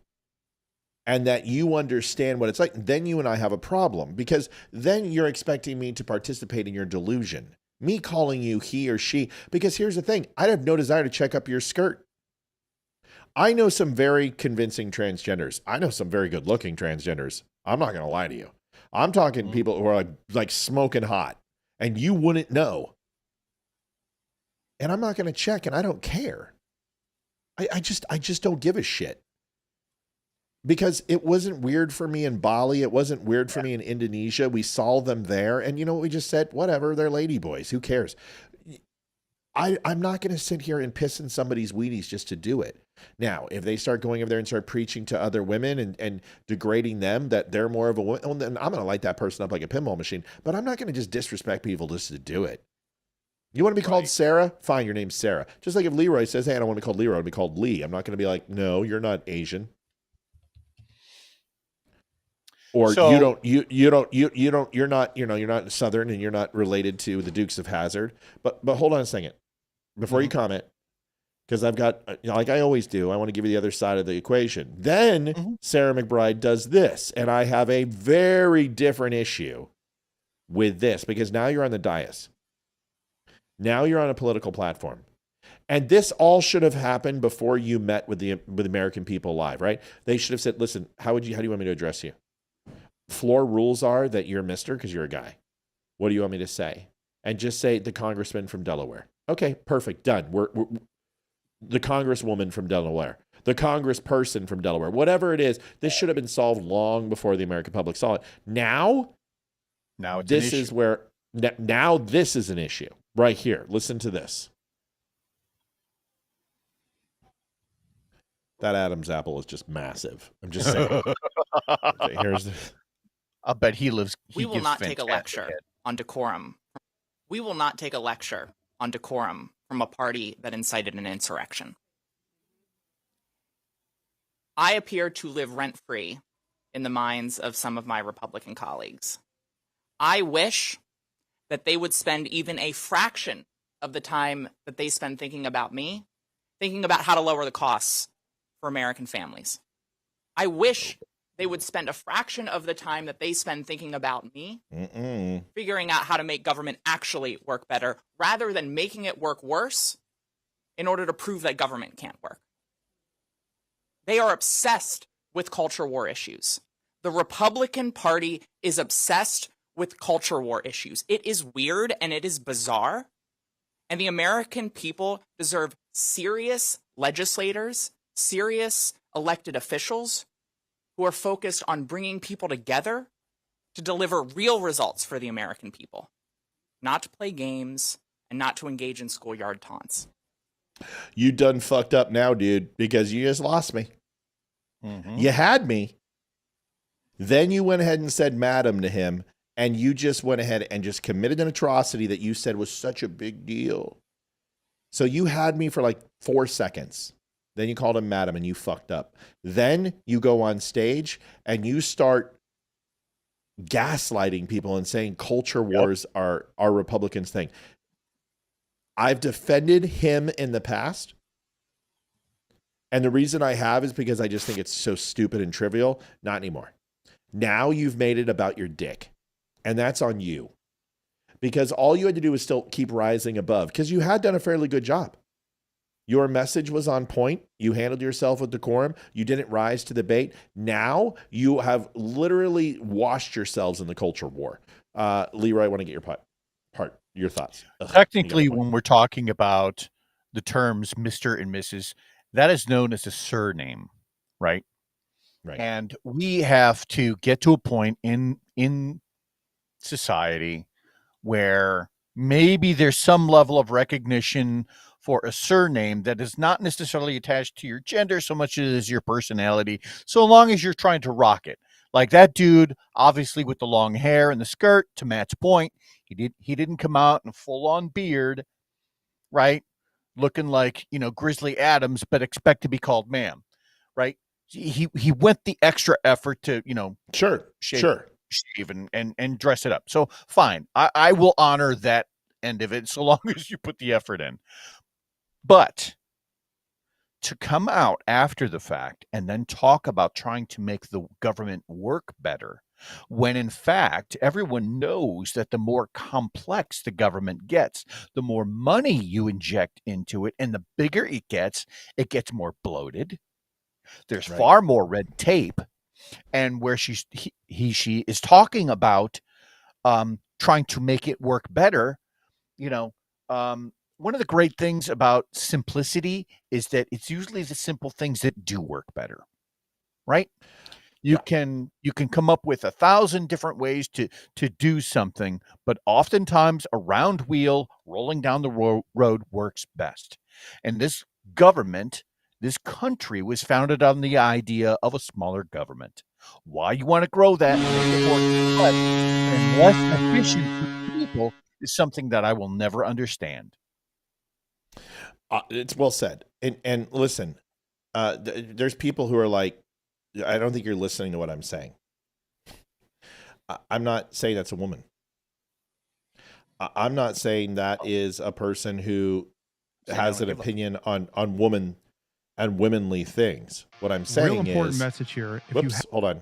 Speaker 1: and that you understand what it's like, then you and I have a problem, because then you're expecting me to participate in your delusion. Me calling you he or she, because here's the thing, I have no desire to check up your skirt. I know some very convincing transgenders. I know some very good looking transgenders. I'm not going to lie to you. I'm talking people who are like smoking hot and you wouldn't know. And I'm not going to check, and I don't care. I just don't give a shit. Because it wasn't weird for me in Bali. It wasn't weird for me in Indonesia. We saw them there. And you know what we just said? Whatever, they're ladyboys. Who cares? I'm not going to sit here and piss in somebody's weenies just to do it. Now, if they start going over there and start preaching to other women and degrading them, that they're more of a woman, well, then I'm going to light that person up like a pinball machine. But I'm not going to just disrespect people just to do it. You want to be called Sarah? Fine, your name's Sarah. Just like if Leroy says, hey, I don't want to be called Leroy, I want to be called Lee. I'm not going to be like, no, you're not Asian. Or so, you're not Southern and you're not related to the Dukes of Hazzard. But hold on a second before you comment, because I've got, like I always do, I want to give you the other side of the equation. Then Sarah McBride does this, and I have a very different issue with this, because now you're on the dais. Now you're on a political platform. And this all should have happened before you met with the American people live, right? They should have said, listen, how do you want me to address you? Floor rules are that you're Mr. because you're a guy. What do you want me to say? And just say the congressman from Delaware. Okay, perfect, done. We're the congresswoman from Delaware, the congressperson from Delaware, whatever it is. This should have been solved long before the American public saw it. Now it's this is where now this is an issue right here. Listen to this. That Adam's apple is just massive. I'm just saying. Okay, here's the.
Speaker 22: I bet he lives. We will not take a lecture on decorum. We will not take a lecture on decorum from a party that incited an insurrection. I appear to live rent-free in the minds of some of my Republican colleagues. I wish that they would spend even a fraction of the time that they spend thinking about me, thinking about how to lower the costs for American families. I wish they would spend a fraction of the time that they spend thinking about me, figuring out how to make government actually work better, rather than making it work worse in order to prove that government can't work. They are obsessed with culture war issues. The Republican Party is obsessed with culture war issues. It is weird and it is bizarre. And the American people deserve serious legislators, serious elected officials who are focused on bringing people together to deliver real results for the American people, not to play games and not to engage in schoolyard taunts.
Speaker 1: You done fucked up now, dude, because you just lost me. You had me. Then you went ahead and said madam to him, and you just went ahead and just committed an atrocity that you said was such a big deal. So you had me for like 4 seconds. Then you called him madam and you fucked up. Then you go on stage and you start gaslighting people and saying culture wars are Republicans' thing. I've defended him in the past. And the reason I have is because I just think it's so stupid and trivial. Not anymore. Now you've made it about your dick. And that's on you. Because all you had to do was still keep rising above. Because you had done a fairly good job. Your message was on point. You handled yourself with decorum. You didn't rise to the bait. Now you have literally washed yourselves in the culture war. Leroy, I want to get your thoughts.
Speaker 2: Technically, when we're talking about the terms Mr. and Mrs., that is known as a surname, right?
Speaker 1: Right.
Speaker 2: And we have to get to a point in society where maybe there's some level of recognition for a surname that is not necessarily attached to your gender so much as your personality, so long as you're trying to rock it. Like that dude, obviously with the long hair and the skirt, to Matt's point, he didn't come out in a full-on beard, right? Looking like, Grizzly Adams, but expect to be called ma'am, right? He went the extra effort to, shave and dress it up. So fine, I will honor that end of it so long as you put the effort in. But to come out after the fact and then talk about trying to make the government work better, when in fact everyone knows that the more complex the government gets, the more money you inject into it, and the bigger it gets more bloated. There's far more red tape. And where she is talking about trying to make it work better, one of the great things about simplicity is that it's usually the simple things that do work better, right? You can come up with 1,000 different ways to do something, but oftentimes a round wheel rolling down the road works best. And this country was founded on the idea of a smaller government. Why you want to grow that and less efficient for people is something that I will never understand.
Speaker 1: It's well said. And listen, there's people who are like, I don't think you're listening to what I'm saying. I'm not saying that's a woman. I'm not saying that is a person who has an opinion on woman and womanly things. What I'm saying
Speaker 4: real important
Speaker 1: is,
Speaker 4: message here.
Speaker 1: Hold on.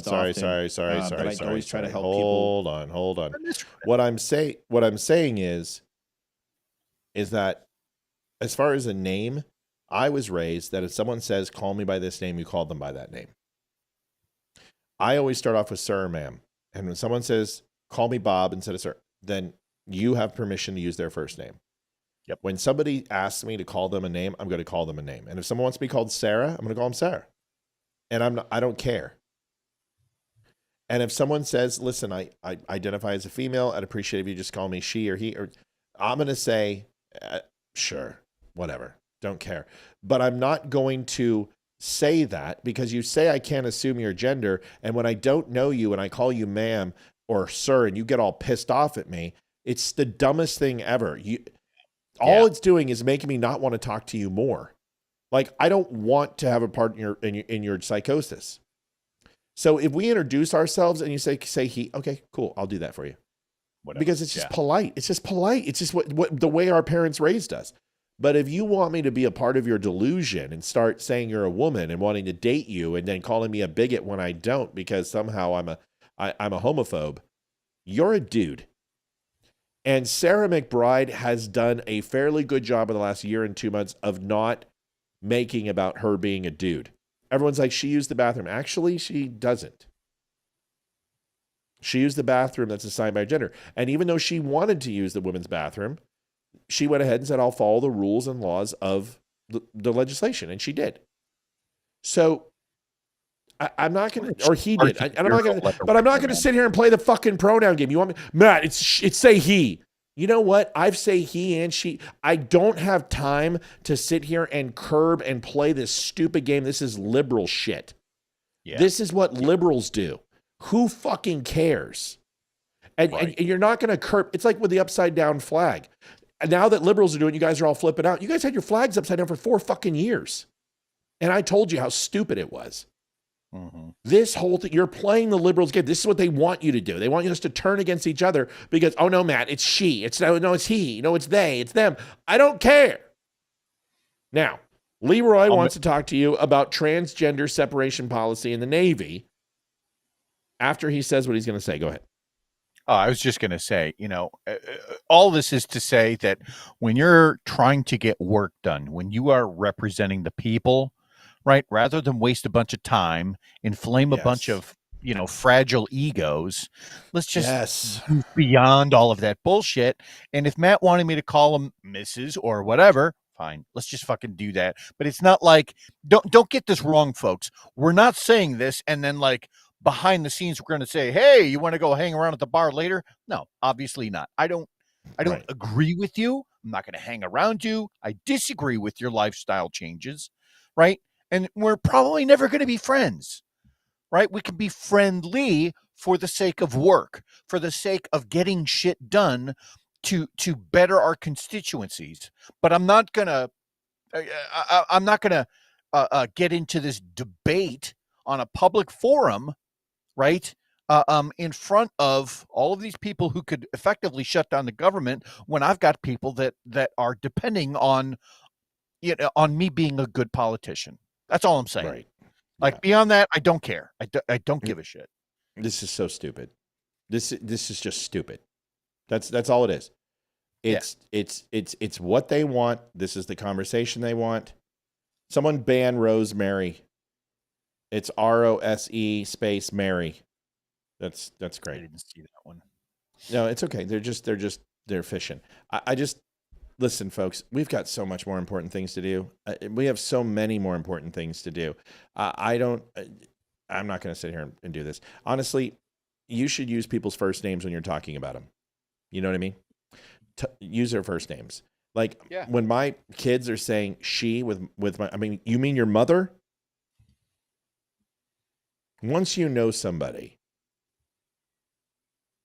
Speaker 1: Sorry.
Speaker 4: I always try to help
Speaker 1: people. Hold on. What I'm saying is that as far as a name, I was raised that if someone says, call me by this name, you call them by that name. I always start off with sir or ma'am. And when someone says, call me Bob instead of sir, then you have permission to use their first name.
Speaker 2: Yep.
Speaker 1: When somebody asks me to call them a name, I'm going to call them a name. And if someone wants to be called Sarah, I'm going to call them Sarah. And I don't care. And if someone says, listen, I identify as a female, I'd appreciate if you just call me she or he, or I'm going to say, sure, whatever, don't care. But I'm not going to say that because you say I can't assume your gender. And when I don't know you and I call you ma'am or sir and you get all pissed off at me, it's the dumbest thing ever. All it's doing is making me not want to talk to you more. Like, I don't want to have a part in your psychosis. So if we introduce ourselves and you say he, okay, cool, I'll do that for you. Whatever. Because it's just polite. It's just polite. It's just what the way our parents raised us. But if you want me to be a part of your delusion and start saying you're a woman and wanting to date you and then calling me a bigot when I don't because somehow I'm a homophobe, you're a dude. And Sarah McBride has done a fairly good job in the last year and 2 months of not making about her being a dude. Everyone's like, she used the bathroom. Actually, she doesn't. She used the bathroom that's assigned by gender. And even though she wanted to use the women's bathroom, she went ahead and said, I'll follow the rules and laws of the legislation. And she did. So I'm not going to, or he did. I'm not going to, but I'm not going to sit here and play the fucking pronoun game. You want me, Matt, it's say he. You know what? I've say he and she. I don't have time to sit here and curb and play this stupid game. This is liberal shit. Yeah. This is what liberals do. Who fucking cares? And you're not going to curb. It's like with the upside down flag. And now that liberals are doing it, you guys are all flipping out. You guys had your flags upside down for 4 fucking years. And I told you how stupid it was. Mm-hmm. This whole thing, you're playing the liberals' game. This is what they want you to do. They want us to turn against each other because, oh no, Matt, it's she. It's no, it's he. No, it's they. It's them. I don't care. Now, Leeroy wants to talk to you about transgender separation policy in the Navy. After he says what he's going to say, go ahead.
Speaker 2: Oh, I was just going to say, all this is to say that when you're trying to get work done, when you are representing the people, right, rather than waste a bunch of time, inflame a bunch of, fragile egos, let's just move beyond all of that bullshit. And if Matt wanted me to call him Mrs. or whatever, fine, let's just fucking do that. But it's not like, don't get this wrong, folks. We're not saying this and then behind the scenes, we're going to say, hey, you want to go hang around at the bar later? No, obviously not. I don't agree with you. I'm not going to hang around you. I disagree with your lifestyle changes, right? And we're probably never going to be friends, right? We can be friendly for the sake of work, for the sake of getting shit done to better our constituencies. But I'm not going to get into this debate on a public forum, right? In front of all of these people who could effectively shut down the government when I've got people that are depending on, on me being a good politician. That's all I'm saying. Right. Beyond that, I don't care. I don't give a shit.
Speaker 1: This is so stupid. This is just stupid. That's all it is. It's what they want. This is the conversation they want. Someone ban Rosemary. It's ROSE space Mary. That's great.
Speaker 2: I didn't see that one.
Speaker 1: No, it's okay. They're fishing. I just listen, folks. We've got so much more important things to do. We have so many more important things to do. I'm not going to sit here and do this. Honestly, you should use people's first names when you're talking about them. You know what I mean? Use their first names. When my kids are saying she with my, you mean your mother? Once you know somebody,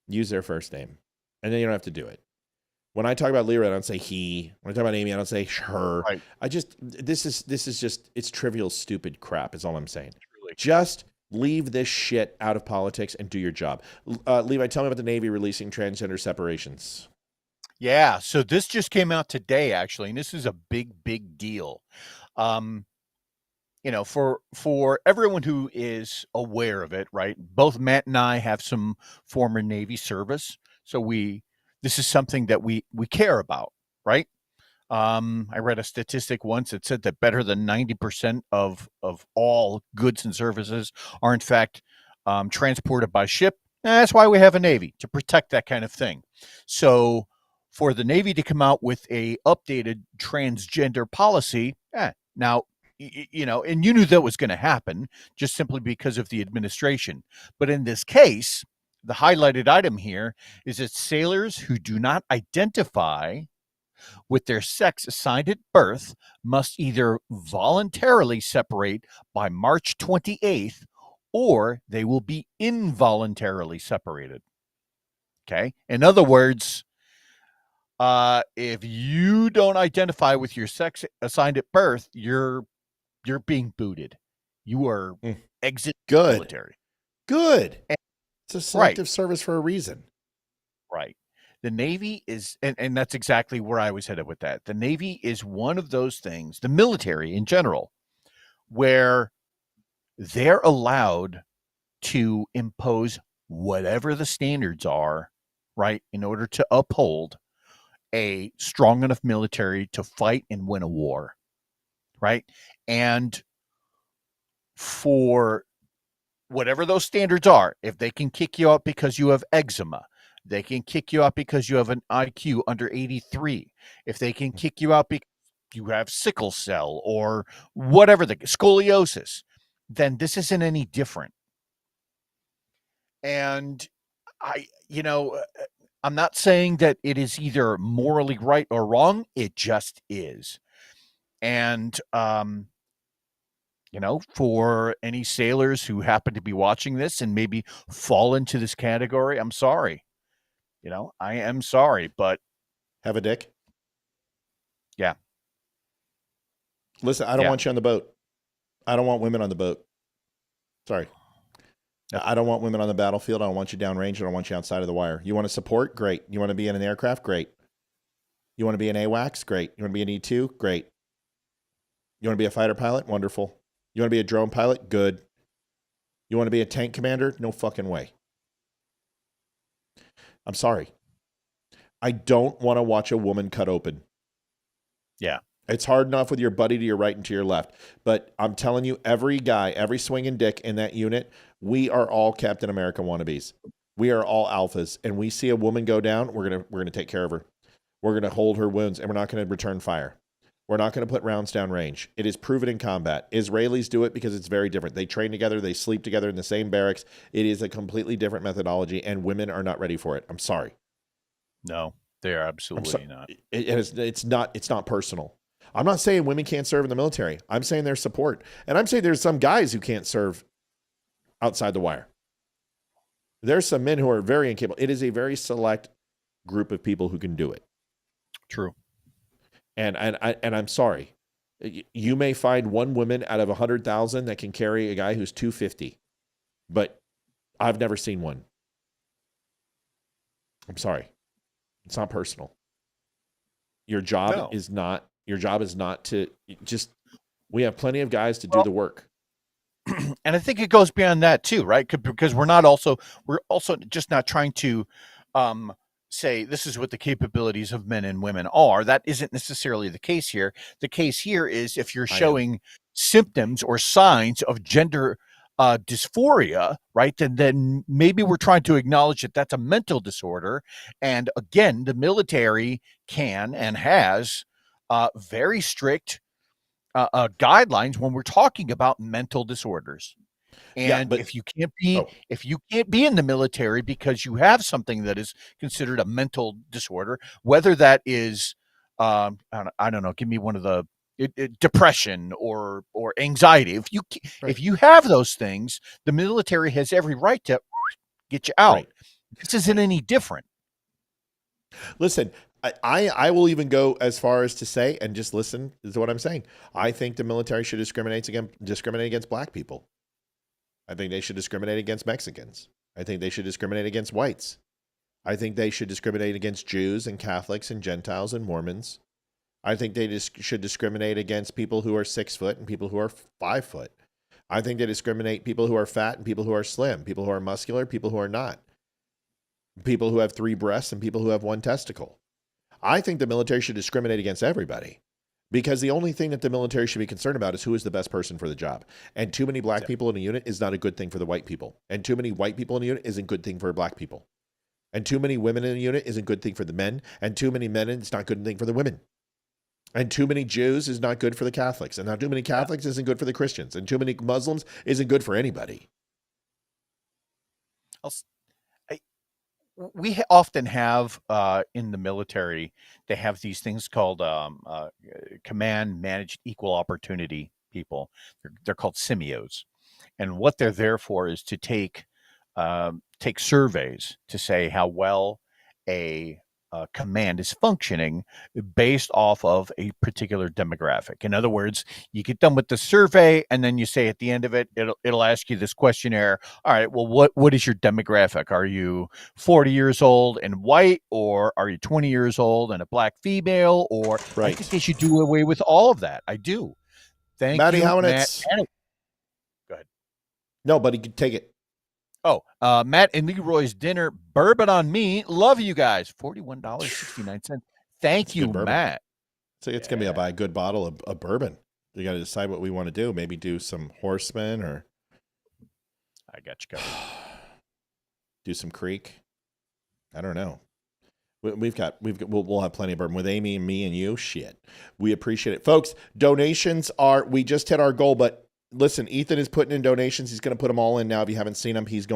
Speaker 1: use their first name, and then you don't have to do it. When I talk about Leeroy, I don't say he. When I talk about Amy, I don't say her. Right. This is just, it's trivial, stupid crap is all I'm saying. Really. Just leave this shit out of politics and do your job. Levi, tell me about the Navy releasing transgender separations.
Speaker 2: Yeah, so this just came out today, actually, and this is a big, big deal. For everyone who is aware of it, right? Both Matt and I have some former Navy service, so this is something that we care about, right? I read a statistic once that said that better than 90% of all goods and services are in fact transported by ship. And that's why we have a Navy, to protect that kind of thing. So for the Navy to come out with a updated transgender policy, now, and you knew that was going to happen just simply because of the administration. But in this case, the highlighted item here is that sailors who do not identify with their sex assigned at birth must either voluntarily separate by March 28th or they will be involuntarily separated. Okay? In other words, if you don't identify with your sex assigned at birth, you're being booted. You are exit military.
Speaker 1: Good. It's a selective service for a reason.
Speaker 2: Right. The Navy is, and that's exactly where I was headed with that. The Navy is one of those things, the military in general, where they're allowed to impose whatever the standards are, right, in order to uphold a strong enough military to fight and win a war, right? And for whatever those standards are, if they can kick you out because you have eczema, they can kick you out because you have an IQ under 83, if they can kick you out because you have sickle cell or whatever, the scoliosis, then this isn't any different. And I'm not saying that it is either morally right or wrong. It just is. And, for any sailors who happen to be watching this and maybe fall into this category, I'm sorry. I am sorry, but
Speaker 1: have a dick.
Speaker 2: Yeah.
Speaker 1: Listen, I don't want you on the boat. I don't want women on the boat. Sorry. I don't want women on the battlefield. I don't want you downrange. I don't want you outside of the wire. You want to support? Great. You want to be in an aircraft? Great. You want to be an AWACS? Great. You want to be an E2? Great. You want to be a fighter pilot? Wonderful. You want to be a drone pilot? Good. You want to be a tank commander? No fucking way. I'm sorry. I don't want to watch a woman cut open.
Speaker 2: Yeah.
Speaker 1: It's hard enough with your buddy to your right and to your left. But I'm telling you, every guy, every swinging dick in that unit, we are all Captain America wannabes. We are all alphas. And we see a woman go down, we're gonna take care of her. We're going to hold her wounds, and we're not going to return fire. We're not going to put rounds down range. It is proven in combat. Israelis do it because it's very different. They train together. They sleep together in the same barracks. It is a completely different methodology, and women are not ready for it. I'm sorry.
Speaker 2: No, they are absolutely not.
Speaker 1: It's not personal. I'm not saying women can't serve in the military. I'm saying there's support. And I'm saying there's some guys who can't serve outside the wire. There's some men who are very incapable. It is a very select group of people who can do it.
Speaker 2: True.
Speaker 1: And I'm sorry. You may find one woman out of 100,000 that can carry a guy who's 250. But I've never seen one. I'm sorry. It's not personal. Your job is not to just, we have plenty of guys to do the work.
Speaker 2: And I think it goes beyond that too, right? Because we're also just not trying to say this is what the capabilities of men and women are. That isn't necessarily the case here. The case here is if you're showing symptoms or signs of gender dysphoria, right? Then maybe we're trying to acknowledge that that's a mental disorder. And again, the military can and has very strict guidelines when we're talking about mental disorders. And if you can't be in the military because you have something that is considered a mental disorder, whether that is I don't know, give me one of the depression or anxiety. If you have those things, the military has every right to get you out. Right. This isn't any different.
Speaker 1: Listen, I will even go as far as to say, and just listen to what I'm saying, I think the military should discriminate against black people. I think they should discriminate against Mexicans. I think they should discriminate against whites. I think they should discriminate against Jews and Catholics and Gentiles and Mormons. I think they should discriminate against people who are 6 foot and people who are 5 foot. I think they discriminate people who are fat and people who are slim, people who are muscular, people who are not, people who have 3 breasts and people who have 1 testicle. I think the military should discriminate against everybody. Because the only thing that the military should be concerned about is who is the best person for the job. And too many black people in a unit is not a good thing for the white people. And too many white people in a unit isn't a good thing for black people. And too many women in a unit isn't a good thing for the men. And too many men, it's not a good thing for the women. And too many Jews is not good for the Catholics. And not too many Catholics isn't good for the Christians. And too many Muslims isn't good for anybody.
Speaker 2: We often have in the military, they have these things called command managed equal opportunity people. They're called simios. And what they're there for is to take surveys to say how well a command is functioning based off of a particular demographic. In other words, you get done with the survey, and then you say at the end of it, it'll ask you this questionnaire. All right, well, what is your demographic? Are you 40 years old and white, or are you 20 years old and a black female? Or I think they should do away with all of that. I do. Thank
Speaker 1: Maddie
Speaker 2: you,
Speaker 1: Hassan.
Speaker 2: Matt. Go ahead.
Speaker 1: No, buddy, take it.
Speaker 2: Oh, Matt and Leeroy's dinner, bourbon on me. Love you guys. $41.69. Thank you, Matt.
Speaker 1: So it's going to be buy a good bottle of bourbon. You got to decide what we want to do. Maybe do some Horseman or.
Speaker 2: I got you covered.
Speaker 1: Do some Creek. I don't know. We'll have plenty of bourbon with Amy and me and you. Shit. We appreciate it. Folks, donations we just hit our goal, but listen, Ethan is putting in donations. He's going to put them all in now. If you haven't seen him, he's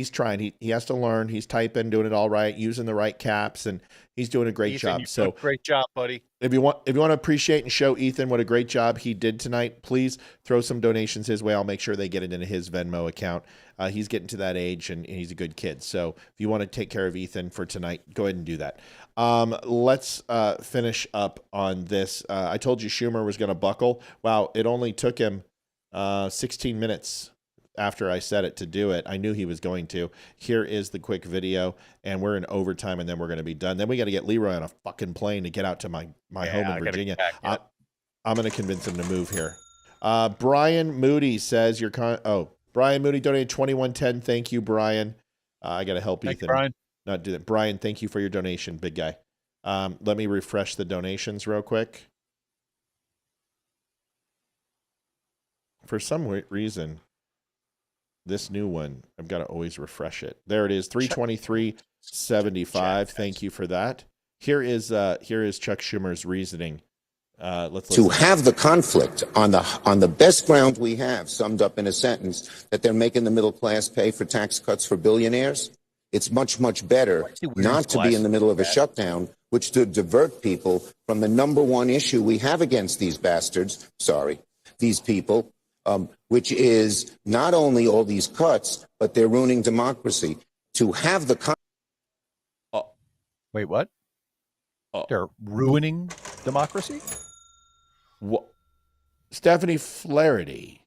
Speaker 1: trying. He has to learn. He's typing, doing it all right, using the right caps, and he's doing a great
Speaker 2: Ethan,
Speaker 1: job. So
Speaker 2: great job, buddy.
Speaker 1: If you want to appreciate and show Ethan what a great job he did tonight, please throw some donations his way. I'll make sure they get it into his Venmo account. He's getting to that age, and he's a good kid. So if you want to take care of Ethan for tonight, go ahead and do that. Let's finish up on this. I told you Schumer was going to buckle. Wow, it only took him 16 minutes after I said it to do it. I knew he was going to. Here is the quick video, and we're in overtime, and then we're going to be done. Then we got to get Leeroy on a fucking plane to get out to my home in Virginia. I'm going to convince him to move here. Brian Moody says Brian Moody donated $21.10. Thank you, Brian. I got to help Ethan.
Speaker 2: Brian.
Speaker 1: Not do that. Brian, thank you for your donation, big guy. Let me refresh the donations real quick. For some reason, this new one, I've got to always refresh it. There it is, $323.75. Thank you for that. Here is Chuck Schumer's reasoning. Let's
Speaker 7: to have the conflict on the best ground we have, summed up in a sentence, that they're making the middle class pay for tax cuts for billionaires. It's much, much better not to be in the middle of a shutdown, which to divert people from the number one issue we have against these bastards, these people, which is not only all these cuts, but they're ruining democracy. To have the
Speaker 2: Wait, what? They're ruining democracy?
Speaker 1: What? Stephanie Flaherty.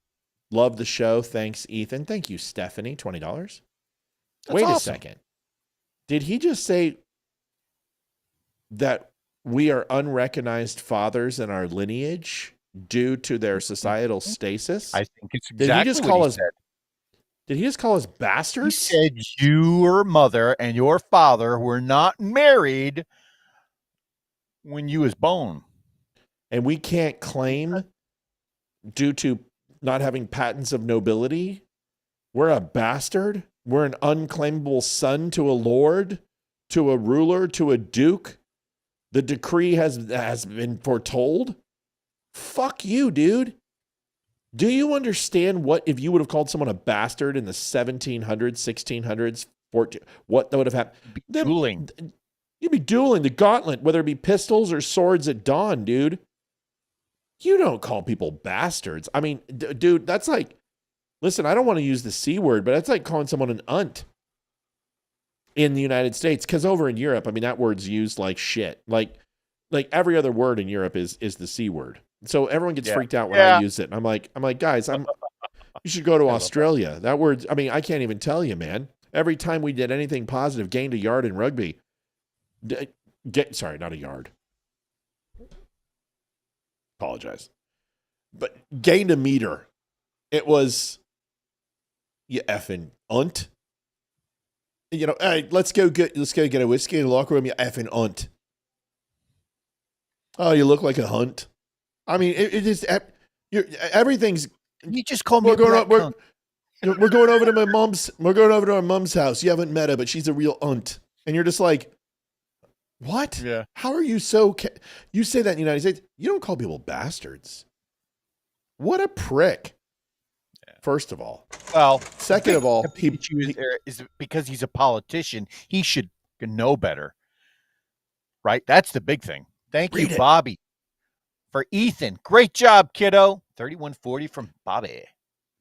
Speaker 1: Love the show. Thanks, Ethan. Thank you, Stephanie. $20. Wait a second. Did he just say that we are unrecognized fathers in our lineage due to their societal stasis?
Speaker 2: I think it's exactly what he said.
Speaker 1: Did he just call us bastards?
Speaker 2: He said your mother and your father were not married when you was born.
Speaker 1: And we can't claim, due to not having patents of nobility, we're a bastard? We're an unclaimable son to a lord, to a ruler, to a duke? The decree has been foretold? Fuck you, dude. Do you understand what if you would have called someone a bastard in the 1700s, 1600s, what that would have happened?
Speaker 2: Dueling.
Speaker 1: You'd be dueling the gauntlet, whether it be pistols or swords at dawn, dude. You don't call people bastards. I mean, dude, that's like, listen, I don't want to use the C word, but that's like calling someone an unt in the United States. Because over in Europe, I mean, that word's used like shit. Like every other word in Europe is the C word. So everyone gets freaked out when I use it. And I'm like, guys, you should go to Australia. That word, I mean, I can't even tell you, man. Every time we did anything positive, gained a yard in rugby. Sorry, not a yard. Apologize. But gained a meter. It was, you effing unt. You know, hey, let's go get a whiskey in the locker room, you effing unt. Oh, you look like a hunt. I mean, it is, everything's.
Speaker 2: You just call me
Speaker 1: we're going over to my mom's. We're going over to our mom's house. You haven't met her, but she's a real unt. And you're just like, what?
Speaker 2: Yeah.
Speaker 1: How are you so? You say that in the United States. You don't call people bastards. What a prick. Yeah. First of all.
Speaker 2: Well,
Speaker 1: second of all,
Speaker 2: is because he's a politician. He should know better. Right? That's the big thing. Thank you, Bobby. For Ethan. Great job, kiddo. 3140 from Bobby.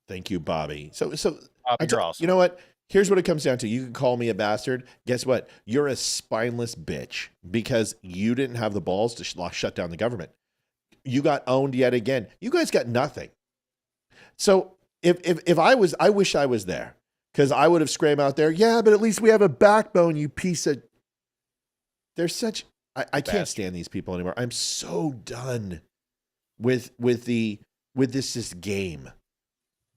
Speaker 1: Thank you, Bobby. So
Speaker 2: Bobby, you're awesome.
Speaker 1: You know what? Here's what it comes down to. You can call me a bastard. Guess what? You're a spineless bitch because you didn't have the balls to shut down the government. You got owned yet again. You guys got nothing. So if I wish I was there because I would have screamed out there, yeah, but at least we have a backbone, you piece of. They're such. I can't stand these people anymore. I'm so done with this game.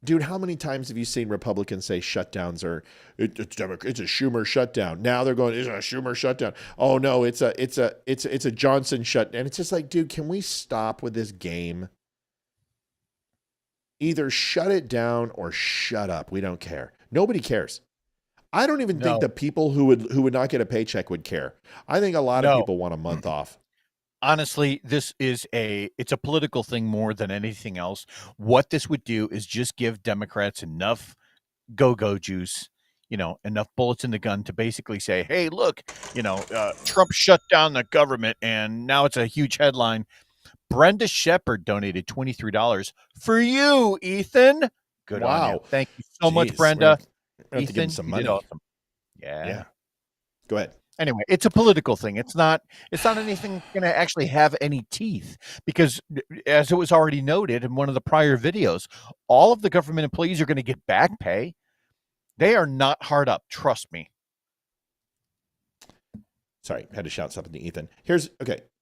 Speaker 1: Dude, how many times have you seen Republicans say shutdowns are it's a Schumer shutdown? Now they're going, it's a Schumer shutdown. Oh no, it's a Johnson shutdown. And it's just like, dude, can we stop with this game? Either shut it down or shut up. We don't care. Nobody cares. I don't even think the people who would not get a paycheck would care. I think a lot of people want a month off.
Speaker 2: Honestly, it's a political thing more than anything else. What this would do is just give Democrats enough go-go juice, enough bullets in the gun to basically say, hey, look, Trump shut down the government and now it's a huge headline. Brenda Shepard donated $23 for you, Ethan. Good on you. Thank you so much, Brenda.
Speaker 1: We have to give him some money.
Speaker 2: Awesome. Yeah.
Speaker 1: Go ahead.
Speaker 2: Anyway, it's a political thing. It's not anything going to actually have any teeth because, as it was already noted in one of the prior videos, all of the government employees are going to get back pay. They are not hard up. Trust me.
Speaker 1: Sorry, had to shout something to Ethan.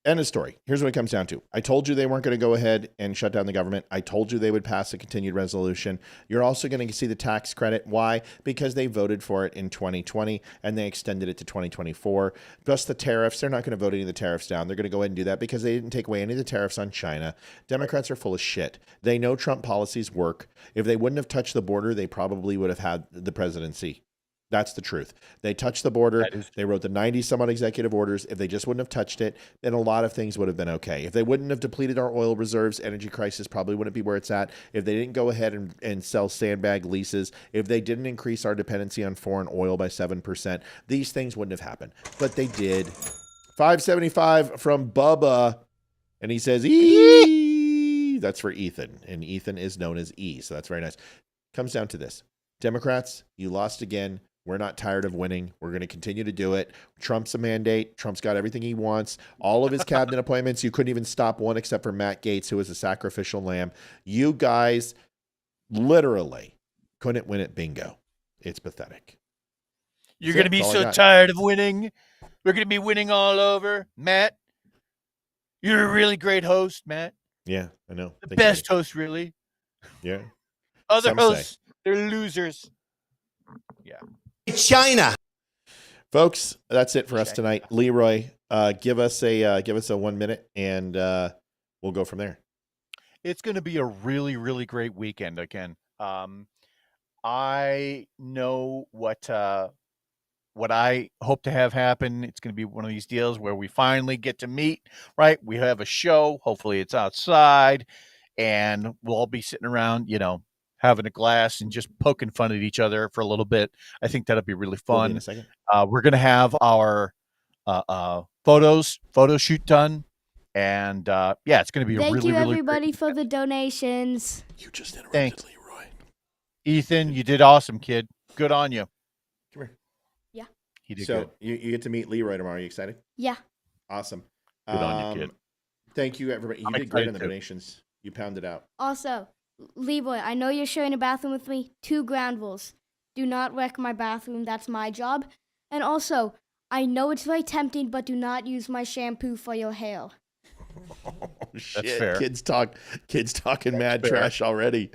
Speaker 1: End of story. Here's what it comes down to. I told you they weren't going to go ahead and shut down the government. I told you they would pass a continued resolution. You're also going to see the tax credit. Why? Because they voted for it in 2020 and they extended it to 2024. Plus the tariffs. They're not going to vote any of the tariffs down. They're going to go ahead and do that because they didn't take away any of the tariffs on China. Democrats are full of shit. They know Trump policies work. If they wouldn't have touched the border, they probably would have had the presidency. That's the truth. They touched the border. They wrote the 90 some odd executive orders. If they just wouldn't have touched it, then a lot of things would have been okay. If they wouldn't have depleted our oil reserves, energy crisis probably wouldn't be where it's at. If they didn't go ahead and sell sandbag leases, if they didn't increase our dependency on foreign oil by 7%, these things wouldn't have happened. But they did. 575 from Bubba. And he says, E. That's for Ethan. And Ethan is known as E. So that's very nice. Comes down to this. Democrats, you lost again. We're not tired of winning. We're going to continue to do it. Trump's a mandate. Trump's got everything he wants. All of his cabinet appointments, you couldn't even stop one except for Matt Gaetz, who was a sacrificial lamb. You guys literally couldn't win at bingo. It's pathetic.
Speaker 2: You're going to be so tired of winning. We're going to be winning all over. Matt, you're a really great host, Matt.
Speaker 1: Yeah, I know.
Speaker 2: The best host, really.
Speaker 1: Yeah.
Speaker 2: Other hosts, they're losers. Yeah.
Speaker 6: China.
Speaker 1: Folks, that's it for us tonight. Leroy, give us a 1 minute and we'll go from there.
Speaker 2: It's going to be a really, really great weekend again. I know what I hope to have happen. It's going to be one of these deals where we finally get to meet, right? We have a show. Hopefully it's outside and we'll all be sitting around, having a glass and just poking fun at each other for a little bit. I think that'll be really fun.
Speaker 1: In a second.
Speaker 2: We're going to have our photo shoot done. And it's going to be
Speaker 8: Thank
Speaker 2: really,
Speaker 8: you,
Speaker 2: really
Speaker 8: everybody,
Speaker 2: great.
Speaker 8: for the donations.
Speaker 1: You just interrupted
Speaker 2: Thanks.
Speaker 1: Leroy.
Speaker 2: Ethan, you did awesome, kid. Good on you.
Speaker 1: Come here.
Speaker 8: Yeah.
Speaker 2: He did
Speaker 1: So
Speaker 2: good.
Speaker 1: you get to meet Leroy tomorrow. Are you excited?
Speaker 8: Yeah.
Speaker 1: Awesome.
Speaker 2: Good on you, kid.
Speaker 1: Thank you, everybody. You
Speaker 2: I'm
Speaker 1: did great on the
Speaker 2: excited, too.
Speaker 1: donations. You pounded out.
Speaker 8: Also, Leroy, I know you're sharing a bathroom with me. 2 ground rules. Do not wreck my bathroom. That's my job. And also, I know it's very tempting, but do not use my shampoo for your hair.
Speaker 1: Oh, shit.
Speaker 2: That's fair.
Speaker 1: Kids talking mad
Speaker 2: fair.
Speaker 1: trash already.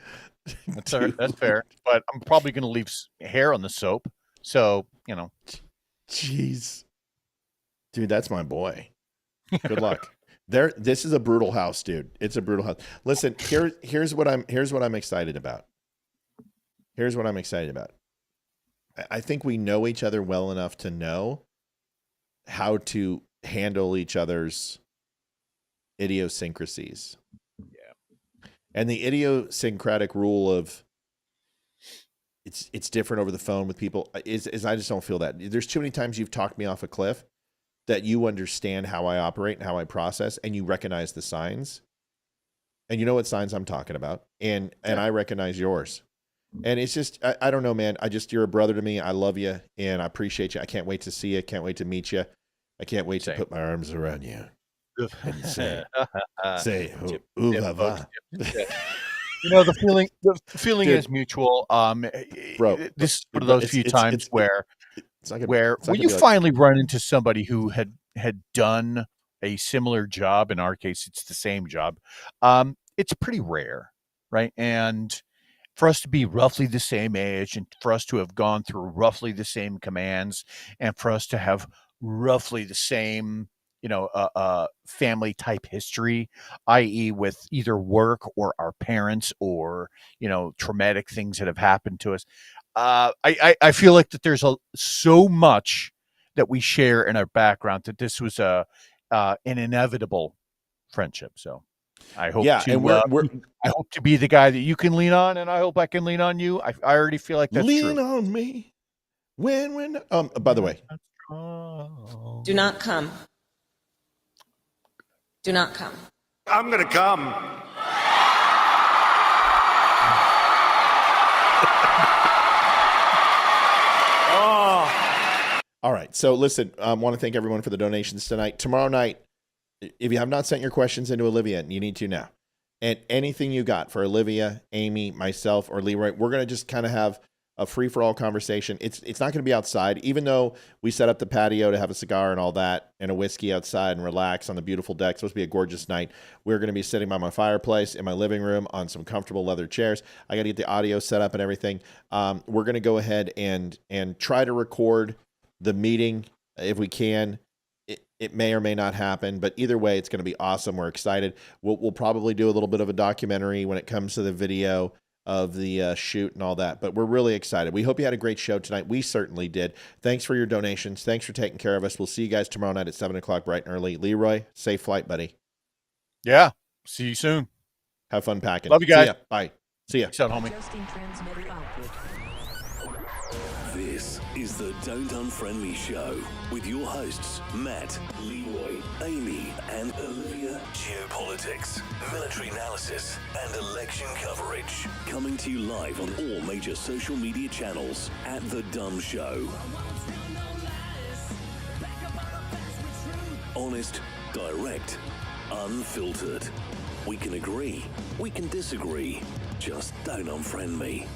Speaker 2: That's fair. But I'm probably going to leave hair on the soap. So,
Speaker 1: Jeez. Dude, that's my boy. Good luck. This is a brutal house, dude. It's a brutal house. Listen, here's what I'm excited about. Here's what I'm excited about. I think we know each other well enough to know how to handle each other's idiosyncrasies.
Speaker 2: Yeah.
Speaker 1: And the idiosyncratic rule of it's different over the phone with people is I just don't feel that. There's too many times you've talked me off a cliff that you understand how I operate and how I process, and you recognize the signs. And you know what signs I'm talking about. And I recognize yours. And it's just, I don't know, man. You're a brother to me. I love you and I appreciate you. I can't wait to see you. Can't wait to meet you. I can't wait to put my arms around you and say, ooh la la.
Speaker 2: You know, the feeling
Speaker 1: Dude,
Speaker 2: is mutual.
Speaker 1: Bro,
Speaker 2: this is one of those few times where when you
Speaker 1: like,
Speaker 2: finally run into somebody who had done a similar job, in our case, it's the same job. It's pretty rare, right? And for us to be roughly the same age and for us to have gone through roughly the same commands and for us to have roughly the same, family type history, i.e. with either work or our parents or, traumatic things that have happened to us. I feel like that there's so much that we share in our background that this was an inevitable friendship. So I hope I hope to be the guy that you can lean on, and I hope I can lean on you. I already feel like that's
Speaker 1: lean
Speaker 2: true.
Speaker 1: on me when by the way,
Speaker 20: Do not come. Do not come.
Speaker 6: I'm going to come.
Speaker 1: All right. So listen, I want to thank everyone for the donations tonight. Tomorrow night, if you have not sent your questions into Olivia, you need to now. And anything you got for Olivia, Amy, myself, or Leroy, we're going to just kind of have a free-for-all conversation. It's not going to be outside, even though we set up the patio to have a cigar and all that and a whiskey outside and relax on the beautiful deck. It's supposed to be a gorgeous night. We're going to be sitting by my fireplace in my living room on some comfortable leather chairs. I got to get the audio set up and everything. We're going to go ahead and try to record the meeting if we can. It may or may not happen, but either way, it's going to be awesome. We're excited. We'll probably do a little bit of a documentary when it comes to the video of the shoot and all that, but we're really excited. We hope you had a great show tonight. We certainly did. Thanks for your donations. Thanks for taking care of us. We'll see you guys tomorrow night at 7 o'clock bright and early. Leroy, safe flight, buddy.
Speaker 2: Yeah. See you soon.
Speaker 1: Have fun packing.
Speaker 2: Love you guys.
Speaker 1: See ya. Bye. See ya.
Speaker 2: Peace out, homie.
Speaker 5: This is the Don't Unfriend Me Show with your hosts, Matt, Leeroy, Amy, and Olivia. Geopolitics, military analysis, and election coverage. Coming to you live on all major social media channels at The Dumb Show. Honest, direct, unfiltered. We can agree, we can disagree. Just don't unfriend me.